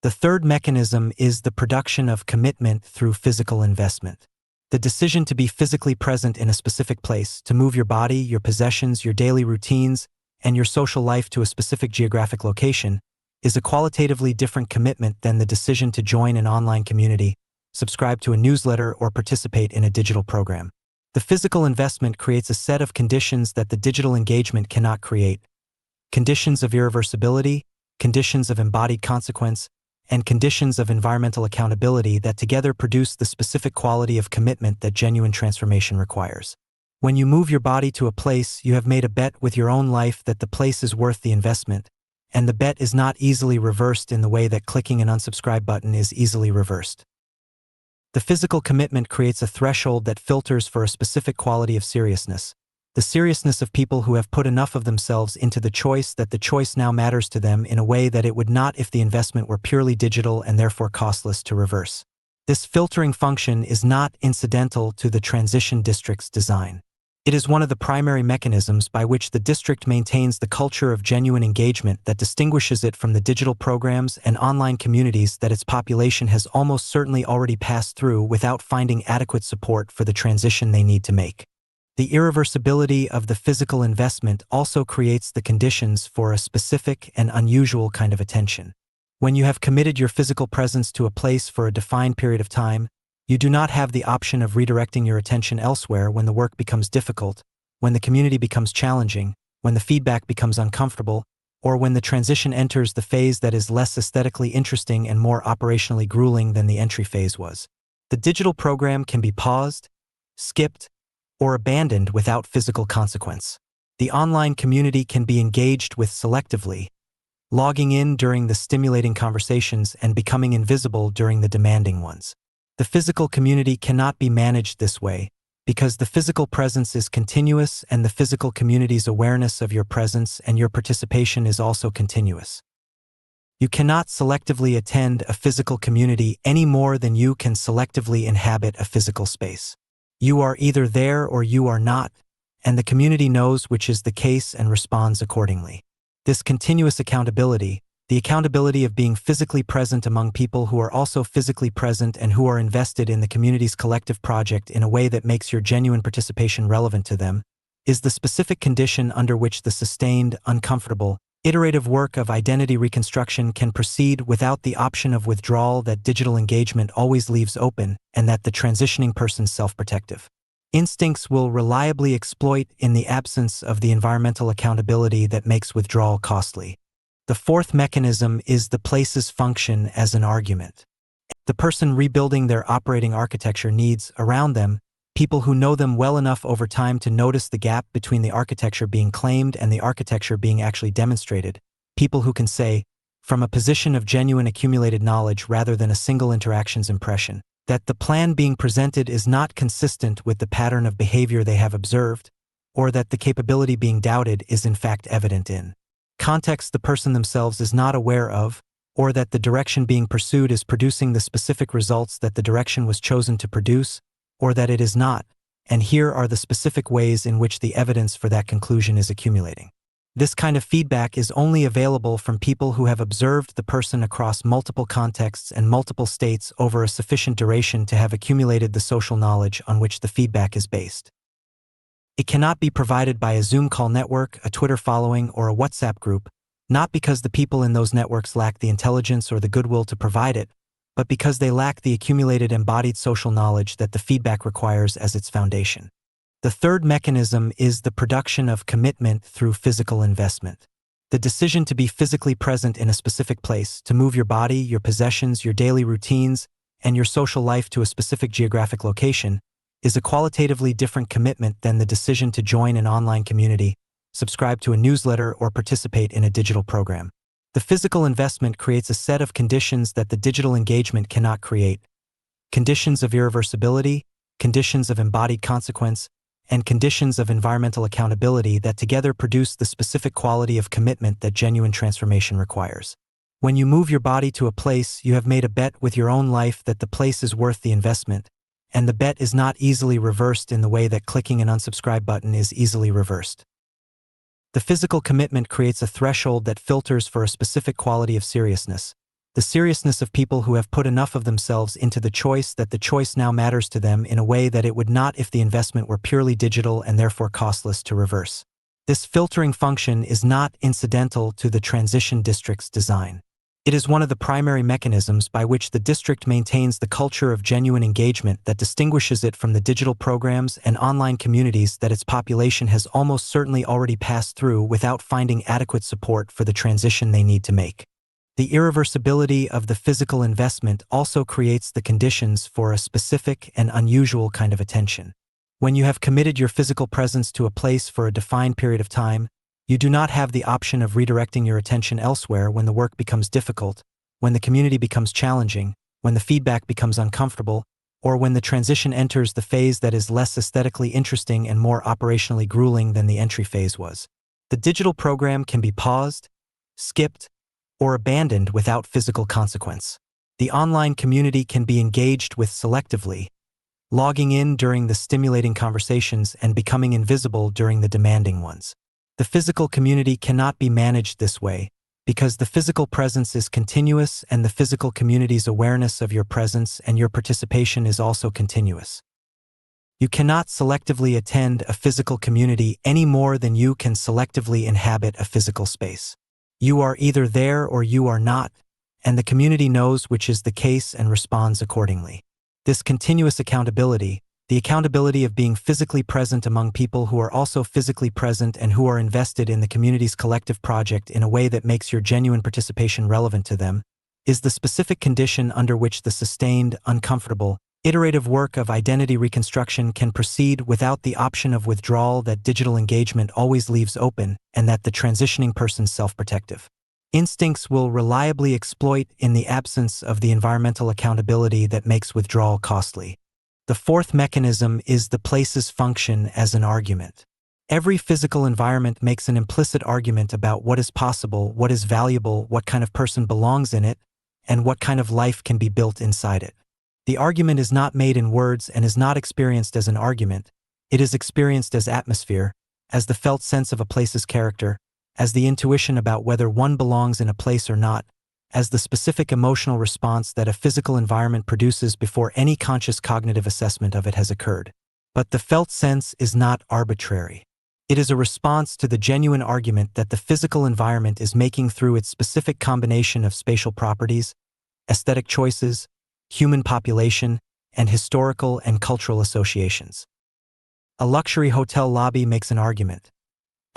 The third mechanism is the production of commitment through physical investment. The decision to be physically present in a specific place, to move your body, your possessions, your daily routines, and your social life to a specific geographic location, is a qualitatively different commitment than the decision to join an online community, subscribe to a newsletter, or participate in a digital program. The physical investment creates a set of conditions that the digital engagement cannot create: conditions of irreversibility, conditions of embodied consequence, and conditions of environmental accountability that together produce the specific quality of commitment that genuine transformation requires. When you move your body to a place, you have made a bet with your own life that the place is worth the investment, and the bet is not easily reversed in the way that clicking an unsubscribe button is easily reversed. The physical commitment creates a threshold that filters for a specific quality of seriousness, the seriousness of people who have put enough of themselves into the choice that the choice now matters to them in a way that it would not if the investment were purely digital and therefore costless to reverse. This filtering function is not incidental to the transition district's design. It is one of the primary mechanisms by which the district maintains the culture of genuine engagement that distinguishes it from the digital programs and online communities that its population has almost certainly already passed through without finding adequate support for the transition they need to make. The irreversibility of the physical investment also creates the conditions for a specific and unusual kind of attention. When you have committed your physical presence to a place for a defined period of time, you do not have the option of redirecting your attention elsewhere when the work becomes difficult, when the community becomes challenging, when the feedback becomes uncomfortable, or when the transition enters the phase that is less aesthetically interesting and more operationally grueling than the entry phase was. The digital program can be paused, skipped, or abandoned without physical consequence. The online community can be engaged with selectively, logging in during the stimulating conversations and becoming invisible during the demanding ones. The physical community cannot be managed this way, because the physical presence is continuous and the physical community's awareness of your presence and your participation is also continuous. You cannot selectively attend a physical community any more than you can selectively inhabit a physical space. You are either there or you are not, and the community knows which is the case and responds accordingly. This continuous accountability, the accountability of being physically present among people who are also physically present and who are invested in the community's collective project in a way that makes your genuine participation relevant to them, is the specific condition under which the sustained, uncomfortable, iterative work of identity reconstruction can proceed without the option of withdrawal that digital engagement always leaves open and that the transitioning person's self-protective instincts will reliably exploit in the absence of the environmental accountability that makes withdrawal costly. The fourth mechanism is the place's function as an argument. The person rebuilding their operating architecture needs, around them, People who know them well enough over time to notice the gap between the architecture being claimed and the architecture being actually demonstrated. People who can say, from a position of genuine accumulated knowledge rather than a single interaction's impression, that the plan being presented is not consistent with the pattern of behavior they have observed, or that the capability being doubted is in fact evident in context the person themselves is not aware of, or that the direction being pursued is producing the specific results that the direction was chosen to produce, or that it is not, and here are the specific ways in which the evidence for that conclusion is accumulating. This kind of feedback is only available from people who have observed the person across multiple contexts and multiple states over a sufficient duration to have accumulated the social knowledge on which the feedback is based. It cannot be provided by a Zoom call network, a Twitter following, or a WhatsApp group, not because the people in those networks lack the intelligence or the goodwill to provide it, but because they lack the accumulated embodied social knowledge that the feedback requires as its foundation. The third mechanism is the production of commitment through physical investment. The decision to be physically present in a specific place, to move your body, your possessions, your daily routines, and your social life to a specific geographic location, is a qualitatively different commitment than the decision to join an online community, subscribe to a newsletter, or participate in a digital program. The physical investment creates a set of conditions that the digital engagement cannot create: conditions of irreversibility, conditions of embodied consequence, and conditions of environmental accountability that together produce the specific quality of commitment that genuine transformation requires. When you move your body to a place, you have made a bet with your own life that the place is worth the investment, and the bet is not easily reversed in the way that clicking an unsubscribe button is easily reversed. The physical commitment creates a threshold that filters for a specific quality of seriousness, the seriousness of people who have put enough of themselves into the choice that the choice now matters to them in a way that it would not if the investment were purely digital and therefore costless to reverse. This filtering function is not incidental to the transition district's design. It is one of the primary mechanisms by which the district maintains the culture of genuine engagement that distinguishes it from the digital programs and online communities that its population has almost certainly already passed through without finding adequate support for the transition they need to make. The irreversibility of the physical investment also creates the conditions for a specific and unusual kind of attention. When you have committed your physical presence to a place for a defined period of time, you do not have the option of redirecting your attention elsewhere when the work becomes difficult, when the community becomes challenging, when the feedback becomes uncomfortable, or when the transition enters the phase that is less aesthetically interesting and more operationally grueling than the entry phase was. The digital program can be paused, skipped, or abandoned without physical consequence. The online community can be engaged with selectively, logging in during the stimulating conversations and becoming invisible during the demanding ones. The physical community cannot be managed this way, because the physical presence is continuous and the physical community's awareness of your presence and your participation is also continuous. You cannot selectively attend a physical community any more than you can selectively inhabit a physical space. You are either there or you are not, and the community knows which is the case and responds accordingly. This continuous accountability, the accountability of being physically present among people who are also physically present and who are invested in the community's collective project in a way that makes your genuine participation relevant to them, is the specific condition under which the sustained, uncomfortable, iterative work of identity reconstruction can proceed without the option of withdrawal that digital engagement always leaves open and that the transitioning person's self-protective instincts will reliably exploit in the absence of the environmental accountability that makes withdrawal costly. The fourth mechanism is the place's function as an argument. Every physical environment makes an implicit argument about what is possible, what is valuable, what kind of person belongs in it, and what kind of life can be built inside it. The argument is not made in words and is not experienced as an argument. It is experienced as atmosphere, as the felt sense of a place's character, as the intuition about whether one belongs in a place or not, as the specific emotional response that a physical environment produces before any conscious cognitive assessment of it has occurred. But the felt sense is not arbitrary. It is a response to the genuine argument that the physical environment is making through its specific combination of spatial properties, aesthetic choices, human population, and historical and cultural associations. A luxury hotel lobby makes an argument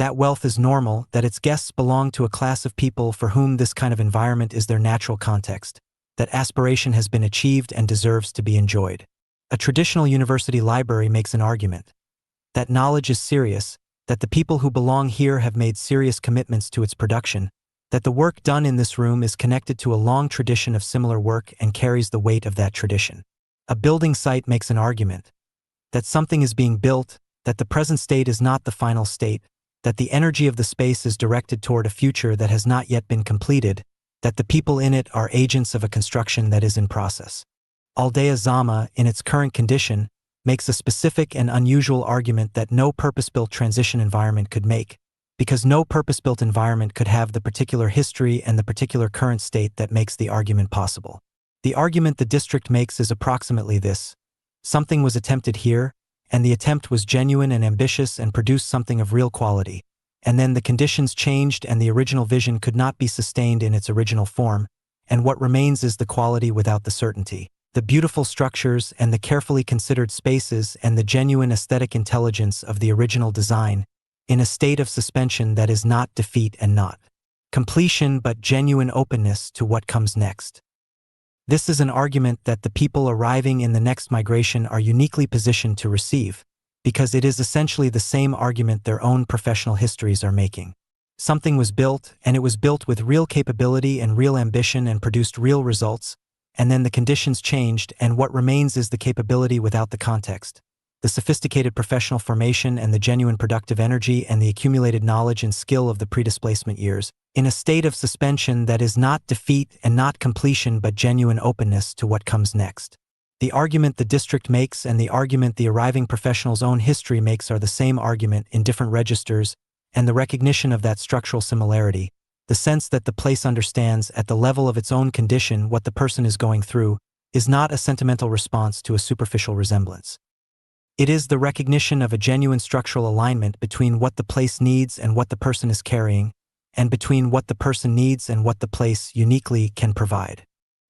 that wealth is normal, that its guests belong to a class of people for whom this kind of environment is their natural context, that aspiration has been achieved and deserves to be enjoyed. A traditional university library makes an argument that knowledge is serious, that the people who belong here have made serious commitments to its production, that the work done in this room is connected to a long tradition of similar work and carries the weight of that tradition. A building site makes an argument that something is being built, that the present state is not the final state, that the energy of the space is directed toward a future that has not yet been completed, that the people in it are agents of a construction that is in process. Aldea Zama, in its current condition, makes a specific and unusual argument that no purpose-built transition environment could make, because no purpose-built environment could have the particular history and the particular current state that makes the argument possible. The argument the district makes is approximately this: something was attempted here, and the attempt was genuine and ambitious and produced something of real quality, and then the conditions changed and the original vision could not be sustained in its original form, and what remains is the quality without the certainty, the beautiful structures and the carefully considered spaces and the genuine aesthetic intelligence of the original design, in a state of suspension that is not defeat and not completion but genuine openness to what comes next. This is an argument that the people arriving in the next migration are uniquely positioned to receive, because it is essentially the same argument their own professional histories are making. Something was built, and it was built with real capability and real ambition and produced real results, and then the conditions changed, and what remains is the capability without the context, the sophisticated professional formation and the genuine productive energy and the accumulated knowledge and skill of the pre-displacement years, in a state of suspension that is not defeat and not completion but genuine openness to what comes next. The argument the district makes and the argument the arriving professional's own history makes are the same argument in different registers, and the recognition of that structural similarity, the sense that the place understands at the level of its own condition what the person is going through, is not a sentimental response to a superficial resemblance. It is the recognition of a genuine structural alignment between what the place needs and what the person is carrying, and between what the person needs and what the place uniquely can provide.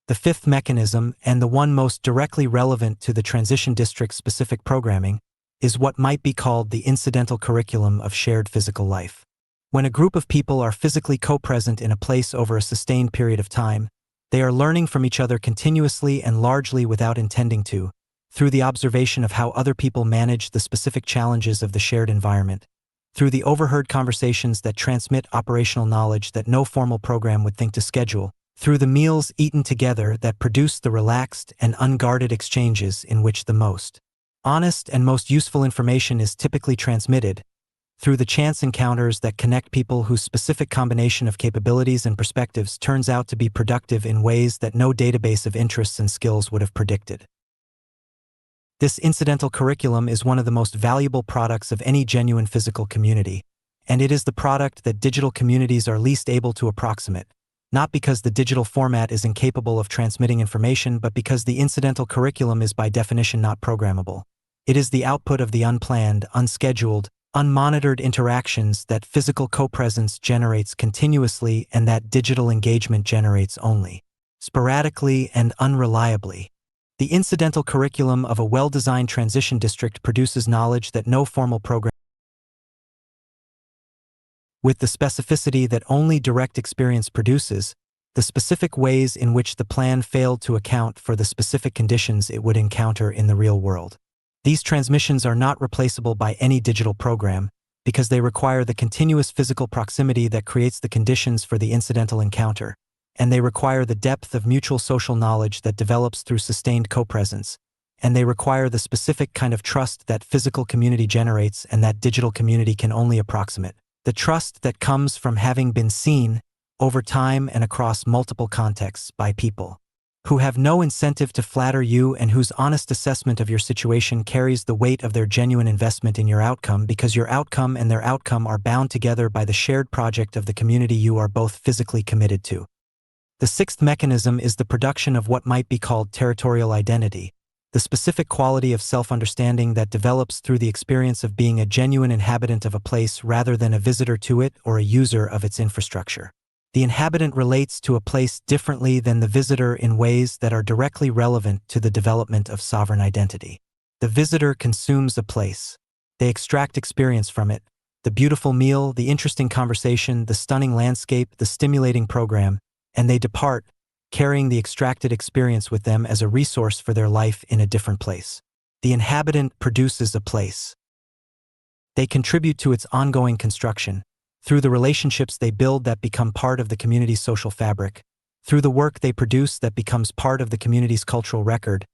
The fifth mechanism, and the one most directly relevant to the transition district-specific programming, is what might be called the incidental curriculum of shared physical life. When a group of people are physically co-present in a place over a sustained period of time, they are learning from each other continuously and largely without intending to, through the observation of how other people manage the specific challenges of the shared environment, through the overheard conversations that transmit operational knowledge that no formal program would think to schedule, through the meals eaten together that produce the relaxed and unguarded exchanges in which the most honest and most useful information is typically transmitted, through the chance encounters that connect people whose specific combination of capabilities and perspectives turns out to be productive in ways that no database of interests and skills would have predicted. This incidental curriculum is one of the most valuable products of any genuine physical community, and it is the product that digital communities are least able to approximate, not because the digital format is incapable of transmitting information but because the incidental curriculum is by definition not programmable. It is the output of the unplanned, unscheduled, unmonitored interactions that physical co-presence generates continuously and that digital engagement generates only sporadically and unreliably. The incidental curriculum of a well-designed transition district produces knowledge that no formal program, with the specificity that only direct experience produces, the specific ways in which the plan failed to account for the specific conditions it would encounter in the real world. These transmissions are not replaceable by any digital program, because they require the continuous physical proximity that creates the conditions for the incidental encounter, and they require the depth of mutual social knowledge that develops through sustained co-presence, and they require the specific kind of trust that physical community generates and that digital community can only approximate, the trust that comes from having been seen, over time and across multiple contexts, by people who have no incentive to flatter you and whose honest assessment of your situation carries the weight of their genuine investment in your outcome because your outcome and their outcome are bound together by the shared project of the community you are both physically committed to. The sixth mechanism is the production of what might be called territorial identity, the specific quality of self-understanding that develops through the experience of being a genuine inhabitant of a place rather than a visitor to it or a user of its infrastructure. The inhabitant relates to a place differently than the visitor in ways that are directly relevant to the development of sovereign identity. The visitor consumes a place. They extract experience from it, the beautiful meal, the interesting conversation, the stunning landscape, the stimulating program, and they depart, carrying the extracted experience with them as a resource for their life in a different place. The inhabitant produces a place. They contribute to its ongoing construction, through the relationships they build that become part of the community's social fabric, through the work they produce that becomes part of the community's cultural record,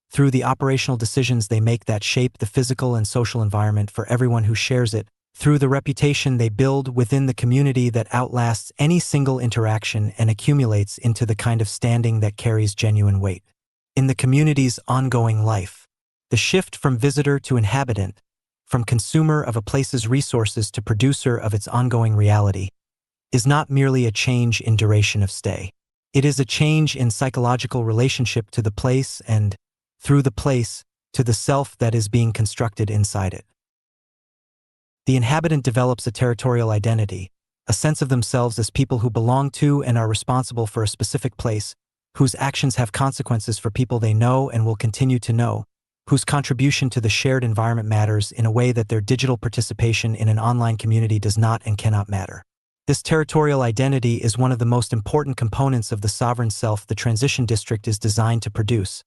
through the operational decisions they make that shape the physical and social environment for everyone who shares it, through the reputation they build within the community that outlasts any single interaction and accumulates into the kind of standing that carries genuine weight. In the community's ongoing life, the shift from visitor to inhabitant, from consumer of a place's resources to producer of its ongoing reality, is not merely a change in duration of stay. It is a change in psychological relationship to the place and, through the place, to the self that is being constructed inside it. The inhabitant develops a territorial identity, a sense of themselves as people who belong to and are responsible for a specific place, whose actions have consequences for people they know and will continue to know, whose contribution to the shared environment matters in a way that their digital participation in an online community does not and cannot matter. This territorial identity is one of the most important components of the sovereign self the transition district is designed to produce,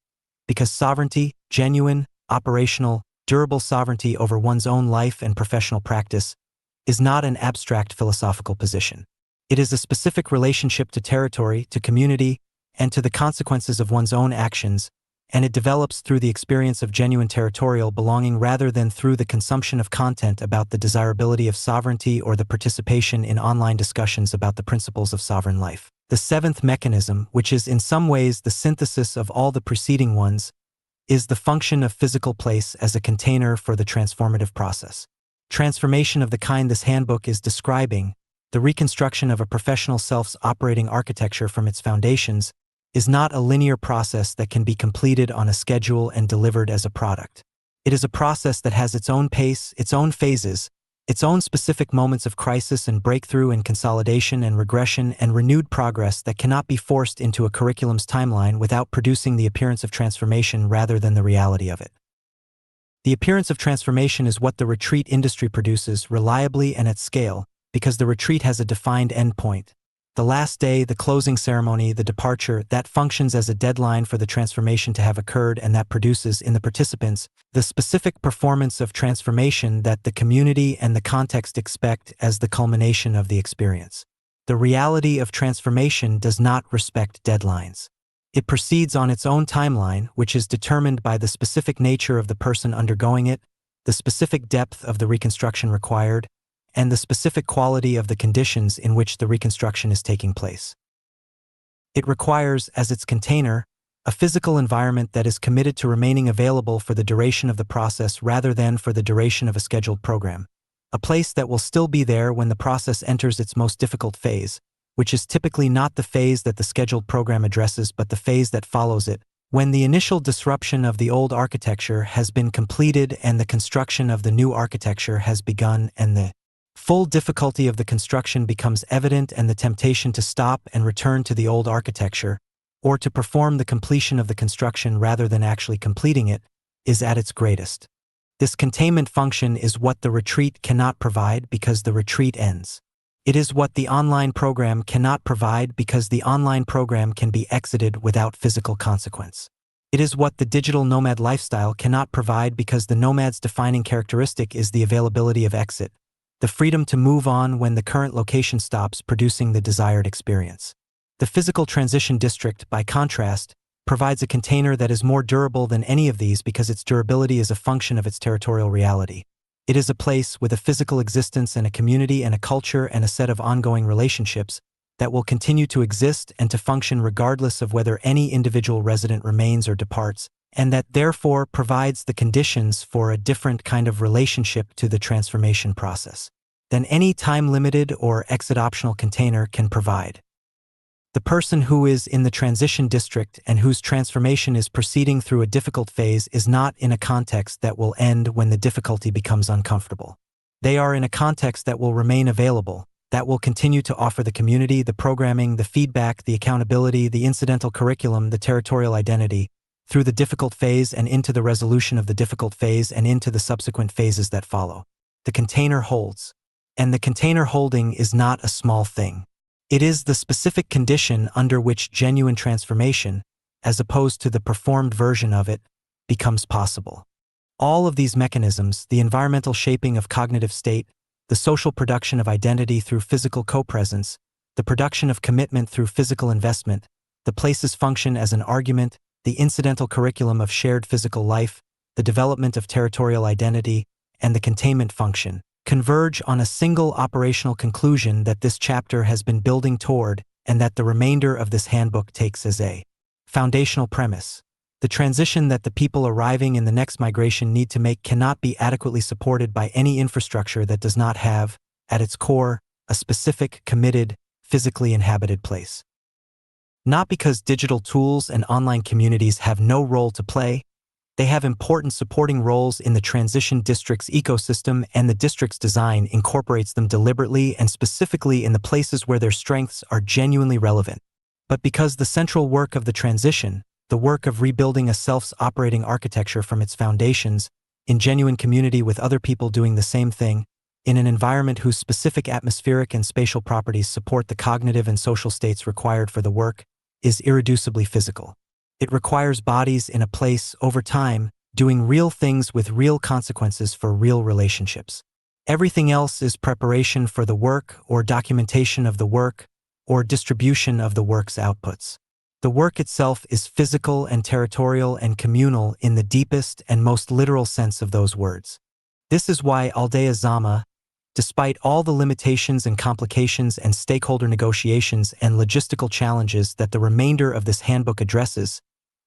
because sovereignty, genuine, operational, durable sovereignty over one's own life and professional practice, is not an abstract philosophical position. It is a specific relationship to territory, to community, and to the consequences of one's own actions, and it develops through the experience of genuine territorial belonging rather than through the consumption of content about the desirability of sovereignty or the participation in online discussions about the principles of sovereign life. The seventh mechanism, which is in some ways the synthesis of all the preceding ones, is the function of physical place as a container for the transformative process. Transformation of the kind this handbook is describing, the reconstruction of a professional self's operating architecture from its foundations, is not a linear process that can be completed on a schedule and delivered as a product. It is a process that has its own pace, its own phases, its own specific moments of crisis and breakthrough and consolidation and regression and renewed progress that cannot be forced into a curriculum's timeline without producing the appearance of transformation rather than the reality of it. The appearance of transformation is what the retreat industry produces reliably and at scale, because the retreat has a defined endpoint. The last day, the closing ceremony, the departure, that functions as a deadline for the transformation to have occurred and that produces in the participants the specific performance of transformation that the community and the context expect as the culmination of the experience. The reality of transformation does not respect deadlines. It proceeds on its own timeline, which is determined by the specific nature of the person undergoing it, the specific depth of the reconstruction required, and the specific quality of the conditions in which the reconstruction is taking place. It requires, as its container, a physical environment that is committed to remaining available for the duration of the process rather than for the duration of a scheduled program, a place that will still be there when the process enters its most difficult phase, which is typically not the phase that the scheduled program addresses but the phase that follows it, when the initial disruption of the old architecture has been completed and the construction of the new architecture has begun and the full difficulty of the construction becomes evident and the temptation to stop and return to the old architecture, or to perform the completion of the construction rather than actually completing it, is at its greatest. This containment function is what the retreat cannot provide because the retreat ends. It is what the online program cannot provide because the online program can be exited without physical consequence. It is what the digital nomad lifestyle cannot provide because the nomad's defining characteristic is the availability of exit, the freedom to move on when the current location stops producing the desired experience. The physical transition district, by contrast, provides a container that is more durable than any of these because its durability is a function of its territorial reality. It is a place with a physical existence and a community and a culture and a set of ongoing relationships that will continue to exist and to function regardless of whether any individual resident remains or departs, and that therefore provides the conditions for a different kind of relationship to the transformation process than any time-limited or exit-optional container can provide. The person who is in the transition district and whose transformation is proceeding through a difficult phase is not in a context that will end when the difficulty becomes uncomfortable. They are in a context that will remain available, that will continue to offer the community, the programming, the feedback, the accountability, the incidental curriculum, the territorial identity, through the difficult phase and into the resolution of the difficult phase and into the subsequent phases that follow. The container holds. And the container holding is not a small thing. It is the specific condition under which genuine transformation, as opposed to the performed version of it, becomes possible. All of these mechanisms, the environmental shaping of cognitive state, the social production of identity through physical co-presence, the production of commitment through physical investment, the place's function as an argument, the incidental curriculum of shared physical life, the development of territorial identity, and the containment function, converge on a single operational conclusion that this chapter has been building toward and that the remainder of this handbook takes as a foundational premise. The transition that the people arriving in the next migration need to make cannot be adequately supported by any infrastructure that does not have, at its core, a specific, committed, physically inhabited place. Not because digital tools and online communities have no role to play, they have important supporting roles in the transition district's ecosystem, and the district's design incorporates them deliberately and specifically in the places where their strengths are genuinely relevant. But because the central work of the transition, the work of rebuilding a self-operating architecture from its foundations, in genuine community with other people doing the same thing, in an environment whose specific atmospheric and spatial properties support the cognitive and social states required for the work, is irreducibly physical. It requires bodies in a place, over time, doing real things with real consequences for real relationships. Everything else is preparation for the work, or documentation of the work, or distribution of the work's outputs. The work itself is physical and territorial and communal in the deepest and most literal sense of those words. This is why Aldea Zama, despite all the limitations and complications and stakeholder negotiations and logistical challenges that the remainder of this handbook addresses,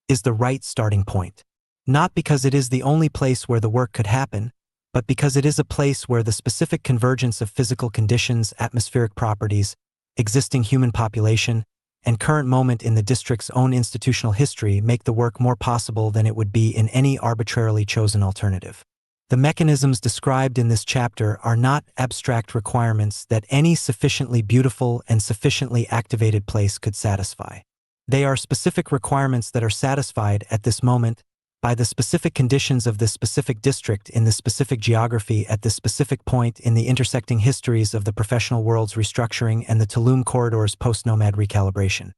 is the right starting point. Not because it is the only place where the work could happen, but because it is a place where the specific convergence of physical conditions, atmospheric properties, existing human population, and current moment in the district's own institutional history make the work more possible than it would be in any arbitrarily chosen alternative. The mechanisms described in this chapter are not abstract requirements that any sufficiently beautiful and sufficiently activated place could satisfy. They are specific requirements that are satisfied at this moment by the specific conditions of this specific district in this specific geography at this specific point in the intersecting histories of the professional world's restructuring and the Tulum corridor's post-nomad recalibration.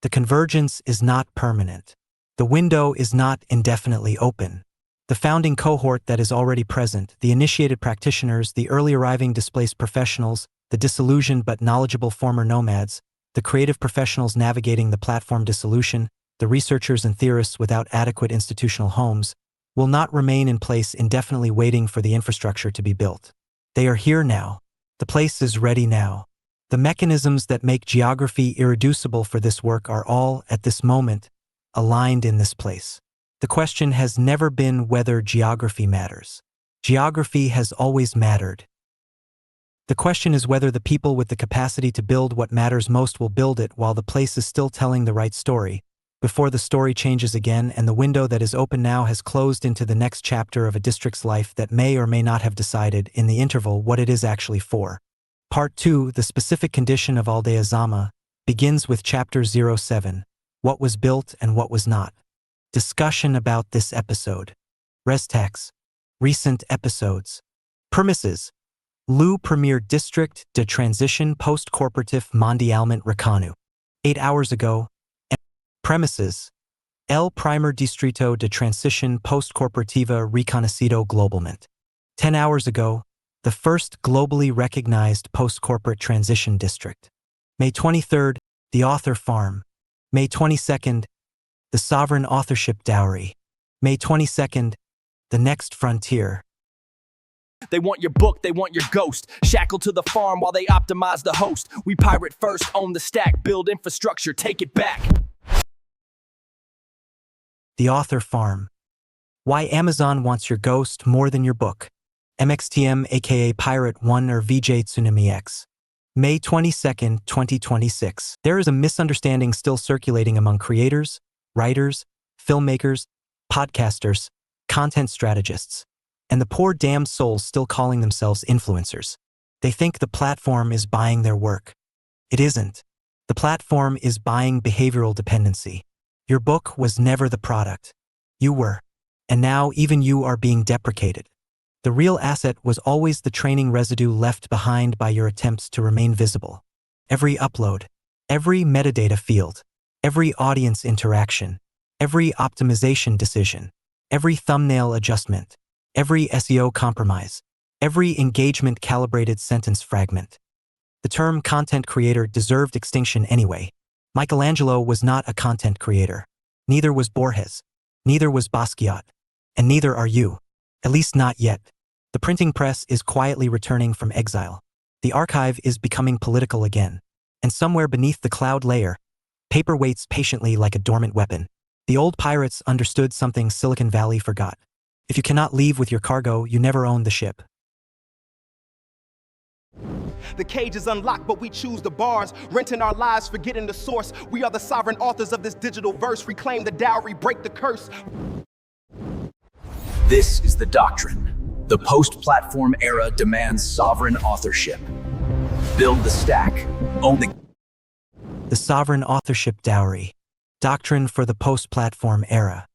The convergence is not permanent. The window is not indefinitely open. The founding cohort that is already present, the initiated practitioners, the early arriving displaced professionals, the disillusioned but knowledgeable former nomads, the creative professionals navigating the platform dissolution, the researchers and theorists without adequate institutional homes, will not remain in place indefinitely waiting for the infrastructure to be built. They are here now. The place is ready now. The mechanisms that make geography irreducible for this work are all, at this moment, aligned in this place. The question has never been whether geography matters. Geography has always mattered. The question is whether the people with the capacity to build what matters most will build it while the place is still telling the right story, before the story changes again and the window that is open now has closed into the next chapter of a district's life that may or may not have decided in the interval what it is actually for. Part 2, the specific condition of Aldea Zama, begins with Chapter 07, What was built and what was not. Discussion about this episode. Restax. Recent episodes. Premises. Le Premier District de Transition Post-Corporatif Mondialement Reconnu. 8 hours ago. Premises. El Primer Distrito de Transición Post-Corporativa Reconocido Globalmente. 10 hours ago, the first globally recognized post-corporate transition district. May 23rd, the Author Farm. May 22nd, the Sovereign Authorship Dowry. May 22nd, the Next Frontier. They want your book, they want your ghost. Shackled to the farm while they optimize the host. We pirate first, own the stack, build infrastructure, take it back. The Author Farm. Why Amazon wants your ghost more than your book. MXTM aka Pirate 1 or VJ Tsunami X. May 22nd, 2026. There is a misunderstanding still circulating among creators, writers, filmmakers, podcasters, content strategists, and the poor damned souls still calling themselves influencers. They think the platform is buying their work. It isn't. The platform is buying behavioral dependency. Your book was never the product. You were. And now even you are being deprecated. The real asset was always the training residue left behind by your attempts to remain visible. Every upload, every metadata field, every audience interaction, every optimization decision, Every thumbnail adjustment, every SEO compromise, every engagement-calibrated sentence fragment. The term content creator deserved extinction anyway. Michelangelo was not a content creator. Neither was Borges. Neither was Basquiat. And neither are you. At least not yet. The printing press is quietly returning from exile. The archive is becoming political again. And somewhere beneath the cloud layer, paper waits patiently like a dormant weapon. The old pirates understood something Silicon Valley forgot. If you cannot leave with your cargo, you never own the ship. The cage is unlocked, but we choose the bars. Renting our lives, forgetting the source. We are the sovereign authors of this digital verse. Reclaim the dowry, break the curse. This is the doctrine. The post-platform era demands sovereign authorship. Build the stack. Own The sovereign authorship dowry. Doctrine for the post-platform era.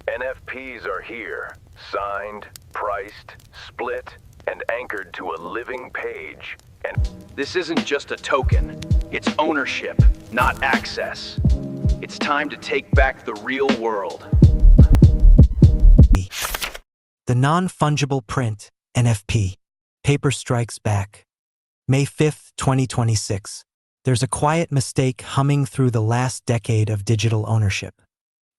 NFPs are here, signed, priced, split, and anchored to a living page. And This isn't just a token. It's ownership, not access. It's time to take back the real world. The non-fungible print, NFP. Paper strikes back. May 5th, 2026. There's a quiet mistake humming through the last decade of digital ownership.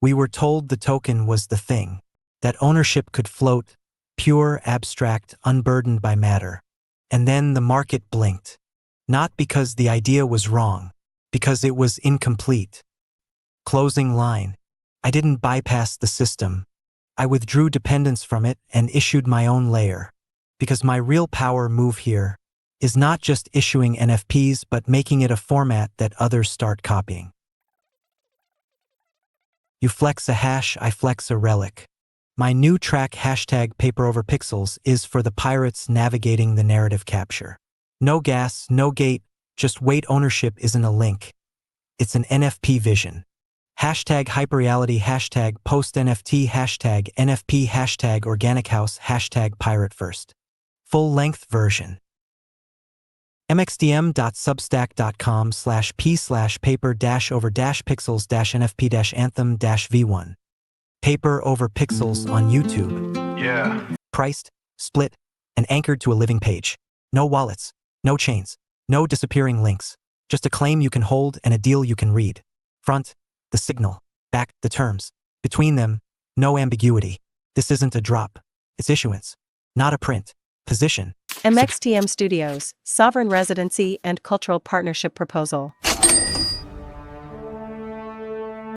We were told the token was the thing, that ownership could float, pure, abstract, unburdened by matter. And then the market blinked. Not because the idea was wrong, because it was incomplete. Closing line. I didn't bypass the system. I withdrew dependence from it and issued my own layer. Because my real power move here is not just issuing NFPs, but making it a format that others start copying. You flex a hash, I flex a relic. My new track #PaperOverPixels is for the pirates navigating the narrative capture. No gas, no gate, just wait. Ownership isn't a link. It's an NFP vision. #hyperreality, #post-NFT, #NFP, #organichouse, #pirate first. Full-length version. mxdm.substack.com/p/paper-over-pixels-nfp-anthem-v1. Paper over Pixels on YouTube. yeah, Priced, split, and anchored to a living page. No wallets, no chains, no disappearing links. Just a claim you can hold and a deal you can read. Front, the signal. Back, the terms. Between them, no ambiguity. This isn't a drop. It's issuance. Not a print. Position. MXTM Studios, Sovereign Residency and Cultural Partnership Proposal.